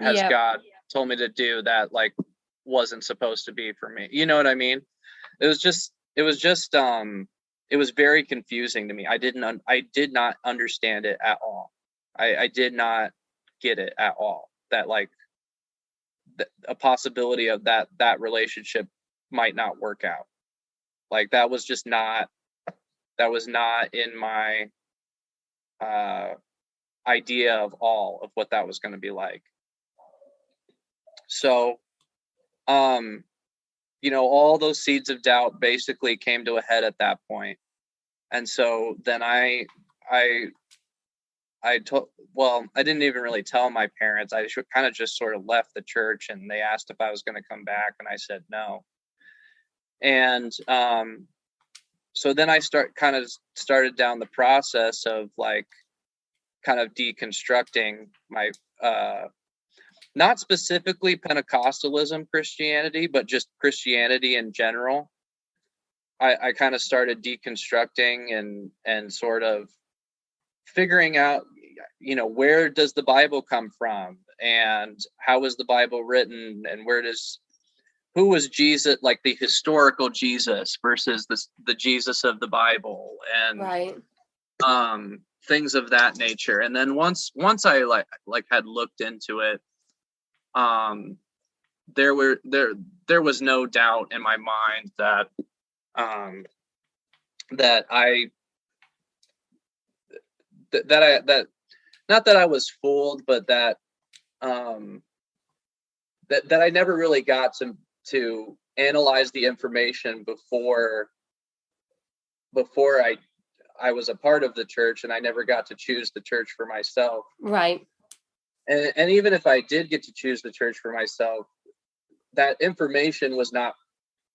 God told me to do that like wasn't supposed to be for me? You know what I mean? It was very confusing to me. I did not understand it at all. I did not get it at all, that like a possibility of that relationship might not work out. Like that was not in my idea of all of what that was going to be like. So all those seeds of doubt basically came to a head at that point. And so then I didn't even really tell my parents. I kind of just sort of left the church, and they asked if I was going to come back, and I said no. And so then I started down the process of like kind of deconstructing my not specifically Pentecostalism Christianity, but just Christianity in general. I kind of started deconstructing and sort of figuring out, where does the Bible come from, and how was the Bible written, and who was Jesus, like the historical Jesus versus the Jesus of the Bible, and right. Things of that nature. And then once I like had looked into it, there was no doubt in my mind that not that I was fooled, but that I never really got to analyze the information before before I was a part of the church, and I never got to choose the church for myself. Right. And even if I did get to choose the church for myself, that information was not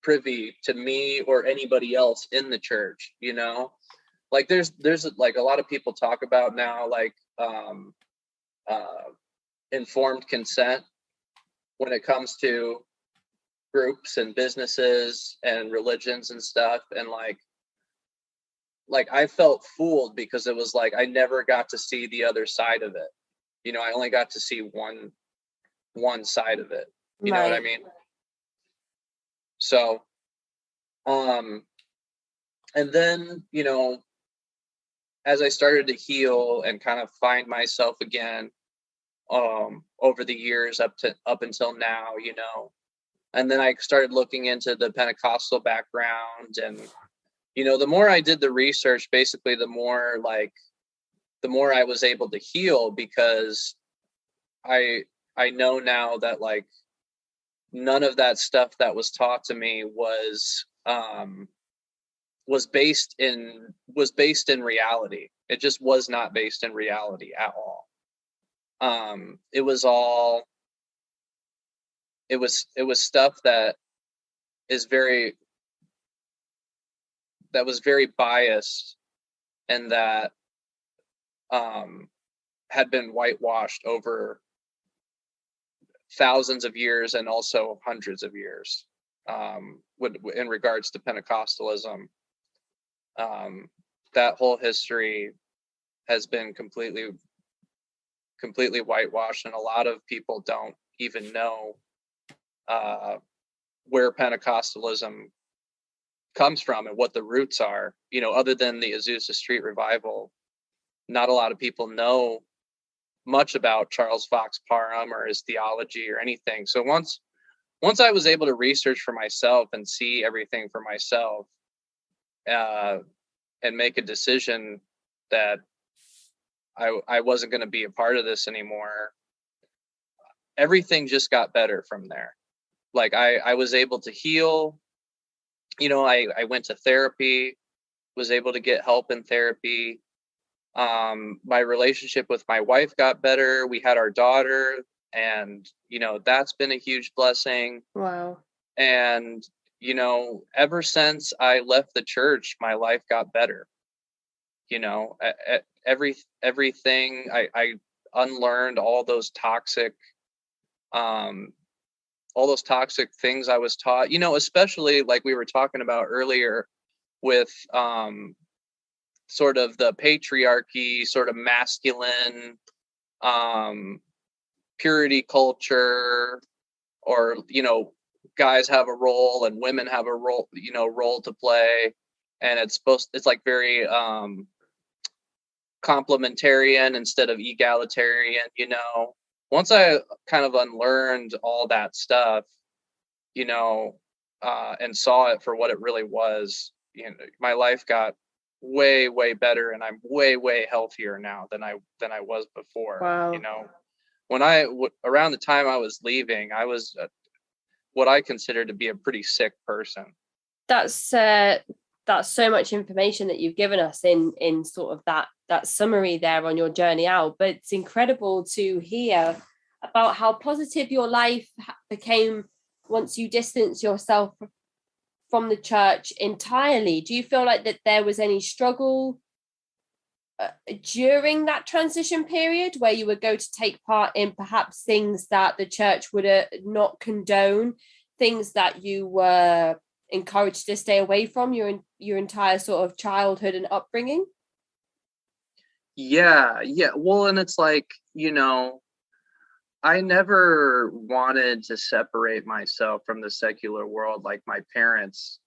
privy to me or anybody else in the church, you know? Like there's like a lot of people talk about now, like informed consent when it comes to groups and businesses and religions and stuff. And like I felt fooled because it was like I never got to see the other side of it. You know, I only got to see one side of it. You know what I mean? So and then, you know, as I started to heal and kind of find myself again, over the years up until now, you know, and then I started looking into the Pentecostal background, and you know, the more I did the research, basically the more I was able to heal, because I know now that like none of that stuff that was taught to me was based in reality. It just was not based in reality at all. It was stuff that was very biased, and that had been whitewashed over thousands of years and also hundreds of years, in regards to Pentecostalism. That whole history has been completely whitewashed, and a lot of people don't even know where Pentecostalism comes from and what the roots are. You know, other than the Azusa Street revival, not a lot of people know much about Charles Fox Parham or his theology or anything. So once I was able to research for myself and see everything for myself, and make a decision that I wasn't going to be a part of this anymore, everything just got better from there. Like I was able to heal. You know, I went to therapy, was able to get help in therapy. My relationship with my wife got better. We had our daughter, and, you know, that's been a huge blessing. Wow. And, you know, ever since I left the church, my life got better. You know, everything, I unlearned all those toxic things I was taught, you know, especially like we were talking about earlier with sort of the patriarchy, sort of masculine purity culture, or, you know, guys have a role and women have a role, you know, role to play. And it's like very complementarian instead of egalitarian, you know. Once I kind of unlearned all that stuff, you know, and saw it for what it really was, you know, my life got way, way better, and I'm way, way healthier now than I was before. Wow. You know, when around the time I was leaving, I was what I consider to be a pretty sick person. That's so much information that you've given us in sort of that summary there on your journey out. But it's incredible to hear about how positive your life became once you distanced yourself from the church entirely. Do you feel like that there was any struggle during that transition period where you would go to take part in perhaps things that the church would not condone, things that you were encouraged to stay away from your entire sort of childhood and upbringing? Yeah. Well, and it's like, you know, I never wanted to separate myself from the secular world like my parents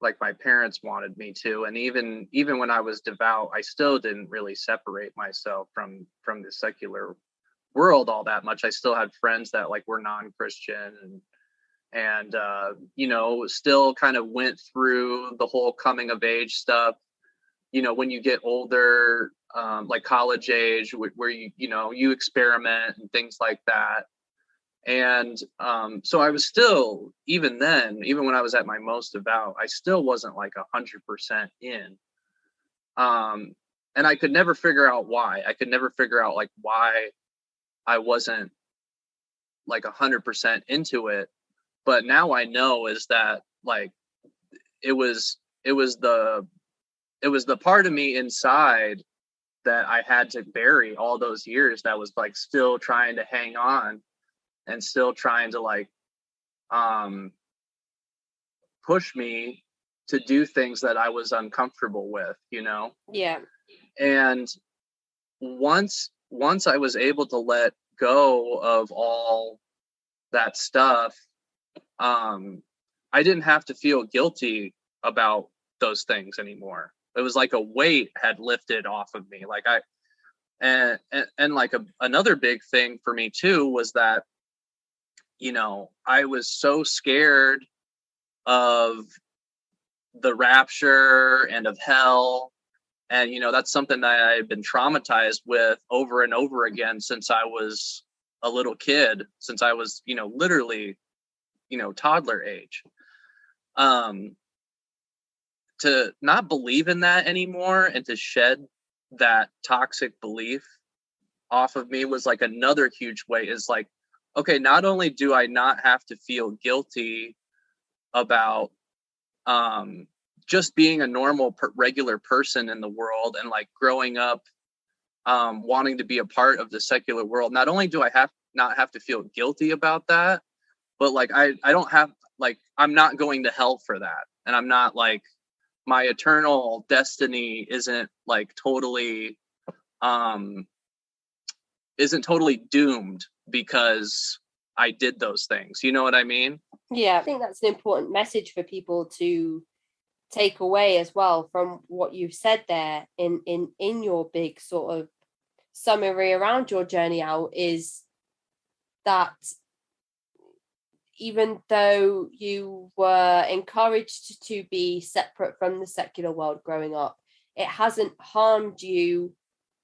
wanted me to. And even when I was devout, I still didn't really separate myself from the secular world all that much. I still had friends that like were non-Christian, and you know, still kind of went through the whole coming of age stuff. You know, when you get older, like college age, where you know, you experiment and things like that. And so I was still, even then, even when I was at my most devout, I still wasn't like 100% in. And I could never figure out why. I could never figure out like why I wasn't like 100% into it. But now I know is that like it was the part of me inside that I had to bury all those years that was like still trying to hang on and still trying to like push me to do things that I was uncomfortable with, you know? Yeah. And once I was able to let go of all that stuff, I didn't have to feel guilty about those things anymore. It was like a weight had lifted off of me. Like and like another big thing for me too was that, you know, I was so scared of the rapture and of hell. And, you know, that's something that I've been traumatized with over and over again since I was a little kid, since I was, you know, literally, you know, toddler age. To not believe in that anymore and to shed that toxic belief off of me was like another huge weight. Is like, okay, not only do I not have to feel guilty about just being a normal regular person in the world and like growing up wanting to be a part of the secular world, not only do I not have to feel guilty about that, but like I don't have, like, I'm not going to hell for that. And I'm not like, my eternal destiny isn't like totally doomed because I did those things. You know what I mean? Yeah, I think that's an important message for people to take away as well from what you've said there in your big sort of summary around your journey out, is that even though you were encouraged to be separate from the secular world growing up, it hasn't harmed you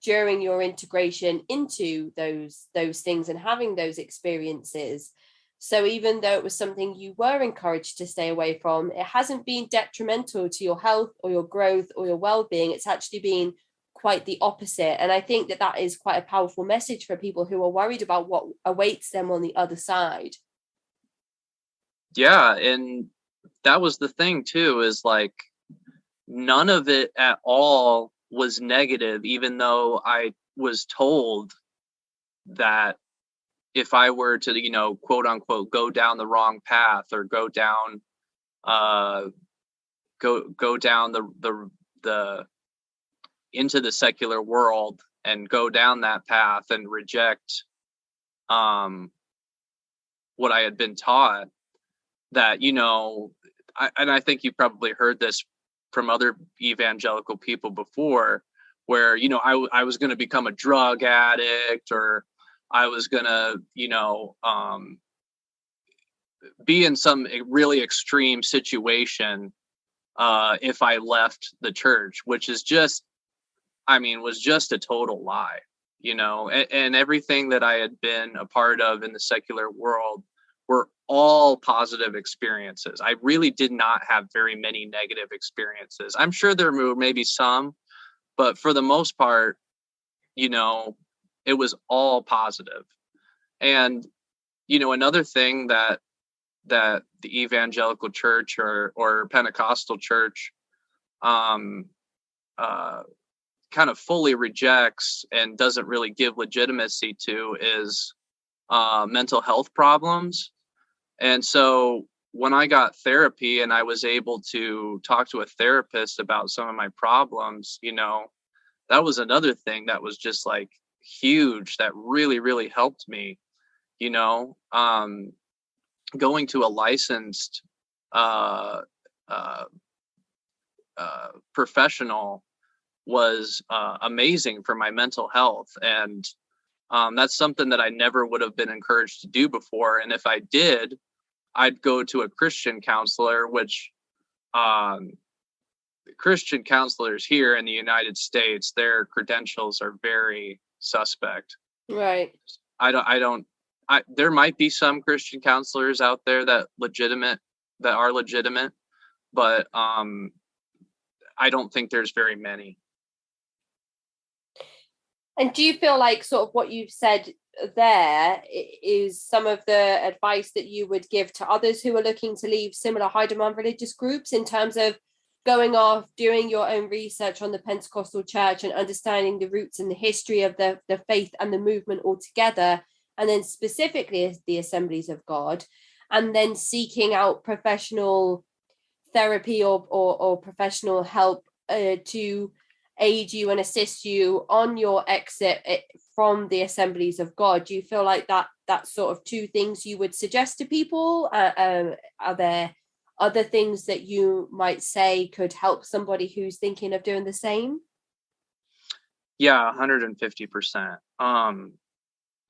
during your integration into those things and having those experiences. So even though it was something you were encouraged to stay away from, it hasn't been detrimental to your health or your growth or your well-being. It's actually been quite the opposite. And I think that that is quite a powerful message for people who are worried about what awaits them on the other side. Yeah, and that was the thing too, is like none of it at all was negative, even though I was told that if I were to, you know, quote unquote, go down the wrong path or go down the into the secular world and go down that path and reject what I had been taught, that, you know, I think you probably heard this from other evangelical people before, where, you know, I was going to become a drug addict, or I was going to, you know, be in some really extreme situation if I left the church, which is just, I mean, was just a total lie, you know, and everything that I had been a part of in the secular world were all positive experiences. I really did not have very many negative experiences. I'm sure there were maybe some, but for the most part, you know, it was all positive. And, you know, another thing that the evangelical church or Pentecostal church kind of fully rejects and doesn't really give legitimacy to is mental health problems. And so when I got therapy and I was able to talk to a therapist about some of my problems, you know, that was another thing that was just like huge, that really, really helped me, you know. Going to a licensed professional was amazing for my mental health. And that's something that I never would have been encouraged to do before. And if I did, I'd go to a Christian counselor, which Christian counselors here in the United States, their credentials are very suspect. Right. I don't there might be some Christian counselors out there that are legitimate, but I don't think there's very many. And do you feel like sort of what you've said there is some of the advice that you would give to others who are looking to leave similar high demand religious groups, in terms of going off, doing your own research on the Pentecostal church and understanding the roots and the history of the faith and the movement altogether, and then specifically the Assemblies of God, and then seeking out professional therapy or professional help to aid you and assist you on your exit from the Assemblies of God? Do you feel like that's sort of two things you would suggest to people? Are there other things that you might say could help somebody who's thinking of doing the same? Yeah, 150%.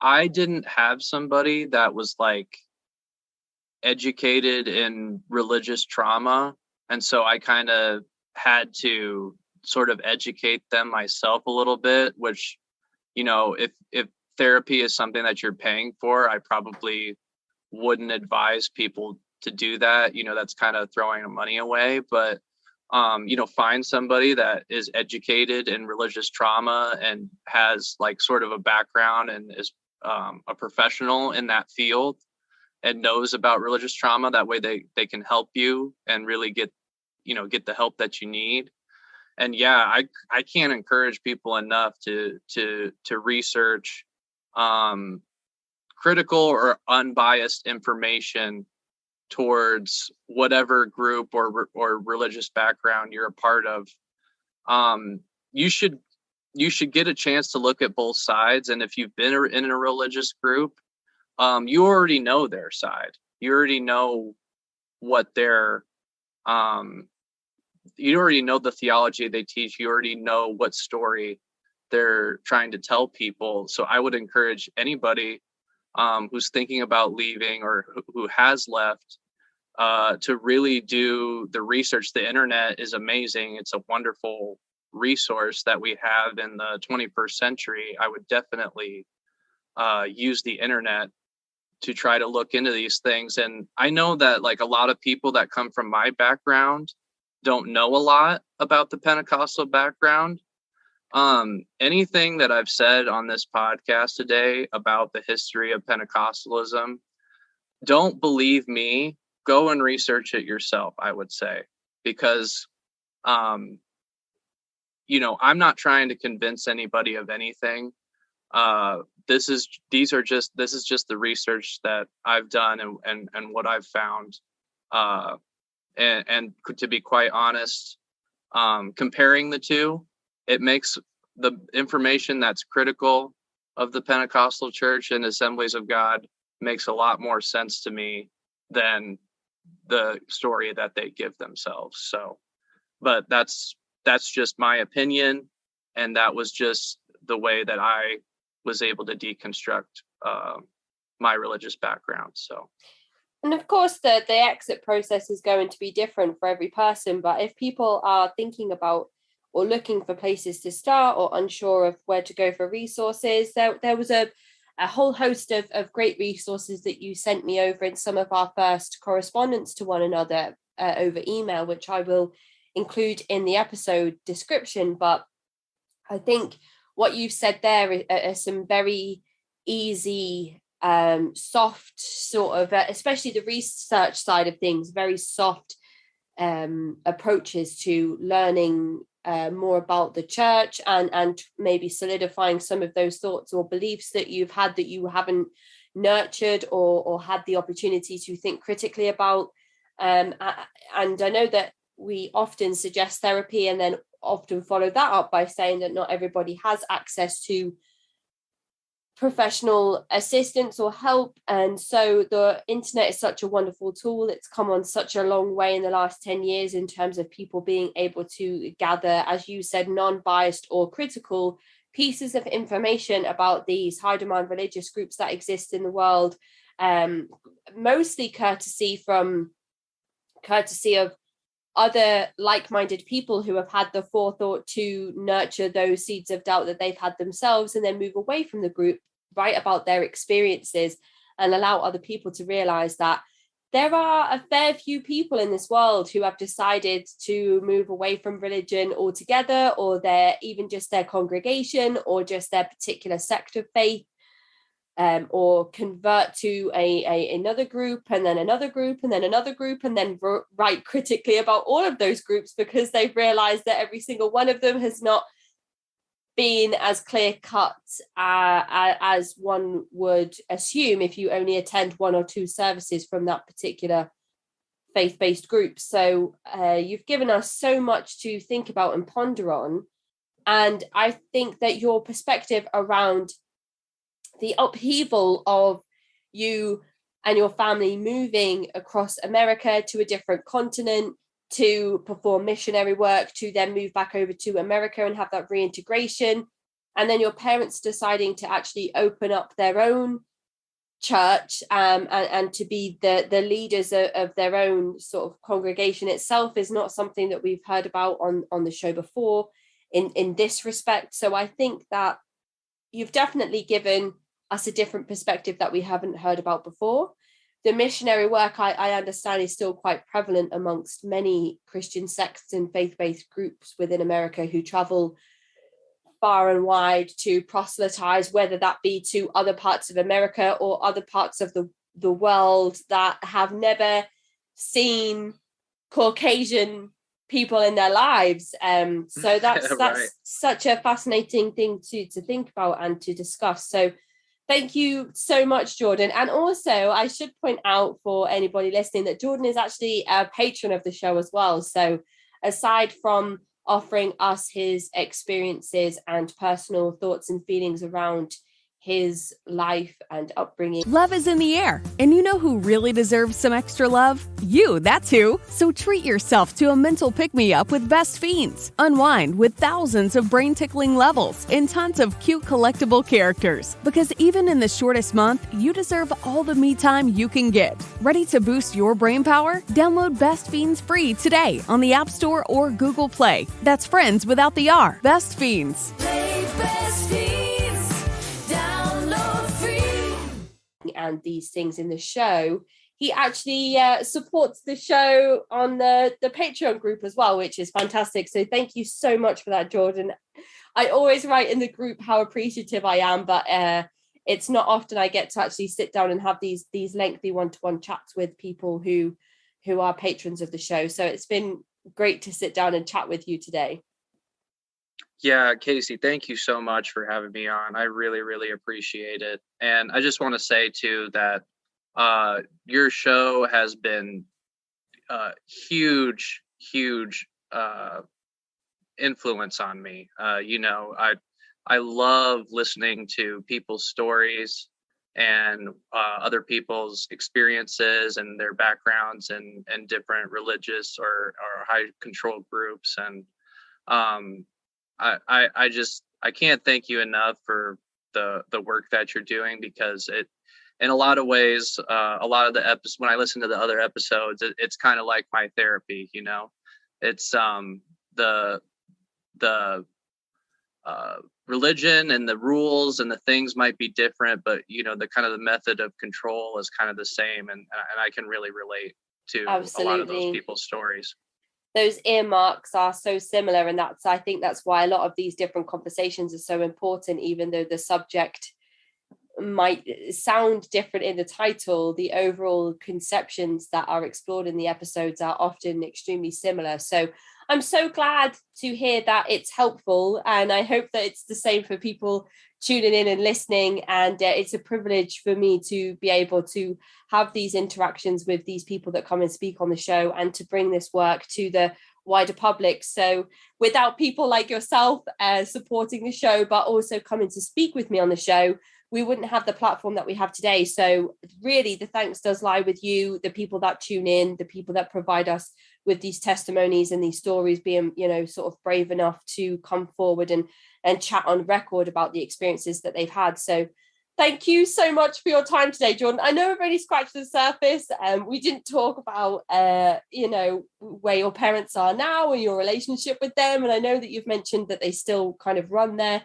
I didn't have somebody that was like educated in religious trauma, and so I kind of had to sort of educate them myself a little bit, which, if therapy is something that you're paying for, I probably wouldn't advise people to do that. That's kind of throwing the money away. But find somebody that is educated in religious trauma and has like sort of a background and is a professional in that field and knows about religious trauma. That way they can help you and really get the help that you need. And yeah, I can't encourage people enough to research critical or unbiased information towards whatever group or religious background you're a part of. You should get a chance to look at both sides. And if you've been in a religious group, you already know their side. You already know what you already know the theology they teach. You already know what story they're trying to tell people. So I would encourage anybody who's thinking about leaving or who has left to really do the research. The internet is amazing. It's a wonderful resource that we have in the 21st century. I would definitely use the internet to try to look into these things. And I know that like a lot of people that come from my background don't know a lot about the Pentecostal background. Anything that I've said on this podcast today about the history of Pentecostalism, don't believe me. Go and research it yourself, I would say, because, I'm not trying to convince anybody of anything. This is just the research that I've done and what I've found. And to be quite honest, comparing the two, it makes the information that's critical of the Pentecostal church and Assemblies of God makes a lot more sense to me than the story that they give themselves. So, but that's just my opinion. And that was just the way that I was able to deconstruct my religious background. So. And of course, the exit process is going to be different for every person. But if people are thinking about or looking for places to start or unsure of where to go for resources, there was a whole host of great resources that you sent me over in some of our first correspondence to one another over email, which I will include in the episode description. But I think what you've said there are some very easy, soft sort of, especially the research side of things, very soft approaches to learning more about the church and maybe solidifying some of those thoughts or beliefs that you've had that you haven't nurtured or had the opportunity to think critically about. And I know that we often suggest therapy and then often follow that up by saying that not everybody has access to professional assistance or help. And so the internet is such a wonderful tool. It's come on such a long way in the last 10 years in terms of people being able to gather, as you said, non-biased or critical pieces of information about these high demand religious groups that exist in the world, mostly courtesy of other like-minded people who have had the forethought to nurture those seeds of doubt that they've had themselves and then move away from the group, write about their experiences, and allow other people to realize that there are a fair few people in this world who have decided to move away from religion altogether, or even just their congregation, or just their particular sect of faith, or convert to another group, and then another group, and then another group, and then write critically about all of those groups because they've realized that every single one of them has not been as clear cut as one would assume if you only attend one or two services from that particular faith-based group. So you've given us so much to think about and ponder on. And I think that your perspective around the upheaval of you and your family moving across America to a different continent to perform missionary work, to then move back over to America and have that reintegration, and then your parents deciding to actually open up their own church and to be the leaders of their own sort of congregation itself is not something that we've heard about on the show before in this respect. So I think that you've definitely given us a different perspective that we haven't heard about before. The missionary work, I understand, is still quite prevalent amongst many Christian sects and faith-based groups within America who travel far and wide to proselytize, whether that be to other parts of America or other parts of the world that have never seen Caucasian people in their lives. So that's Right. such a fascinating thing to think about and to discuss. So thank you so much, Jordan. And also, I should point out for anybody listening that Jordan is actually a patron of the show as well. So aside from offering us his experiences and personal thoughts and feelings around his life and upbringing. Love is in the air, and you know who really deserves some extra love? You, that's who. So treat yourself to a mental pick-me-up with Best Fiends. Unwind with thousands of brain-tickling levels and tons of cute collectible characters. Because even in the shortest month, you deserve all the me time you can get. Ready to boost your brain power? Download Best Fiends free today on the App Store or Google Play. That's friends without the R. Best Fiends. Play Best Fiends. And these things in the show, he actually supports the show on the Patreon group as well, which is fantastic. So thank you so much for that, Jordan. I always write in the group how appreciative I am, but it's not often I get to actually sit down and have these lengthy one-to-one chats with people who are patrons of the show. So it's been great to sit down and chat with you today. Yeah, Casey, thank you so much for having me on. I really, really appreciate it. And I just want to say, too, that your show has been huge influence on me. I love listening to people's stories and other people's experiences and their backgrounds and different religious or high control groups. And I can't thank you enough for the work that you're doing, because it, in a lot of ways, a lot of the episodes, when I listen to the other episodes, it's kind of like my therapy, you know. It's the religion and the rules and the things might be different, but you know, the kind of the method of control is kind of the same, and I can really relate to Absolutely. a lot of those people's stories. Those earmarks are so similar, and I think that's why a lot of these different conversations are so important, even though the subject might sound different in the title. The overall conceptions that are explored in the episodes are often extremely similar. So I'm so glad to hear that it's helpful, and I hope that it's the same for people tuning in and listening. And it's a privilege for me to be able to have these interactions with these people that come and speak on the show, and to bring this work to the wider public. So without people like yourself supporting the show, but also coming to speak with me on the show, we wouldn't have the platform that we have today. So really, the thanks does lie with you, the people that tune in, the people that provide us with these testimonies and these stories, being, you know, sort of brave enough to come forward and chat on record about the experiences that they've had. So thank you so much for your time today, Jordan. I know we've already scratched the surface. We didn't talk about, where your parents are now and your relationship with them. And I know that you've mentioned that they still kind of run their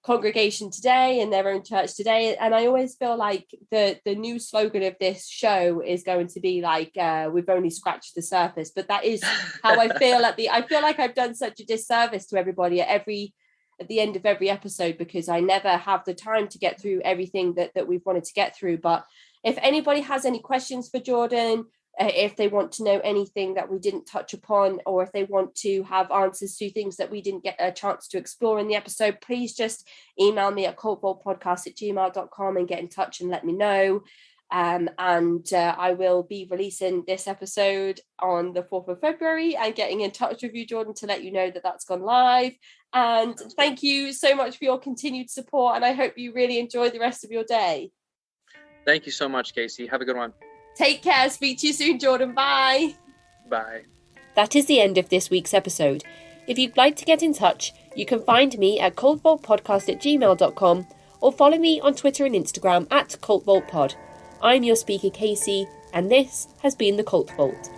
congregation today, in their own church today. And I always feel like the new slogan of this show is going to be like, we've only scratched the surface. But that is how I feel I feel like I've done such a disservice to everybody at the end of every episode, because I never have the time to get through everything that we've wanted to get through. But if anybody has any questions for Jordan, if they want to know anything that we didn't touch upon, or if they want to have answers to things that we didn't get a chance to explore in the episode, please just email me at cultvaultpodcast@gmail.com and get in touch and let me know. I will be releasing this episode on the 4th of February and getting in touch with you, Jordan, to let you know that that's gone live. And thank you so much for your continued support, and I hope you really enjoy the rest of your day. Thank you so much, Casey. Have a good one. Take care. Speak to you soon, Jordan. Bye. Bye. That is the end of this week's episode. If you'd like to get in touch, you can find me at cultvaultpodcast@gmail.com or follow me on Twitter and Instagram at cultvaultpod. I'm your speaker, Casey, and this has been the Cult Vault.